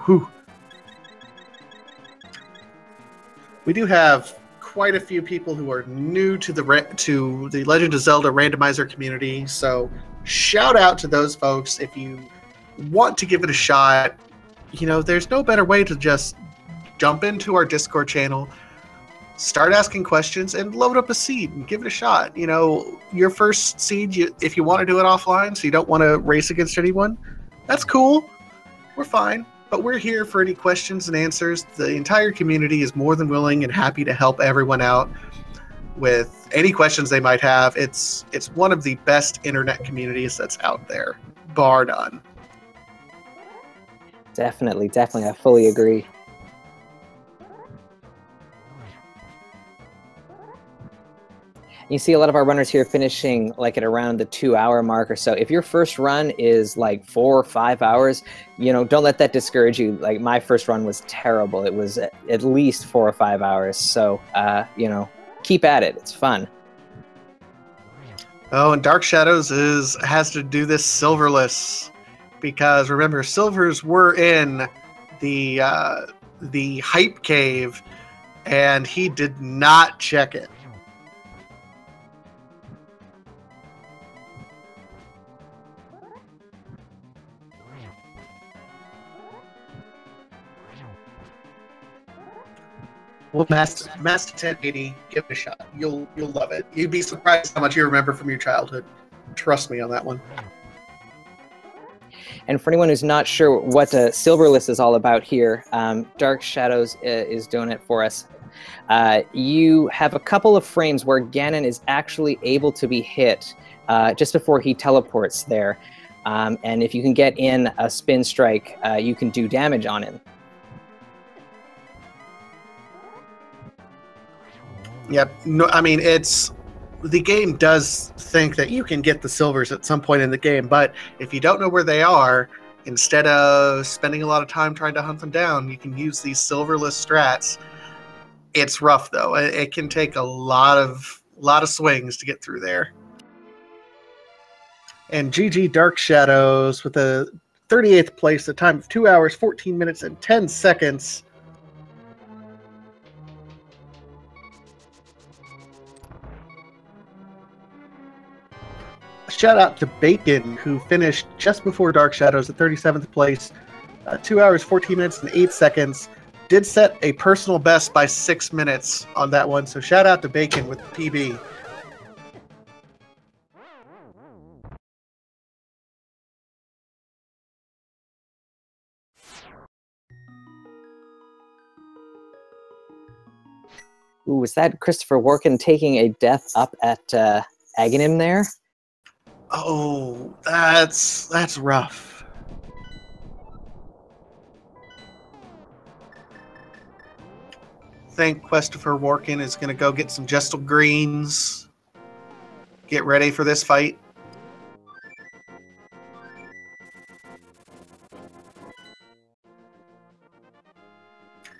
Speaker 1: Whew. We do have quite a few people who are new to the Legend of Zelda randomizer community, so shout out to those folks. If you want to give it a shot, you know, there's no better way to just jump into our Discord channel, start asking questions, and load up a seed and give it a shot. You know, your first seed, if you want to do it offline, so you don't want to race against anyone, that's cool. We're fine. But we're here for any questions and answers. The entire community is more than willing and happy to help everyone out with any questions they might have. It's one of the best internet communities that's out there, bar none.
Speaker 2: Definitely, definitely. I fully agree. You see a lot of our runners here finishing like at around the 2-hour mark or so. If your first run is like 4 or 5 hours, you know, don't let that discourage you. Like my first run was terrible. It was at least 4 or 5 hours. So, you know, keep at it. It's fun.
Speaker 1: Oh, and Dark Shadows has to do this silverless because remember, silvers were in the hype cave, and he did not check it. Well, Master 1080, give it a shot. You'll love it. You'd be surprised how much you remember from your childhood. Trust me on that one.
Speaker 2: And for anyone who's not sure what Silverless is all about here, Dark Shadows is doing it for us. You have a couple of frames where Ganon is actually able to be hit just before he teleports there. And if you can get in a spin strike, you can do damage on him.
Speaker 1: Yep. No, I mean, the game does think that you can get the silvers at some point in the game, but if you don't know where they are, instead of spending a lot of time trying to hunt them down, you can use these silverless strats. It's rough though. It can take a lot of swings to get through there. And GG Dark Shadows with a 38th place, a time of 2 hours, 14 minutes, and 10 seconds. Shout out to Bacon, who finished just before Dark Shadows at 37th place, 2 hours, 14 minutes, and 8 seconds. Did set a personal best by 6 minutes on that one, so shout out to Bacon with PB.
Speaker 2: Ooh, was that KwehstopherWarken taking a death up at Aghanim there?
Speaker 1: Oh, that's rough. I think KwehstopherWarken is going to go get some Gestal Greens. Get ready for this fight.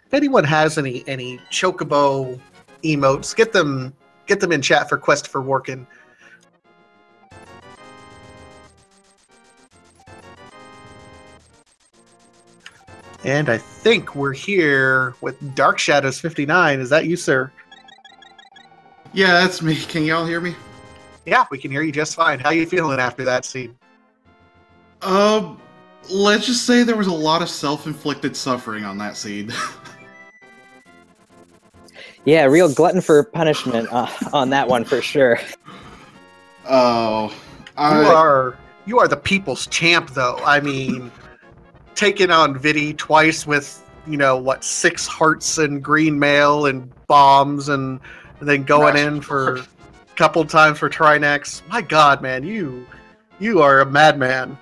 Speaker 1: If anyone has any Chocobo emotes, get them in chat for KwehstopherWarken. And I think we're here with DarkShadows59. Is that you, sir?
Speaker 4: Yeah, that's me. Can y'all hear me?
Speaker 1: Yeah, we can hear you just fine. How you feeling after that scene?
Speaker 4: Let's just say there was a lot of self-inflicted suffering on that scene.
Speaker 2: Yeah, real glutton for punishment on that one for sure.
Speaker 4: Oh,
Speaker 1: you are the people's champ, though. I mean, taking on Vidi twice with 6 hearts and green mail and bombs, and then going in for a couple times for Trinex. My God, man, you are a madman.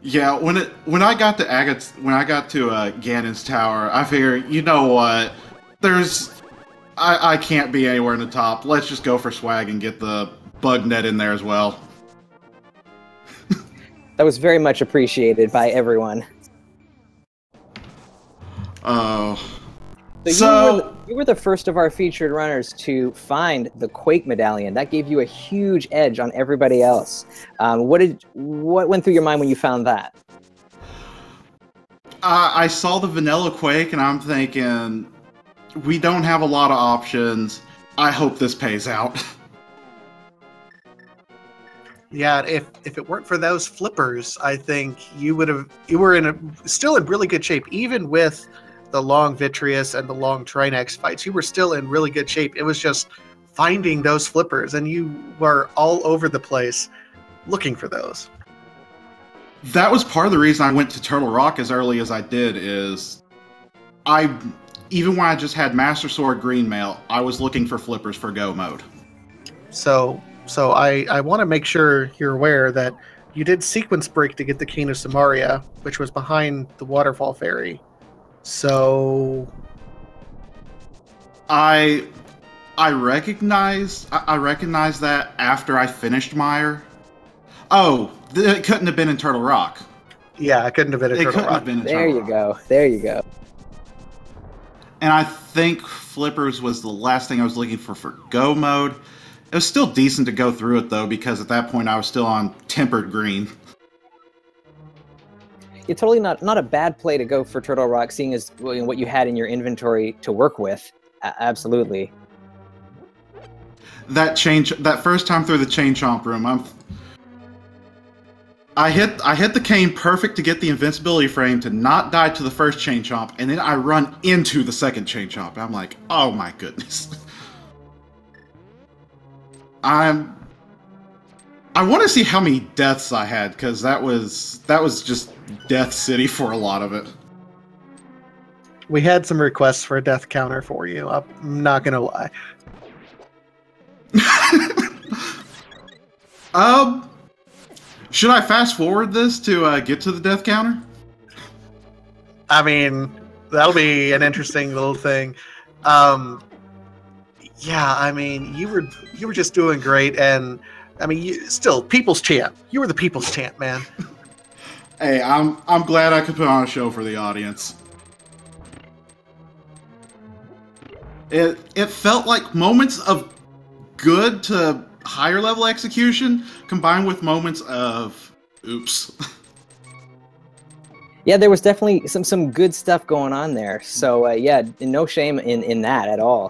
Speaker 4: Yeah, when I got to Ganon's tower, I figured, you know what? I can't be anywhere in the top. Let's just go for swag and get the bug net in there as well.
Speaker 2: That was very much appreciated by everyone.
Speaker 4: Oh.
Speaker 2: So you were the first of our featured runners to find the Quake medallion. That gave you a huge edge on everybody else. What went through your mind when you found that?
Speaker 4: I saw the vanilla Quake and I'm thinking, we don't have a lot of options. I hope this pays out.
Speaker 1: Yeah, if it weren't for those flippers, I think you were still in really good shape, even with the long Vitreous and the long Trinex fights. You were still in really good shape. It was just finding those flippers, and you were all over the place looking for those.
Speaker 4: That was part of the reason I went to Turtle Rock as early as I did. Even when I just had Master Sword Green Mail, I was looking for flippers for Go mode.
Speaker 1: So I want to make sure you're aware that you did sequence break to get the Cane of Samaria, which was behind the Waterfall Ferry. So
Speaker 4: I recognized that after I finished Meyer. Oh, it couldn't have been in Turtle Rock.
Speaker 1: Yeah, it couldn't have been in Turtle Rock.
Speaker 2: There you go. There you go.
Speaker 4: And I think flippers was the last thing I was looking for Go mode. It was still decent to go through it, though, because at that point I was still on tempered green.
Speaker 2: It's totally not a bad play to go for Turtle Rock, seeing as what you had in your inventory to work with. Absolutely.
Speaker 4: That first time through the Chain Chomp room, I hit the cane perfect to get the invincibility frame to not die to the first Chain Chomp, and then I run into the second Chain Chomp. I'm like, oh my goodness. I want to see how many deaths I had, because that was just Death City for a lot of it.
Speaker 1: We had some requests for a death counter for you. I'm not gonna lie.
Speaker 4: Should I fast forward this to get to the death counter?
Speaker 1: I mean, that'll be an interesting little thing. Yeah, I mean, you were just doing great, and I mean, you still people's champ. You were the people's champ, man.
Speaker 4: Hey, I'm glad I could put on a show for the audience. It felt like moments of good to higher level execution combined with moments of oops.
Speaker 2: Yeah, there was definitely some good stuff going on there. So yeah, no shame in that at all.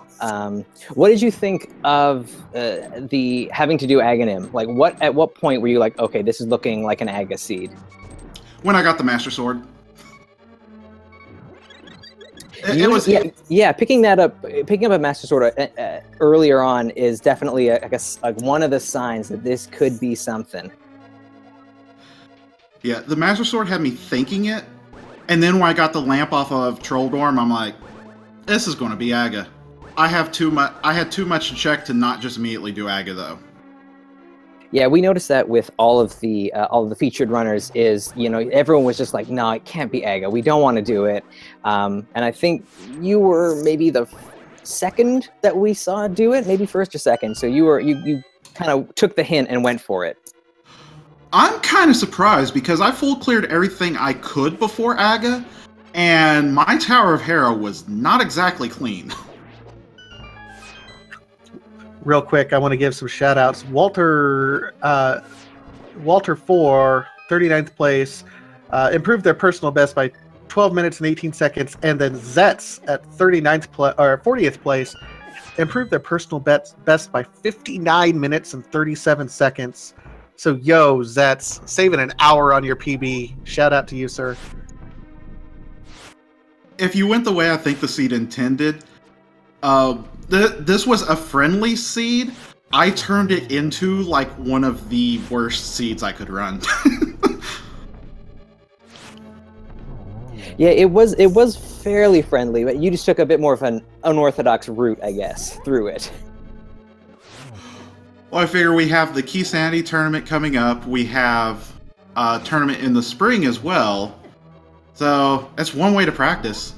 Speaker 2: What did you think of the having to do Aghanim? Like, at what point were you like, okay, this is looking like an Aga seed?
Speaker 4: When I got the Master Sword.
Speaker 2: Picking up a Master Sword earlier on is definitely I guess like one of the signs that this could be something.
Speaker 4: Yeah, the Master Sword had me thinking it, and then when I got the lamp off of Troll Dorm, I'm like, This is going to be Aga. I had too much to check to not just immediately do Aga though.
Speaker 2: Yeah, we noticed that with all of the featured runners is, you know, everyone was just like, no, it can't be Aga. We don't want to do it. And I think you were maybe the second that we saw do it, maybe first or second. So you kind of took the hint and went for it.
Speaker 4: I'm kind of surprised because I full cleared everything I could before Aga, and my Tower of Hera was not exactly clean.
Speaker 1: Real quick, I want to give some shout outs. Walter 4, 39th place, improved their personal best by 12 minutes and 18 seconds, and then Zets at 40th place improved their personal best by 59 minutes and 37 seconds. So, yo, Zets, saving an hour on your PB. Shout out to you, sir.
Speaker 4: If you went the way I think the seed intended, this was a friendly seed. I turned it into, like, one of the worst seeds I could run.
Speaker 2: Yeah, it was fairly friendly, but you just took a bit more of an unorthodox route, I guess, through it.
Speaker 4: Well, I figure we have the Key Sanity tournament coming up. We have a tournament in the spring as well. So, that's one way to practice.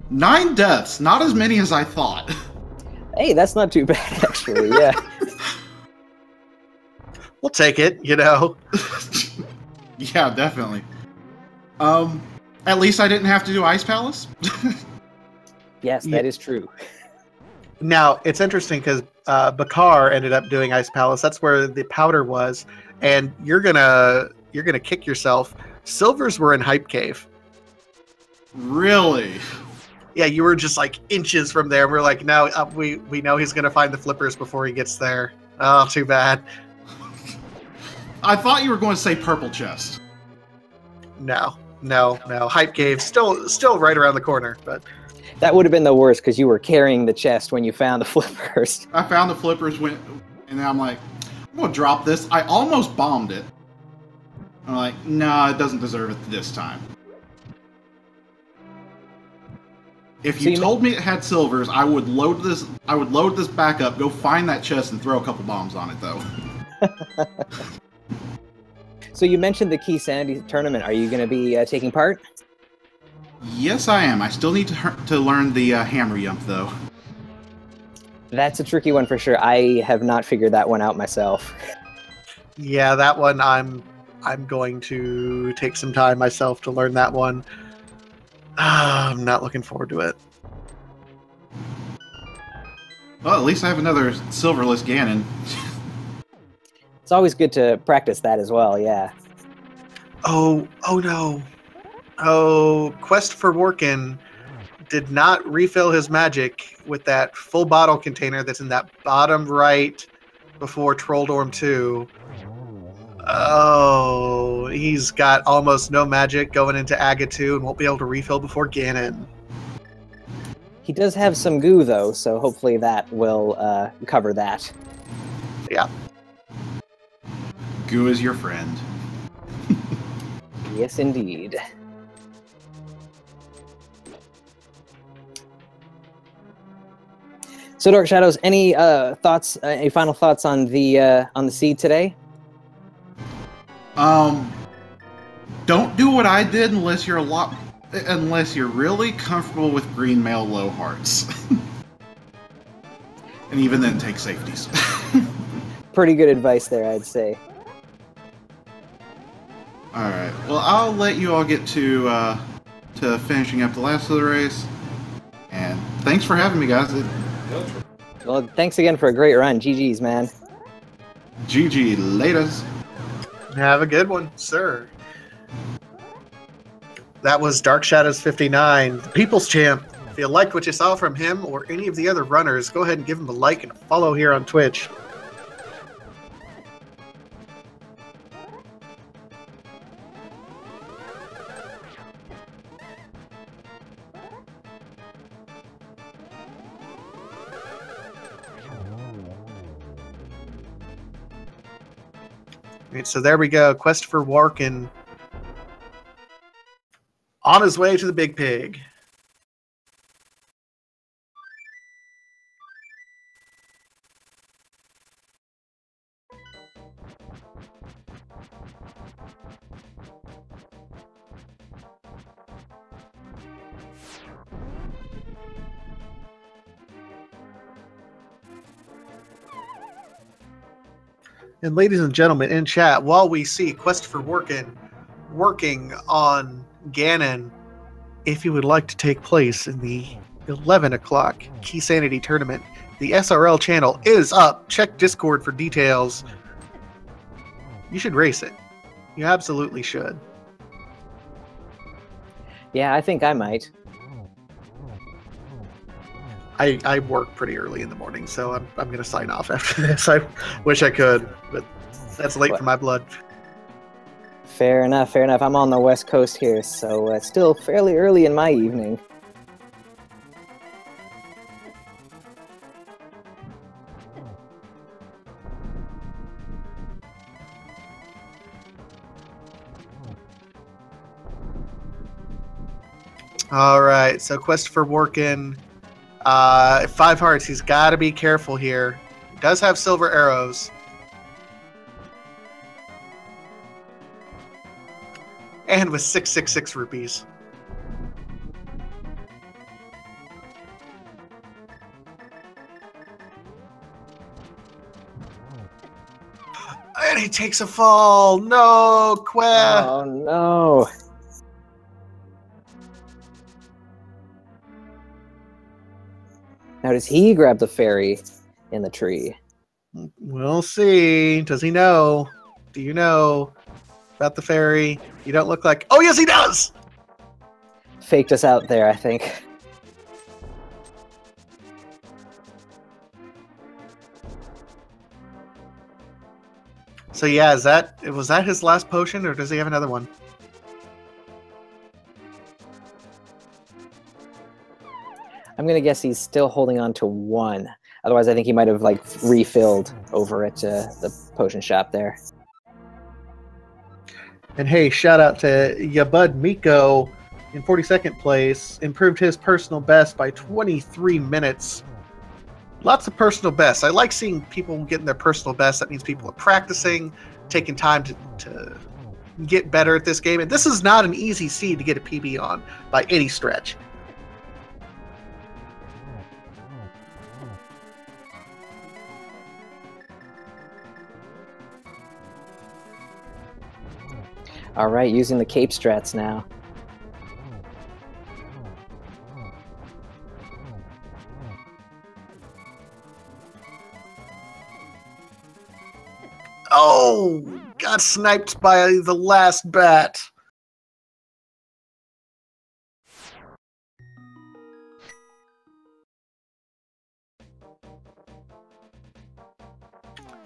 Speaker 4: 9 deaths, not as many as I thought.
Speaker 2: Hey, that's not too bad, actually, yeah.
Speaker 1: We'll take it, you know.
Speaker 4: Yeah, definitely. At least I didn't have to do Ice Palace.
Speaker 2: Yes, that is true.
Speaker 1: Now, it's interesting because Bakar ended up doing Ice Palace. That's where the powder was, and you're gonna kick yourself. Silvers were in Hype Cave.
Speaker 4: Really?
Speaker 1: Yeah, you were just like inches from there. We're like, no, we know he's gonna find the flippers before he gets there. Oh, too bad.
Speaker 4: I thought you were going to say Purple Chest.
Speaker 1: No. Hype Cave still right around the corner, but
Speaker 2: That would have been the worst because you were carrying the chest when you found the flippers.
Speaker 4: I found the flippers, and then I'm like, I'm gonna drop this. I almost bombed it. I'm like, nah, it doesn't deserve it this time. If you told me it had silvers, I would load this. I would load this back up, go find that chest, and throw a couple bombs on it, though.
Speaker 2: So you mentioned the Key Sanity tournament. Are you going to be taking part?
Speaker 4: Yes, I am. I still need to learn the hammer jump, though.
Speaker 2: That's a tricky one for sure. I have not figured that one out myself.
Speaker 1: yeah, that one I'm going to take some time myself to learn that one. I'm not looking forward to it.
Speaker 4: Well, at least I have another silverless Ganon.
Speaker 2: It's always good to practice that as well, yeah.
Speaker 1: Oh no. Oh, KwehstopherWarken did not refill his magic with that full bottle container that's in that bottom right before Trolldorm 2. Oh, he's got almost no magic going into Aga 2 and won't be able to refill before Ganon.
Speaker 2: He does have some goo, though, so hopefully that will cover that.
Speaker 1: Yeah.
Speaker 4: Goo is your friend.
Speaker 2: Yes, indeed. So, Dark Shadows, any thoughts? Any final thoughts on the seed today?
Speaker 4: Don't do what I did unless you're really comfortable with green male low hearts. And even then, take safeties.
Speaker 2: Pretty good advice there, I'd say.
Speaker 4: All right. Well, I'll let you all get to finishing up the last of the race. And thanks for having me, guys.
Speaker 2: Well, thanks again for a great run. GG's, man.
Speaker 4: GG. Laters.
Speaker 1: Have a good one, sir. That was DarkShadows59, the People's Champ. If you liked what you saw from him or any of the other runners, go ahead and give him a like and a follow here on Twitch. Right, so there we go. KwehstopherWarken on his way to the Big Pig. And ladies and gentlemen, in chat, while we see KwehstopherWarken working on Ganon, if you would like to take place in the 11 o'clock Key Sanity tournament, the SRL channel is up. Check Discord for details. You should race it. You absolutely should.
Speaker 2: Yeah, I think I might.
Speaker 1: I work pretty early in the morning, so I'm going to sign off after this. I wish I could, but that's late for my blood.
Speaker 2: Fair enough, fair enough. I'm on the West Coast here, so it's still fairly early in my evening.
Speaker 1: All right, so KwehstopherWarken, 5 hearts. He's got to be careful here. He does have silver arrows. And with 666 rupees. And he takes a fall. No, Queh.
Speaker 2: Oh, no. Now, does he grab the fairy in the tree?
Speaker 1: We'll see. Does he know? Do you know about the fairy? You don't look like... Oh, yes, he does!
Speaker 2: Faked us out there, I think.
Speaker 1: So, yeah, was that his last potion, or does he have another one?
Speaker 2: I'm going to guess he's still holding on to one. Otherwise, I think he might have, like, refilled over at the potion shop there.
Speaker 1: And hey, shout out to ya bud Miko in 42nd place. Improved his personal best by 23 minutes. Lots of personal bests. I like seeing people getting their personal best. That means people are practicing, taking time to get better at this game. And this is not an easy seed to get a PB on by any stretch.
Speaker 2: All right, using the cape strats now.
Speaker 1: Oh, got sniped by the last bat.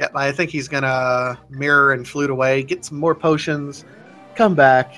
Speaker 1: Yep, I think he's gonna mirror and flute away, get some more potions, come back.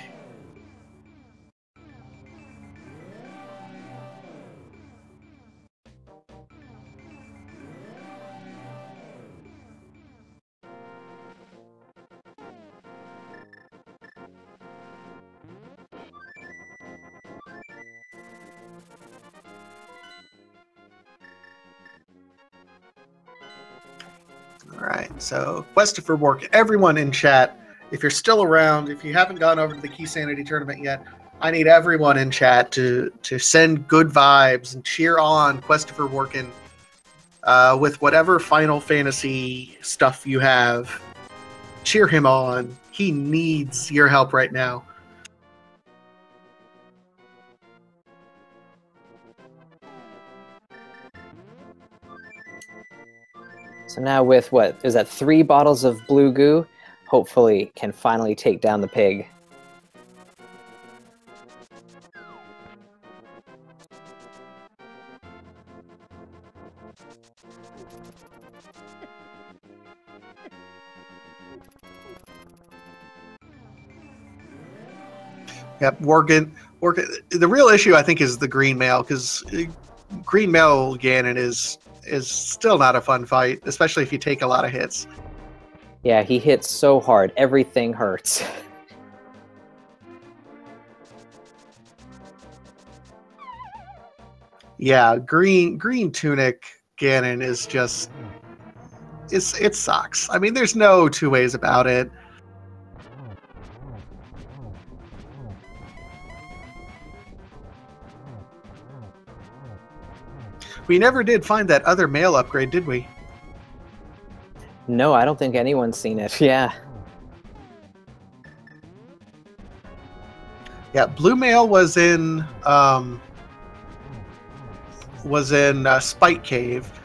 Speaker 1: All right, so KwehstopherWarken, everyone in chat, if you're still around, if you haven't gone over to the Key Sanity tournament yet, I need everyone in chat to send good vibes and cheer on KwehstopherWarken with whatever Final Fantasy stuff you have. Cheer him on. He needs your help right now.
Speaker 2: So now with, what, is that 3 bottles of blue goo? Hopefully can finally take down the pig.
Speaker 1: Yep, Warken. The real issue, I think, is the green male, because green male Ganon is still not a fun fight, especially if you take a lot of hits.
Speaker 2: Yeah, he hits so hard, everything hurts.
Speaker 1: Yeah, green tunic Ganon is just it sucks. I mean, there's no two ways about it. We never did find that other male upgrade, did we?
Speaker 2: No, I don't think anyone's seen it. Yeah.
Speaker 1: Yeah, blue male was in Spike Cave,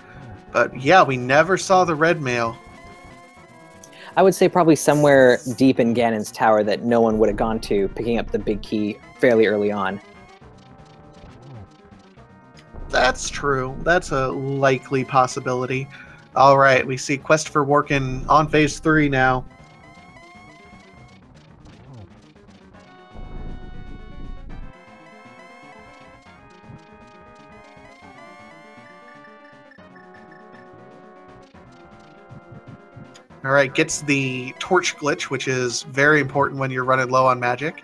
Speaker 1: but yeah, we never saw the red male.
Speaker 2: I would say probably somewhere deep in Ganon's tower that no one would have gone to, picking up the big key fairly early on.
Speaker 1: That's true. That's a likely possibility. All right, we see KwehstopherWarken on phase 3 now. All right, gets the torch glitch, which is very important when you're running low on magic.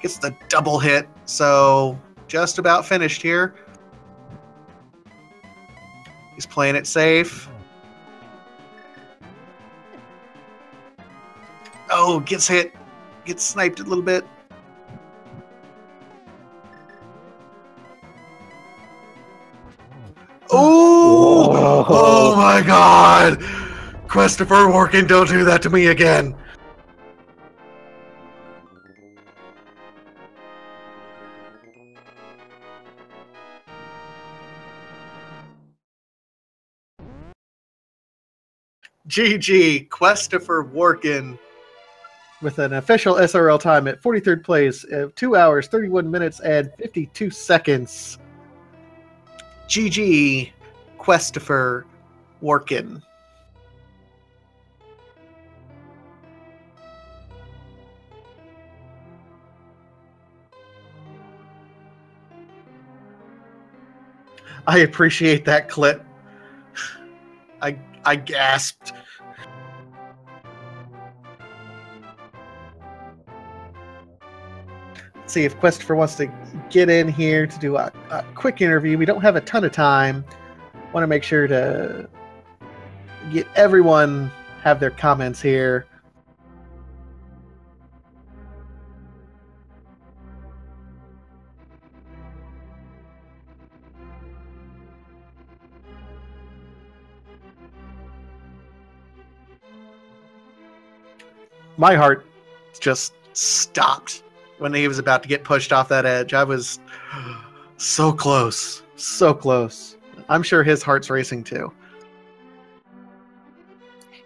Speaker 1: Gets the double hit, so just about finished here. He's playing it safe. Oh, gets hit. Gets sniped a little bit. Oh! Oh my god! KwehstopherWarken, don't do that to me again! GG, KwehstopherWarken, with an official SRL time at 43rd place of 2 hours, 31 minutes, and 52 seconds. GG, KwehstopherWarken. I appreciate that clip. I gasped. Let's see if Kwehstopher wants to get in here to do a quick interview. We don't have a ton of time. Want to make sure to get everyone have their comments here. My heart just stopped when he was about to get pushed off that edge. I was so close. So close. I'm sure his heart's racing too.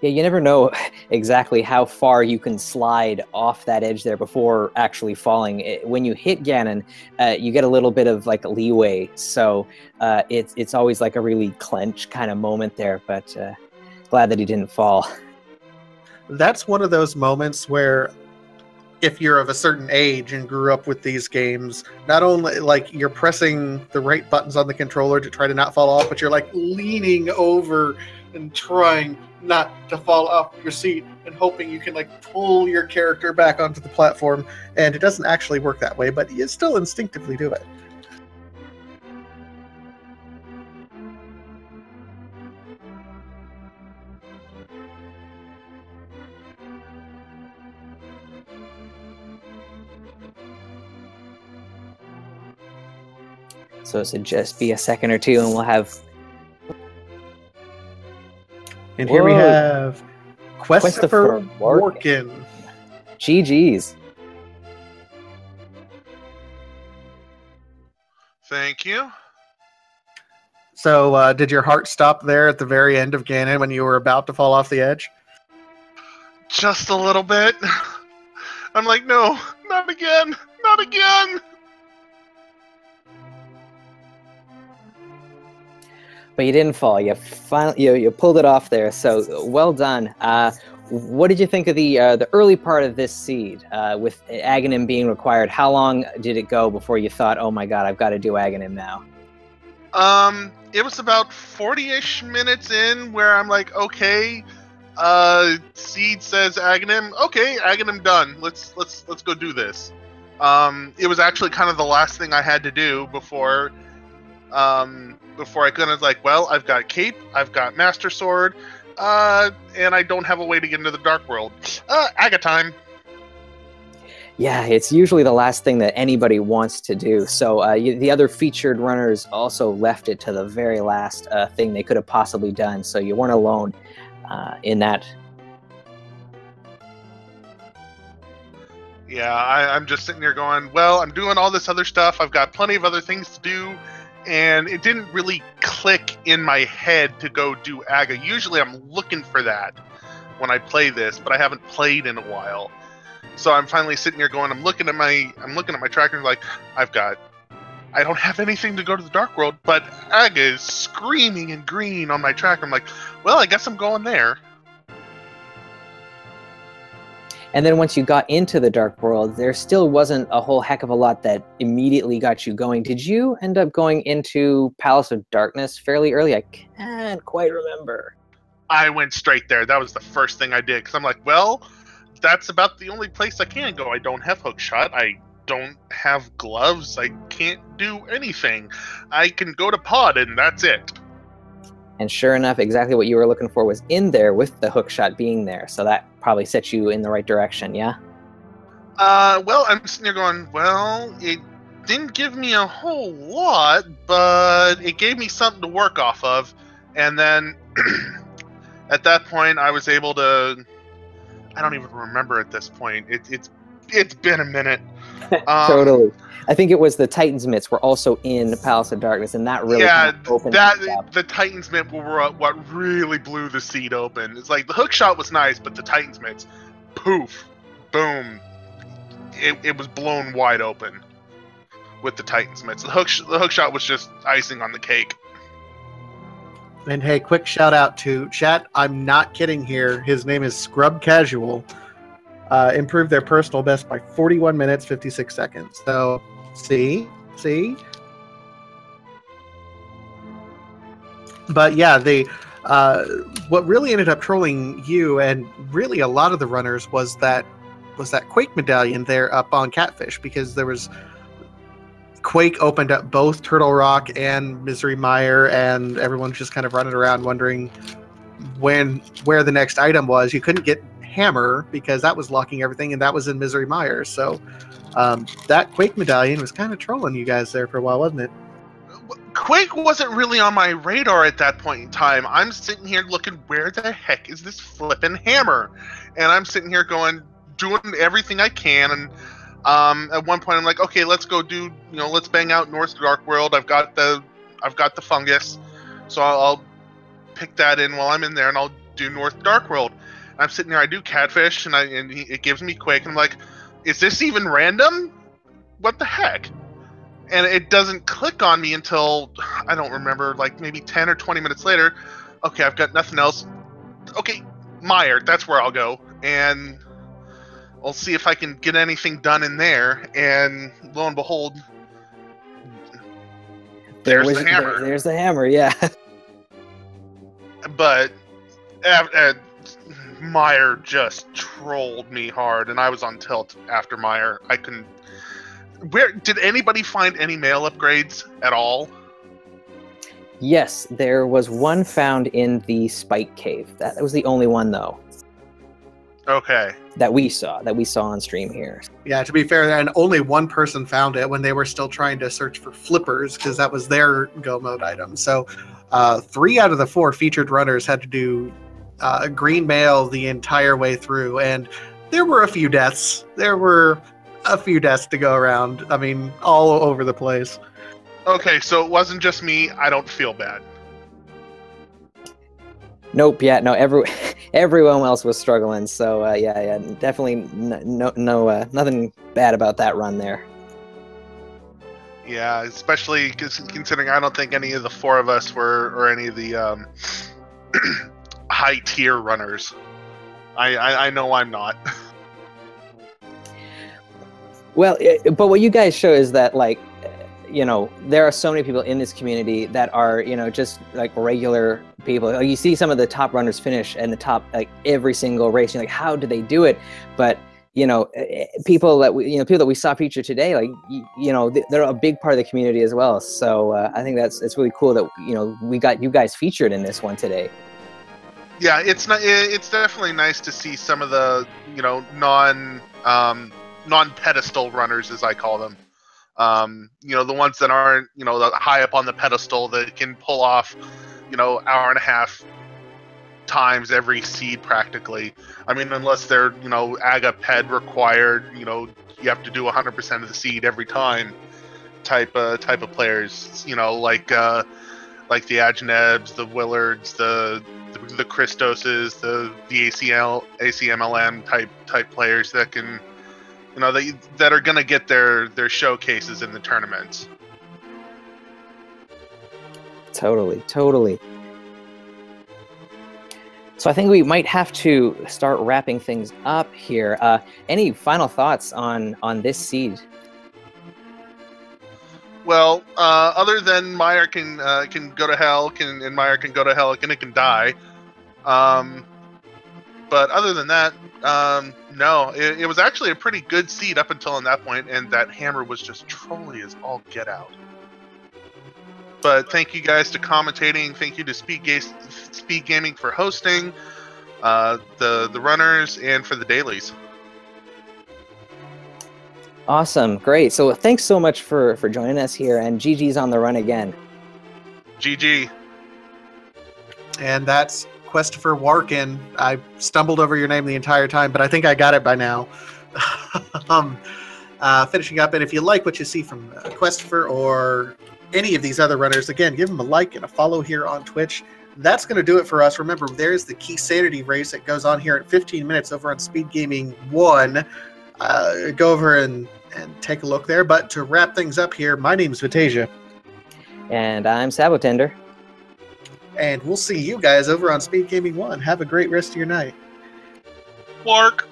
Speaker 2: Yeah, you never know exactly how far you can slide off that edge there before actually falling. When you hit Ganon, you get a little bit of like leeway. So it's always like a really clench kind of moment there, but glad that he didn't fall.
Speaker 1: That's one of those moments where if you're of a certain age and grew up with these games, not only like you're pressing the right buttons on the controller to try to not fall off, but you're like leaning over and trying not to fall off your seat and hoping you can like pull your character back onto the platform. And it doesn't actually work that way, but you still instinctively do it.
Speaker 2: So it should just be a second or two and we'll have...
Speaker 1: And here we have KwehstopherWarken.
Speaker 2: GG's.
Speaker 5: Thank you.
Speaker 1: So did your heart stop there at the very end of Ganon when you were about to fall off the edge?
Speaker 5: Just a little bit. I'm like, no, not again, not again.
Speaker 2: But you didn't fall. You finally you pulled it off there. So well done. What did you think of the early part of this seed with Aghanim being required? How long did it go before you thought, "Oh my God, I've got to do Aghanim now"?
Speaker 5: It was about 40-ish minutes in where I'm like, okay, seed says Aghanim. Okay, Aghanim done. Let's go do this. It was actually kind of the last thing I had to do before I couldn't, like, well, I've got Cape, I've got Master Sword, and I don't have a way to get into the Dark World. Aga time.
Speaker 2: Yeah, it's usually the last thing that anybody wants to do. So the other featured runners also left it to the very last thing they could have possibly done. So you weren't alone in that.
Speaker 5: Yeah, I'm just sitting there going, well, I'm doing all this other stuff. I've got plenty of other things to do. And it didn't really click in my head to go do AGA. Usually I'm looking for that when I play this, but I haven't played in a while. So I'm finally sitting here going, I'm looking at my tracker like, I don't have anything to go to the Dark World, but AGA is screaming in green on my tracker. I'm like, well, I guess I'm going there.
Speaker 2: And then once you got into the Dark World, there still wasn't a whole heck of a lot that immediately got you going. Did you end up going into Palace of Darkness fairly early? I can't quite remember.
Speaker 5: I went straight there. That was the first thing I did, because I'm like, well, that's about the only place I can go. I don't have hookshot. I don't have gloves. I can't do anything. I can go to pod, and that's it.
Speaker 2: And sure enough, exactly what you were looking for was in there with the hookshot being there. So that probably set you in the right direction, yeah?
Speaker 5: Well, I'm sitting there going, well, it didn't give me a whole lot, but it gave me something to work off of. And then at that point, I was able to... I don't even remember at this point. It's been a minute.
Speaker 2: Totally. I think it was the Titan's Mitts were also in Palace of Darkness, and that really opened
Speaker 5: the Titan's Mitt were what really blew the seed open. It's like the hook shot was nice, but the Titan's Mitts, poof, boom, it was blown wide open with the Titan's Mitts. The hook shot was just icing on the cake.
Speaker 1: And hey, quick shout out to chat. I'm not kidding here. His name is Scrub Casual. Improved their personal best by 41 minutes, 56 seconds. So, see? But yeah, what really ended up trolling you and really a lot of the runners was that Quake medallion there up on Catfish, because there was Quake opened up both Turtle Rock and Misery Mire, and everyone's just kind of running around wondering where the next item was. You couldn't get Hammer because that was locking everything, and that was in Misery Mire. So that Quake medallion was kind of trolling you guys there for a while, wasn't it?
Speaker 5: Quake wasn't really on my radar at that point in time. I'm sitting here looking, where the heck is this flipping Hammer? And I'm sitting here going, doing everything I can, and at one point I'm like, okay, let's go do, let's bang out North Dark World. I've got the fungus, so I'll pick that in while I'm in there, and I'll do North Dark World. I'm sitting there, I do Catfish, and it gives me Quake, and I'm like, is this even random? What the heck? And it doesn't click on me until, I don't remember, like maybe 10 or 20 minutes later. Okay, I've got nothing else. Okay, Mire, that's where I'll go, and I'll see if I can get anything done in there, and lo and behold, there's the Hammer.
Speaker 2: There's the Hammer, yeah.
Speaker 5: But Mire just trolled me hard, and I was on tilt after Mire. I couldn't... Did anybody find any mail upgrades at all?
Speaker 2: Yes, there was one found in the Spike Cave. That was the only one, though.
Speaker 5: Okay.
Speaker 2: That we saw on stream here.
Speaker 1: Yeah, to be fair, and only one person found it when they were still trying to search for flippers, because that was their go mode item. So 3 out of the 4 featured runners had to do green mail the entire way through, and there were a few deaths. There were a few deaths to go around. I mean, all over the place.
Speaker 5: Okay, so it wasn't just me. I don't feel bad.
Speaker 2: Nope. Yeah. No. Everyone else was struggling. So yeah. Definitely nothing bad about that run there.
Speaker 5: Yeah, especially considering I don't think any of the 4 of us were, or any of the high tier runners. I know I'm not.
Speaker 2: Well, but what you guys show is that, like, there are so many people in this community that are, just like regular people. Like, you see some of the top runners finish in the top, like, every single race. You're like, how do they do it? But, people that we saw featured today, like, they're a big part of the community as well. So I think it's really cool that, we got you guys featured in this one today.
Speaker 5: Yeah, it's definitely nice to see some of the, non non-pedestal runners, as I call them. The ones that aren't, high up on the pedestal that can pull off, hour and a half times every seed practically. I mean, unless they're, AGA ped required, you have to do 100% of the seed every time type of players, like the Agenebs, the Willards, the Christoses, the ACMLM type players that can, that are going to get their showcases in the tournaments.
Speaker 2: Totally. So I think we might have to start wrapping things up here. Any final thoughts on this seed?
Speaker 5: Well, other than Meyer can go to hell, and Meyer can go to hell, and it can die. But other than that, no. It was actually a pretty good seed up until that point, and that hammer was just trolly as all get out. But thank you guys to commentating. Thank you to Speed Gaming for hosting, the runners, and for the dailies.
Speaker 2: Awesome, great. So thanks so much for joining us here, and GG's on the run again.
Speaker 5: GG.
Speaker 1: And that's KwehstopherWarken. I stumbled over your name the entire time, but I think I got it by now. Finishing up, and if you like what you see from Kwehstopher or any of these other runners, again, give them a like and a follow here on Twitch. That's going to do it for us. Remember, there's the KeySanity race that goes on here at 15 minutes over on Speed Gaming 1. Go over and take a look there. But to wrap things up here, my name's Vitasia.
Speaker 2: And I'm Sabotender.
Speaker 1: And we'll see you guys over on Speed Gaming 1. Have a great rest of your night.
Speaker 5: Mark.